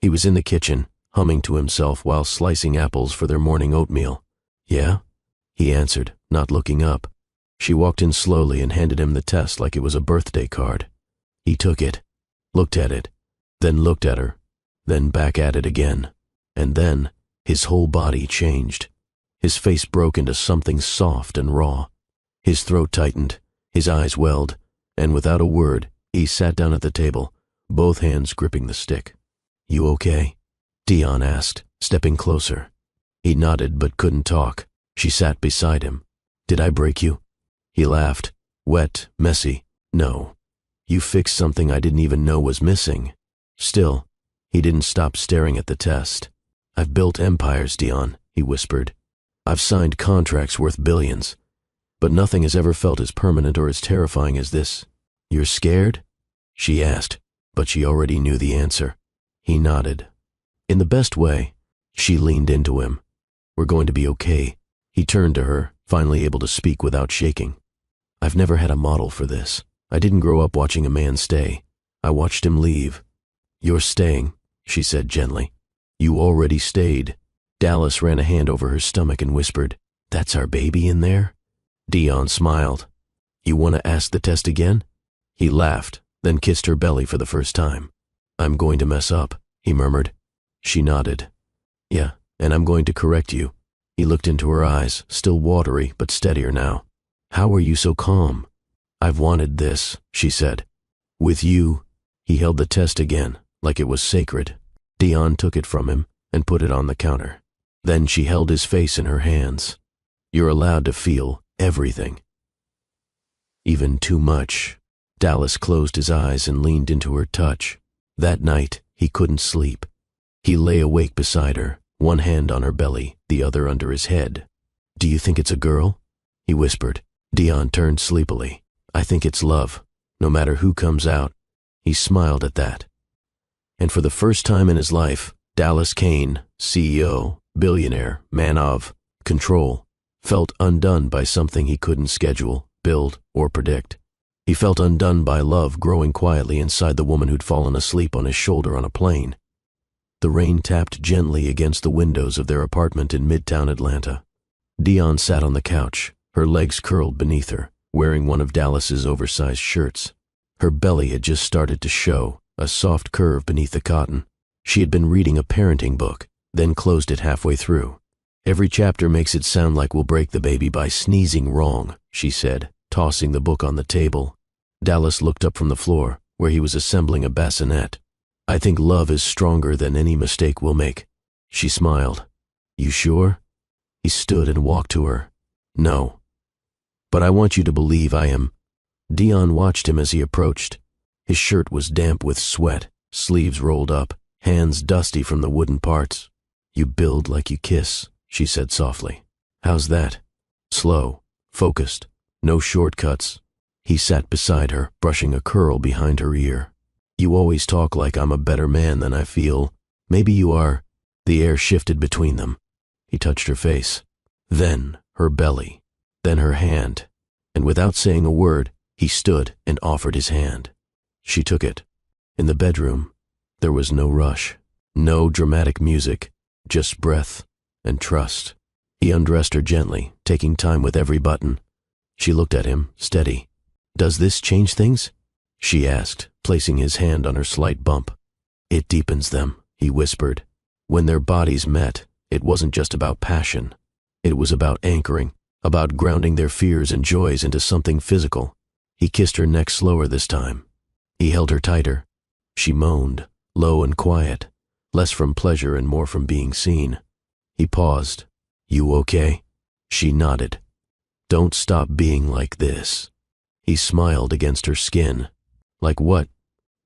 He was in the kitchen, humming to himself while slicing apples for their morning oatmeal. Yeah? He answered, not looking up. She walked in slowly and handed him the test like it was a birthday card. He took it, looked at it, then looked at her, then back at it again. And then his whole body changed. His face broke into something soft and raw. His throat tightened, his eyes welled, and without a word, he sat down at the table, both hands gripping the stick. You okay? Dion asked, stepping closer. He nodded but couldn't talk. She sat beside him. Did I break you? He laughed. Wet, messy. No. You fixed something I didn't even know was missing. Still, he didn't stop staring at the test. I've built empires, Dion, he whispered. I've signed contracts worth billions. But nothing has ever felt as permanent or as terrifying as this. You're scared? She asked, but she already knew the answer. He nodded. In the best way. She leaned into him. We're going to be okay. He turned to her, finally able to speak without shaking. I've never had a model for this. I didn't grow up watching a man stay. I watched him leave. You're staying, she said gently. You already stayed. Dallas ran a hand over her stomach and whispered, That's our baby in there? Dion smiled. You want to ask the test again? He laughed, then kissed her belly for the first time. I'm going to mess up, he murmured. She nodded. Yeah, and I'm going to correct you. He looked into her eyes, still watery but steadier now. How are you so calm? I've wanted this, she said. With you. He held the test again, like it was sacred. Dion took it from him and put it on the counter. Then she held his face in her hands. You're allowed to feel everything. Even too much. Dallas closed his eyes and leaned into her touch. That night, he couldn't sleep. He lay awake beside her, one hand on her belly, the other under his head. Do you think it's a girl? He whispered. Dion turned sleepily. I think it's love, no matter who comes out. He smiled at that. And for the first time in his life, Dallas Kane, CEO, billionaire, man of control, felt undone by something he couldn't schedule, build, or predict. He felt undone by love growing quietly inside the woman who'd fallen asleep on his shoulder on a plane. The rain tapped gently against the windows of their apartment in Midtown Atlanta. Dion sat on the couch, her legs curled beneath her, wearing one of Dallas's oversized shirts. Her belly had just started to show, a soft curve beneath the cotton. She had been reading a parenting book, then closed it halfway through. Every chapter makes it sound like we'll break the baby by sneezing wrong, she said, tossing the book on the table. Dallas looked up from the floor, where he was assembling a bassinet. I think love is stronger than any mistake we'll make. She smiled. You sure? He stood and walked to her. No. But I want you to believe I am. Dion watched him as he approached. His shirt was damp with sweat, sleeves rolled up, hands dusty from the wooden parts. You build like you kiss, she said softly. How's that? Slow, focused, no shortcuts. He sat beside her, brushing a curl behind her ear. You always talk like I'm a better man than I feel. Maybe you are. The air shifted between them. He touched her face, then her belly, then her hand, and without saying a word, he stood and offered his hand. She took it. In the bedroom, there was no rush, no dramatic music, just breath and trust. He undressed her gently, taking time with every button. She looked at him, steady. Does this change things? She asked, placing his hand on her slight bump. It deepens them, he whispered. When their bodies met, it wasn't just about passion. It was about anchoring, about grounding their fears and joys into something physical. He kissed her neck slower this time. He held her tighter. She moaned, low and quiet, less from pleasure and more from being seen. He paused. You okay? She nodded. Don't stop being like this. He smiled against her skin. Like what?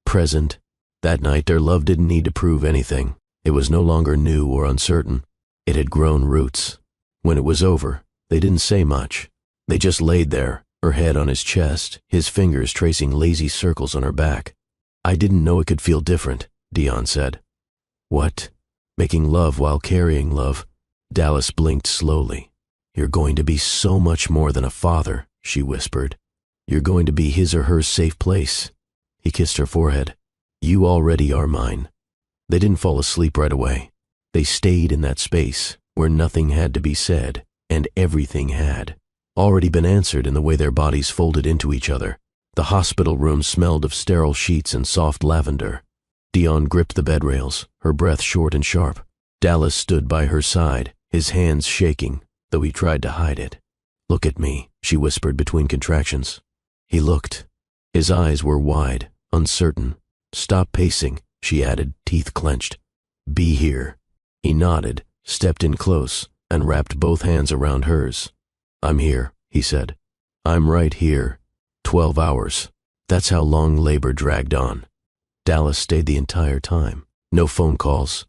Present. That night their love didn't need to prove anything. It was no longer new or uncertain. It had grown roots. When it was over, they didn't say much. They just laid there, her head on his chest, his fingers tracing lazy circles on her back. I didn't know it could feel different, Dion said. What? Making love while carrying love. Dallas blinked slowly. You're going to be so much more than a father, she whispered. You're going to be his or her safe place. He kissed her forehead. You already are mine. They didn't fall asleep right away. They stayed in that space where nothing had to be said, and everything had already been answered in the way their bodies folded into each other. The hospital room smelled of sterile sheets and soft lavender. Dion gripped the bed rails, her breath short and sharp. Dallas stood by her side, his hands shaking, though he tried to hide it. Look at me, she whispered between contractions. He looked. His eyes were wide, uncertain. Stop pacing, she added, teeth clenched. Be here. He nodded, stepped in close, and wrapped both hands around hers. I'm here, he said. I'm right here. 12 hours. That's how long labor dragged on. Dallas stayed the entire time. No phone calls,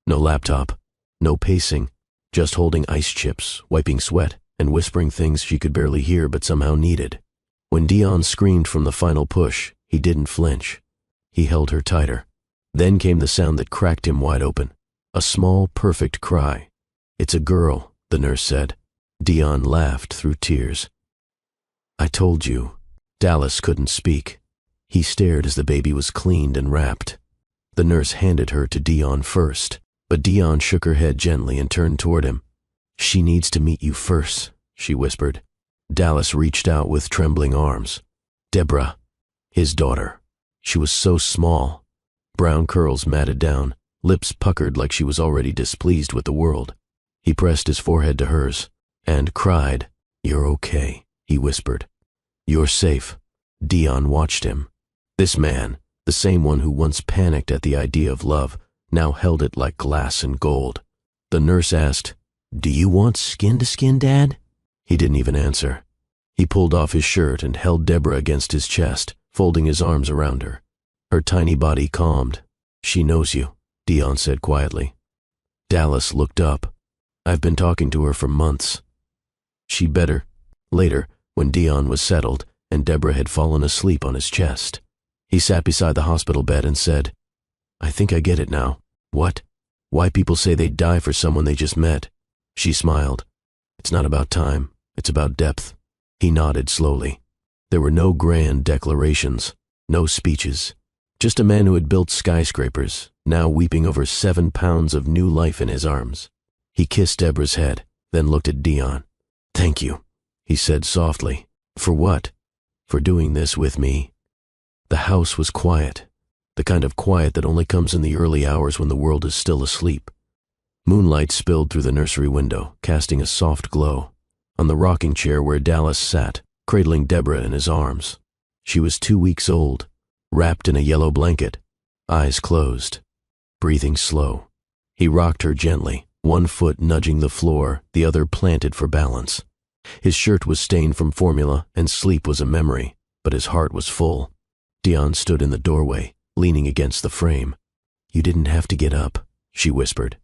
no laptop, no pacing, just holding ice chips, wiping sweat, and whispering things she could barely hear but somehow needed. When Dion screamed from the final push, he didn't flinch. He held her tighter. Then came the sound that cracked him wide open. A small, perfect cry. It's a girl, the nurse said. Dion laughed through tears. I told you. Dallas couldn't speak. He stared as the baby was cleaned and wrapped. The nurse handed her to Dion first, but Dion shook her head gently and turned toward him. She needs to meet you first, she whispered. Dallas reached out with trembling arms. Deborah, his daughter. She was so small. brown curls matted down, lips puckered like she was already displeased with the world. He pressed his forehead to hers and cried. "You're okay," he whispered. "You're safe." Dion watched him. This man, the same one who once panicked at the idea of love, now held it like glass and gold. The nurse asked, "Do you want skin-to-skin, Dad?" He didn't even answer. He pulled off his shirt and held Deborah against his chest, folding his arms around her. Her tiny body calmed. "She knows you," Dion said quietly. Dallas looked up. "I've been talking to her for months." "She better." Later, when Dion was settled and Deborah had fallen asleep on his chest, he sat beside the hospital bed and said, "I think I get it now." "What?" "Why people say they'd die for someone they just met." She smiled. "It's not about time, it's about depth." He nodded slowly. There were no grand declarations, no speeches. Just a man who had built skyscrapers, now weeping over 7 pounds of new life in his arms. He kissed Deborah's head, then looked at Dion. "Thank you," he said softly. "For what?" "For doing this with me." The house was quiet, the kind of quiet that only comes in the early hours when the world is still asleep. Moonlight spilled through the nursery window, casting a soft glow on the rocking chair where Dallas sat, cradling Deborah in his arms. She was 2 weeks old, wrapped in a yellow blanket, eyes closed, breathing slow. He rocked her gently, one foot nudging the floor, the other planted for balance. His shirt was stained from formula and sleep was a memory, but his heart was full. Dion stood in the doorway, leaning against the frame. "You didn't have to get up," she whispered.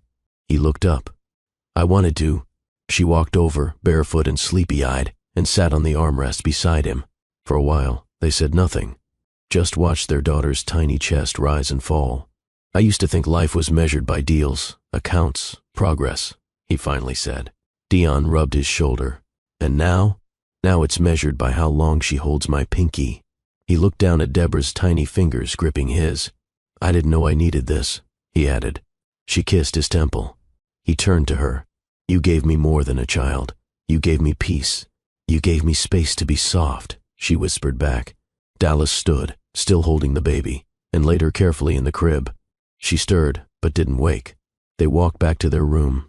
He looked up. "I wanted to." She walked over, barefoot and sleepy-eyed, and sat on the armrest beside him. For a while, they said nothing, just watched their daughter's tiny chest rise and fall. "I used to think life was measured by deals, accounts, progress," he finally said. Dion rubbed his shoulder. "And now? Now it's measured by how long she holds my pinky." He looked down at Deborah's tiny fingers gripping his. "I didn't know I needed this," he added. She kissed his temple. He turned to her. "You gave me more than a child. You gave me peace. You gave me space to be soft," she whispered back. Dallas stood, still holding the baby, and laid her carefully in the crib. She stirred, but didn't wake. They walked back to their room.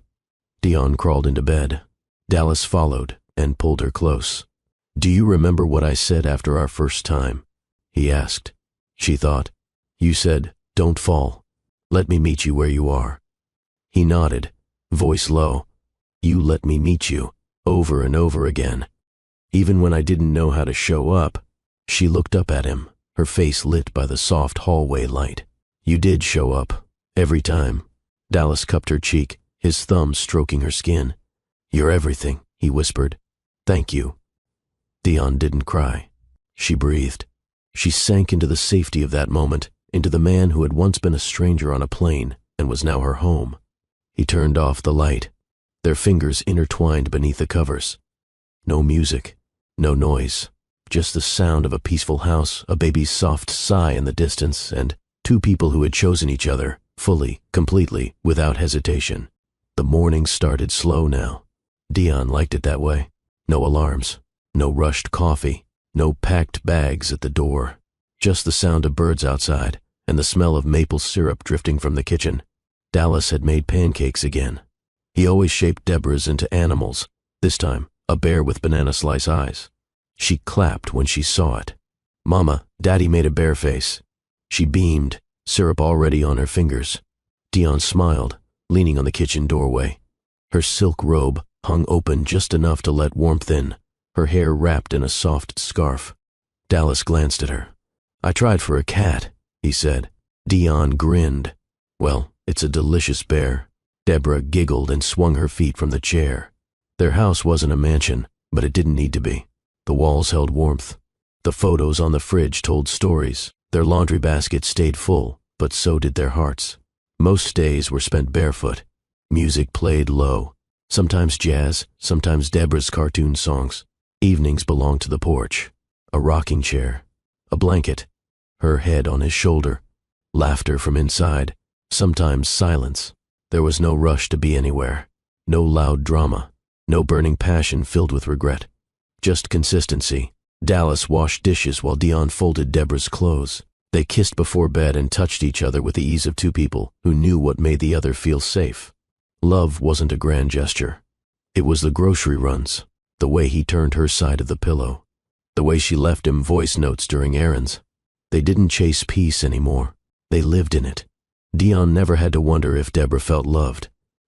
Dion crawled into bed. Dallas followed and pulled her close. "Do you remember what I said after our first time?" he asked. She thought. "You said, 'Don't fall. Let me meet you where you are.'" He nodded, voice low. "You let me meet you, over and over again. Even when I didn't know how to show up." She looked up at him, her face lit by the soft hallway light. "You did show up, every time." Dallas cupped her cheek, his thumb stroking her skin. "You're everything," he whispered. "Thank you." Dion didn't cry. She breathed. She sank into the safety of that moment, into the man who had once been a stranger on a plane and was now her home. He turned off the light. Their fingers intertwined beneath the covers. No music, no noise, just the sound of a peaceful house, a baby's soft sigh in the distance, and 2 people who had chosen each other, fully, completely, without hesitation. The morning started slow now. Dion liked it that way. No alarms, no rushed coffee, no packed bags at the door. Just the sound of birds outside and the smell of maple syrup drifting from the kitchen. Dallas had made pancakes again. He always shaped Deborah's into animals, this time a bear with banana slice eyes. She clapped when she saw it. "Mama, Daddy made a bear face." She beamed, syrup already on her fingers. Dion smiled, leaning on the kitchen doorway. Her silk robe hung open just enough to let warmth in, her hair wrapped in a soft scarf. Dallas glanced at her. "I tried for a cat," he said. Dion grinned. "Well, it's a delicious bear." Deborah giggled and swung her feet from the chair. Their house wasn't a mansion, but it didn't need to be. The walls held warmth. The photos on the fridge told stories. Their laundry baskets stayed full, but so did their hearts. Most days were spent barefoot. Music played low. Sometimes jazz, sometimes Deborah's cartoon songs. Evenings belonged to the porch. A rocking chair. A blanket. Her head on his shoulder. Laughter from inside. Sometimes silence. There was no rush to be anywhere. No loud drama. No burning passion filled with regret. Just consistency. Dallas washed dishes while Dion folded Deborah's clothes. They kissed before bed and touched each other with the ease of two people who knew what made the other feel safe. Love wasn't a grand gesture. It was the grocery runs, the way he turned her side of the pillow, the way she left him voice notes during errands. They didn't chase peace anymore. They lived in it. Dion never had to wonder if Deborah felt loved.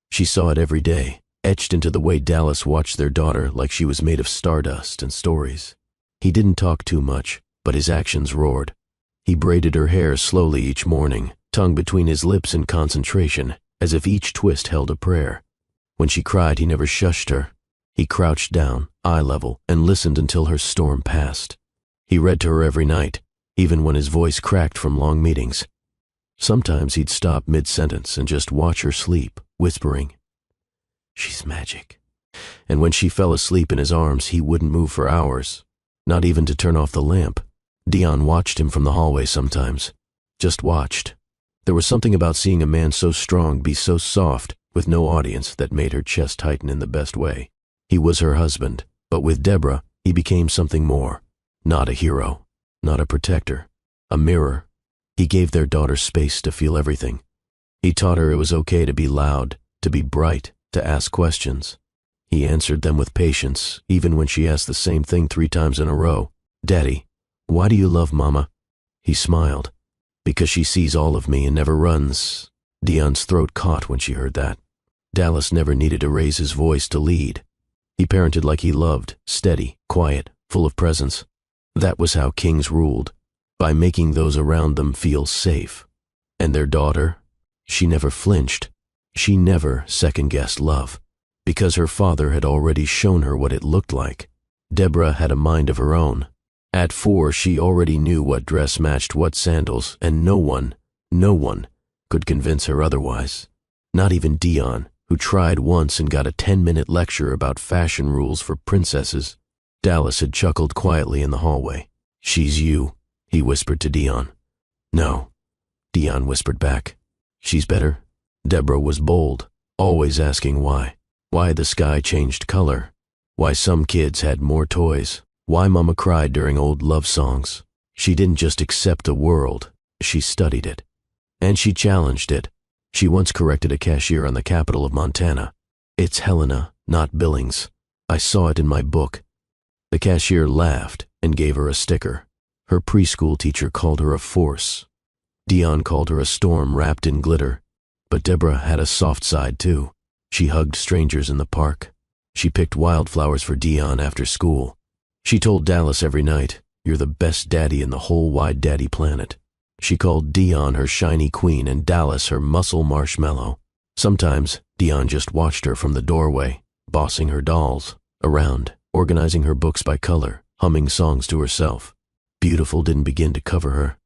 She saw it every day, etched into the way Dallas watched their daughter like she was made of stardust and stories. He didn't talk too much, but his actions roared. He braided her hair slowly each morning, tongue between his lips in concentration, as if each twist held a prayer. When she cried, he never shushed her. He crouched down, eye level, and listened until her storm passed. He read to her every night, even when his voice cracked from long meetings. Sometimes he'd stop mid-sentence and just watch her sleep, whispering, "She's magic." And when she fell asleep in his arms, he wouldn't move for hours, not even to turn off the lamp. Dion watched him from the hallway sometimes, just watched. There was something about seeing a man so strong be so soft, with no audience, that made her chest tighten in the best way. He was her husband, but with Deborah, he became something more. Not a hero, not a protector, a mirror. He gave their daughter space to feel everything. He taught her it was okay to be loud, to be bright, to ask questions. He answered them with patience, even when she asked the same thing 3 times in a row. "Daddy, why do you love Mama?" He smiled. "Because she sees all of me and never runs." Dion's throat caught when she heard that. Dallas never needed to raise his voice to lead. He parented like he loved, steady, quiet, full of presence. That was how kings ruled, by making those around them feel safe. And their daughter? She never flinched. She never second-guessed love, because her father had already shown her what it looked like. Deborah had a mind of her own. At 4, she already knew what dress matched what sandals, and no one could convince her otherwise. Not even Dion, who tried once and got a 10-minute lecture about fashion rules for princesses. Dallas had chuckled quietly in the hallway. "She's you," he whispered to Dion. "No," Dion whispered back. "She's better." Deborah was bold, always asking why. Why the sky changed color. Why some kids had more toys. Why Mama cried during old love songs. She didn't just accept the world, she studied it. And she challenged it. She once corrected a cashier on the capital of Montana. "It's Helena, not Billings. I saw it in my book." The cashier laughed and gave her a sticker. Her preschool teacher called her a force. Dion called her a storm wrapped in glitter. But Deborah had a soft side too. She hugged strangers in the park. She picked wildflowers for Dion after school. She told Dallas every night, "You're the best daddy in the whole wide daddy planet." She called Dion her shiny queen and Dallas her muscle marshmallow. Sometimes Dion just watched her from the doorway, bossing her dolls around, organizing her books by color, humming songs to herself. Beautiful didn't begin to cover her.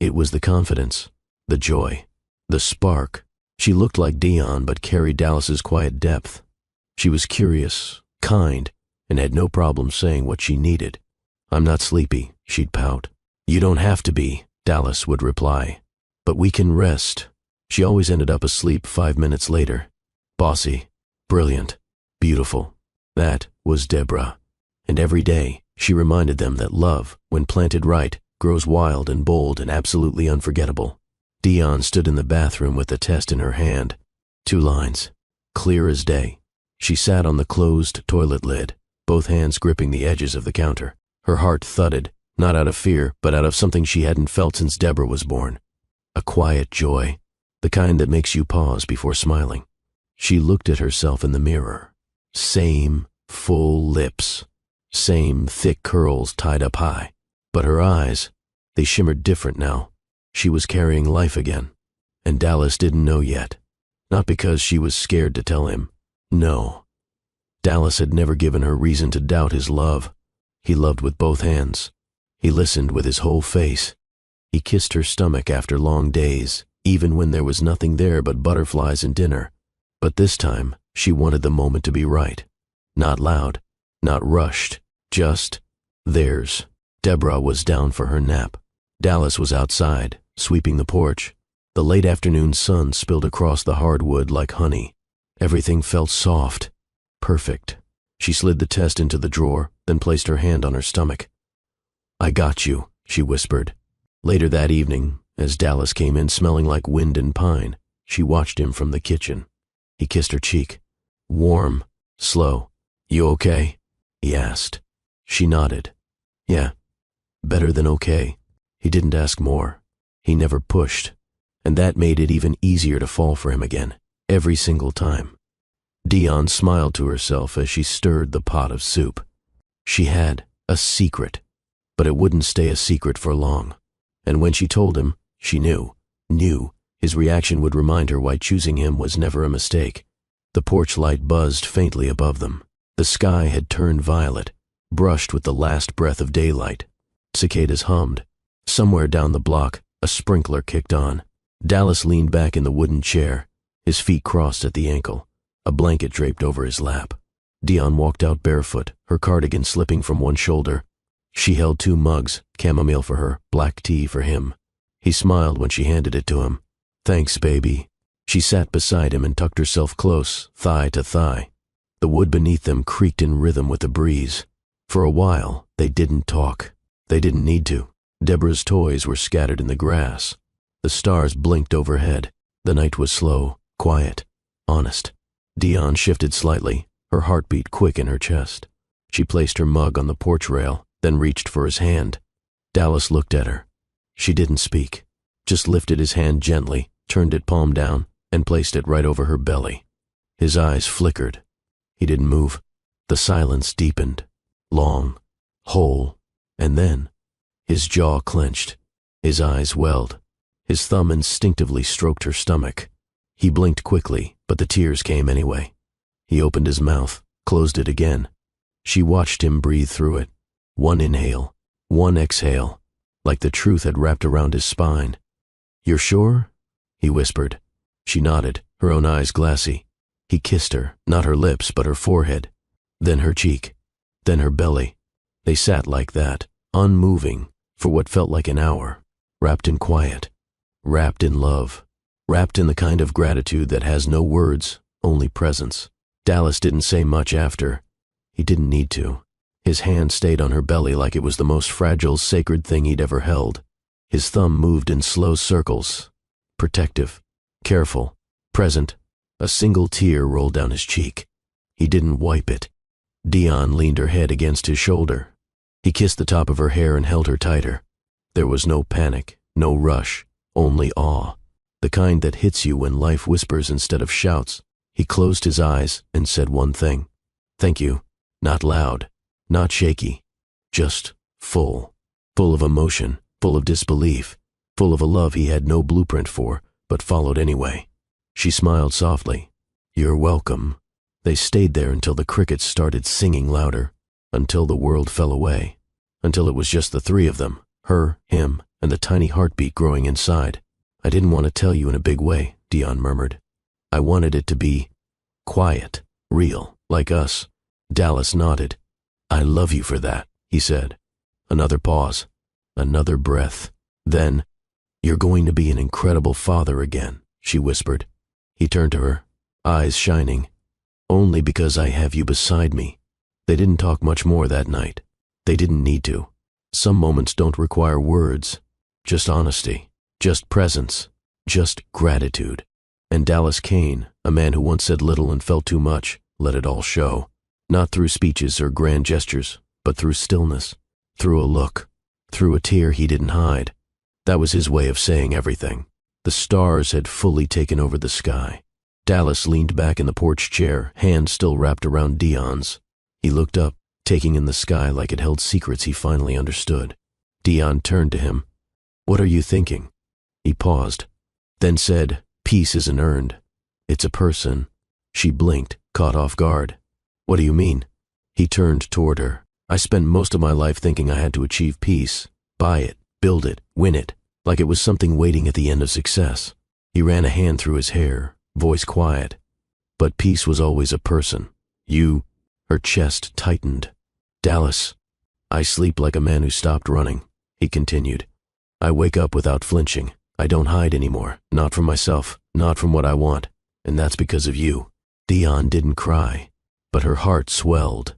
It was the confidence, the joy, the spark. She looked like Dion but carried Dallas's quiet depth. She was curious, kind, and had no problem saying what she needed. "I'm not sleepy," she'd pout. "You don't have to be," Dallas would reply. "But we can rest." She always ended up asleep 5 minutes later. Bossy, brilliant, beautiful. That was Deborah. And every day, she reminded them that love, when planted right, grows wild and bold and absolutely unforgettable. Dion stood in the bathroom with the test in her hand. 2 lines, clear as day. She sat on the closed toilet lid, both hands gripping the edges of the counter. Her heart thudded, not out of fear, but out of something she hadn't felt since Deborah was born. A quiet joy, the kind that makes you pause before smiling. She looked at herself in the mirror. Same full lips, same thick curls tied up high. But her eyes, they shimmered different now. She was carrying life again. And Dallas didn't know yet. Not because she was scared to tell him. No. Dallas had never given her reason to doubt his love. He loved with both hands. He listened with his whole face. He kissed her stomach after long days, even when there was nothing there but butterflies and dinner. But this time, she wanted the moment to be right. Not loud, not rushed, just theirs. Deborah was down for her nap. Dallas was outside, sweeping the porch. The late afternoon sun spilled across the hardwood like honey. Everything felt soft, perfect. She slid the test into the drawer, then placed her hand on her stomach. "I got you," she whispered. Later that evening, as Dallas came in smelling like wind and pine, she watched him from the kitchen. He kissed her cheek. Warm, slow. "You okay?" he asked. She nodded. "Yeah, better than okay." He didn't ask more. He never pushed. And that made it even easier to fall for him again, every single time. Dion smiled to herself as she stirred the pot of soup. She had a secret, but it wouldn't stay a secret for long. And when she told him, she knew his reaction would remind her why choosing him was never a mistake. The porch light buzzed faintly above them. The sky had turned violet, brushed with the last breath of daylight. Cicadas hummed. Somewhere down the block, a sprinkler kicked on. Dallas leaned back in the wooden chair, his feet crossed at the ankle, a blanket draped over his lap. Dion walked out barefoot, her cardigan slipping from one shoulder. She held 2 mugs, chamomile for her, black tea for him. He smiled when she handed it to him. "Thanks, baby." She sat beside him and tucked herself close, thigh to thigh. The wood beneath them creaked in rhythm with the breeze. For a while, they didn't talk. They didn't need to. Deborah's toys were scattered in the grass. The stars blinked overhead. The night was slow, quiet, honest. Dion shifted slightly, her heartbeat quick in her chest. She placed her mug on the porch rail, then reached for his hand. Dallas looked at her. She didn't speak, just lifted his hand gently, turned it palm down, and placed it right over her belly. His eyes flickered. He didn't move. The silence deepened, long, whole, and then his jaw clenched, his eyes welled. His thumb instinctively stroked her stomach. He blinked quickly, but the tears came anyway. He opened his mouth, closed it again. She watched him breathe through it. One inhale, one exhale, like the truth had wrapped around his spine. "You're sure?" he whispered. She nodded, her own eyes glassy. He kissed her, not her lips, but her forehead, then her cheek, then her belly. They sat like that, unmoving, for what felt like an hour, wrapped in quiet, wrapped in love, wrapped in the kind of gratitude that has no words, only presence. Dallas didn't say much after. He didn't need to. His hand stayed on her belly like it was the most fragile, sacred thing he'd ever held. His thumb moved in slow circles, protective, careful, present. A single tear rolled down his cheek. He didn't wipe it. Dion leaned her head against his shoulder. He kissed the top of her hair and held her tighter. There was no panic, no rush, only awe, the kind that hits you when life whispers instead of shouts. He closed his eyes and said one thing. "Thank you." Not loud, not shaky, just full. Full of emotion, full of disbelief, full of a love he had no blueprint for, but followed anyway. She smiled softly. "You're welcome." They stayed there until the crickets started singing louder, until the world fell away, until it was just the 3 of them, her, him, and the tiny heartbeat growing inside. "I didn't want to tell you in a big way," Dion murmured. "I wanted it to be quiet, real, like us." Dallas nodded. "I love you for that," he said. Another pause, another breath. Then, "You're going to be an incredible father again," she whispered. He turned to her, eyes shining. "Only because I have you beside me." They didn't talk much more that night. They didn't need to. Some moments don't require words, just honesty, just presence, just gratitude. And Dallas Kane, a man who once said little and felt too much, let it all show. Not through speeches or grand gestures, but through stillness, through a look, through a tear he didn't hide. That was his way of saying everything. The stars had fully taken over the sky. Dallas leaned back in the porch chair, hands still wrapped around Dion's. He looked up, taking in the sky like it held secrets he finally understood. Dion turned to him. "What are you thinking?" He paused, then said, "Peace isn't earned. It's a person." She blinked, caught off guard. "What do you mean?" He turned toward her. "I spent most of my life thinking I had to achieve peace, buy it, build it, win it, like it was something waiting at the end of success." He ran a hand through his hair, voice quiet. "But peace was always a person. You—" Her chest tightened. "Dallas, I sleep like a man who stopped running," he continued. "I wake up without flinching. I don't hide anymore, not from myself, not from what I want, and that's because of you." Dion didn't cry, but her heart swelled,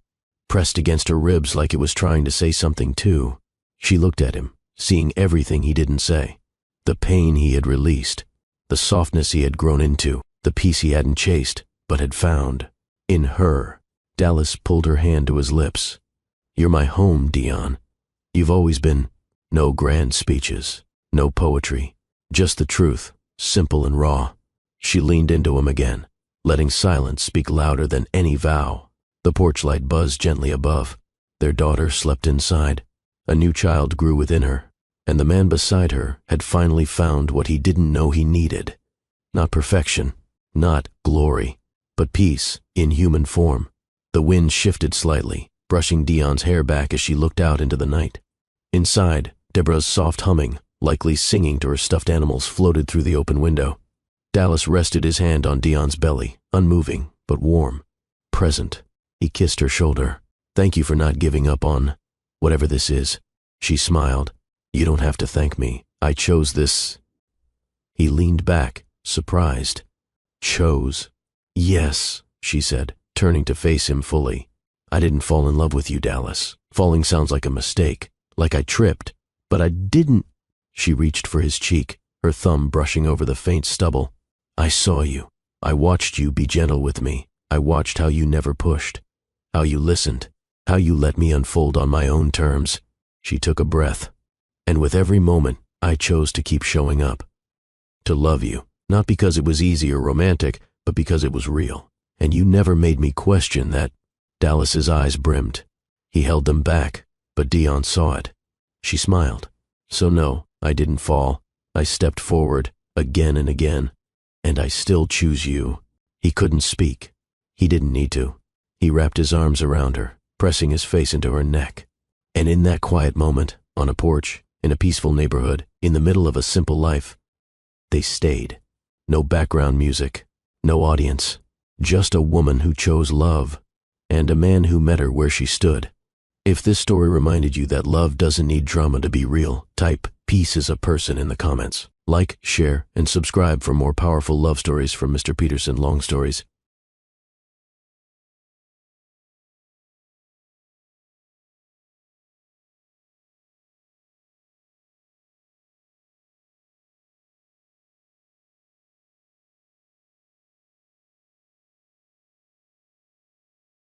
pressed against her ribs like it was trying to say something too. She looked at him, seeing everything he didn't say, the pain he had released, the softness he had grown into, the peace he hadn't chased, but had found. In her. Dallas pulled her hand to his lips. You're my home, Dion. You've always been. No grand speeches, no poetry, just the truth, simple and raw. She leaned into him again, letting silence speak louder than any vow. The porch light buzzed gently above. Their daughter slept inside. A new child grew within her, and the man beside her had finally found what he didn't know he needed. Not perfection, not glory, but peace in human form. The wind shifted slightly, brushing Dion's hair back as she looked out into the night. Inside, Deborah's soft humming, likely singing to her stuffed animals, floated through the open window. Dallas rested his hand on Dion's belly, unmoving, but warm, present. He kissed her shoulder. Thank you for not giving up on whatever this is. She smiled. You don't have to thank me. I chose this. He leaned back, surprised. Chose? Yes, she said, turning to face him fully. I didn't fall in love with you, Dallas. Falling sounds like a mistake, like I tripped, but I didn't. She reached for his cheek, her thumb brushing over the faint stubble. I saw you. I watched you be gentle with me. I watched how you never pushed, how you listened, how you let me unfold on my own terms. She took a breath. And with every moment, I chose to keep showing up. To love you, not because it was easy or romantic, but because it was real. And you never made me question that. Dallas's eyes brimmed. He held them back, but Dion saw it. She smiled. So no, I didn't fall. I stepped forward, again and again. And I still choose you. He couldn't speak. He didn't need to. He wrapped his arms around her, pressing his face into her neck. And in that quiet moment, on a porch, in a peaceful neighborhood, in the middle of a simple life, they stayed. No background music, no audience, just a woman who chose love, and a man who met her where she stood. If this story reminded you that love doesn't need drama to be real, type "peace is a person" in the comments. Like, share, and subscribe for more powerful love stories from Mr. Peterson Long Stories.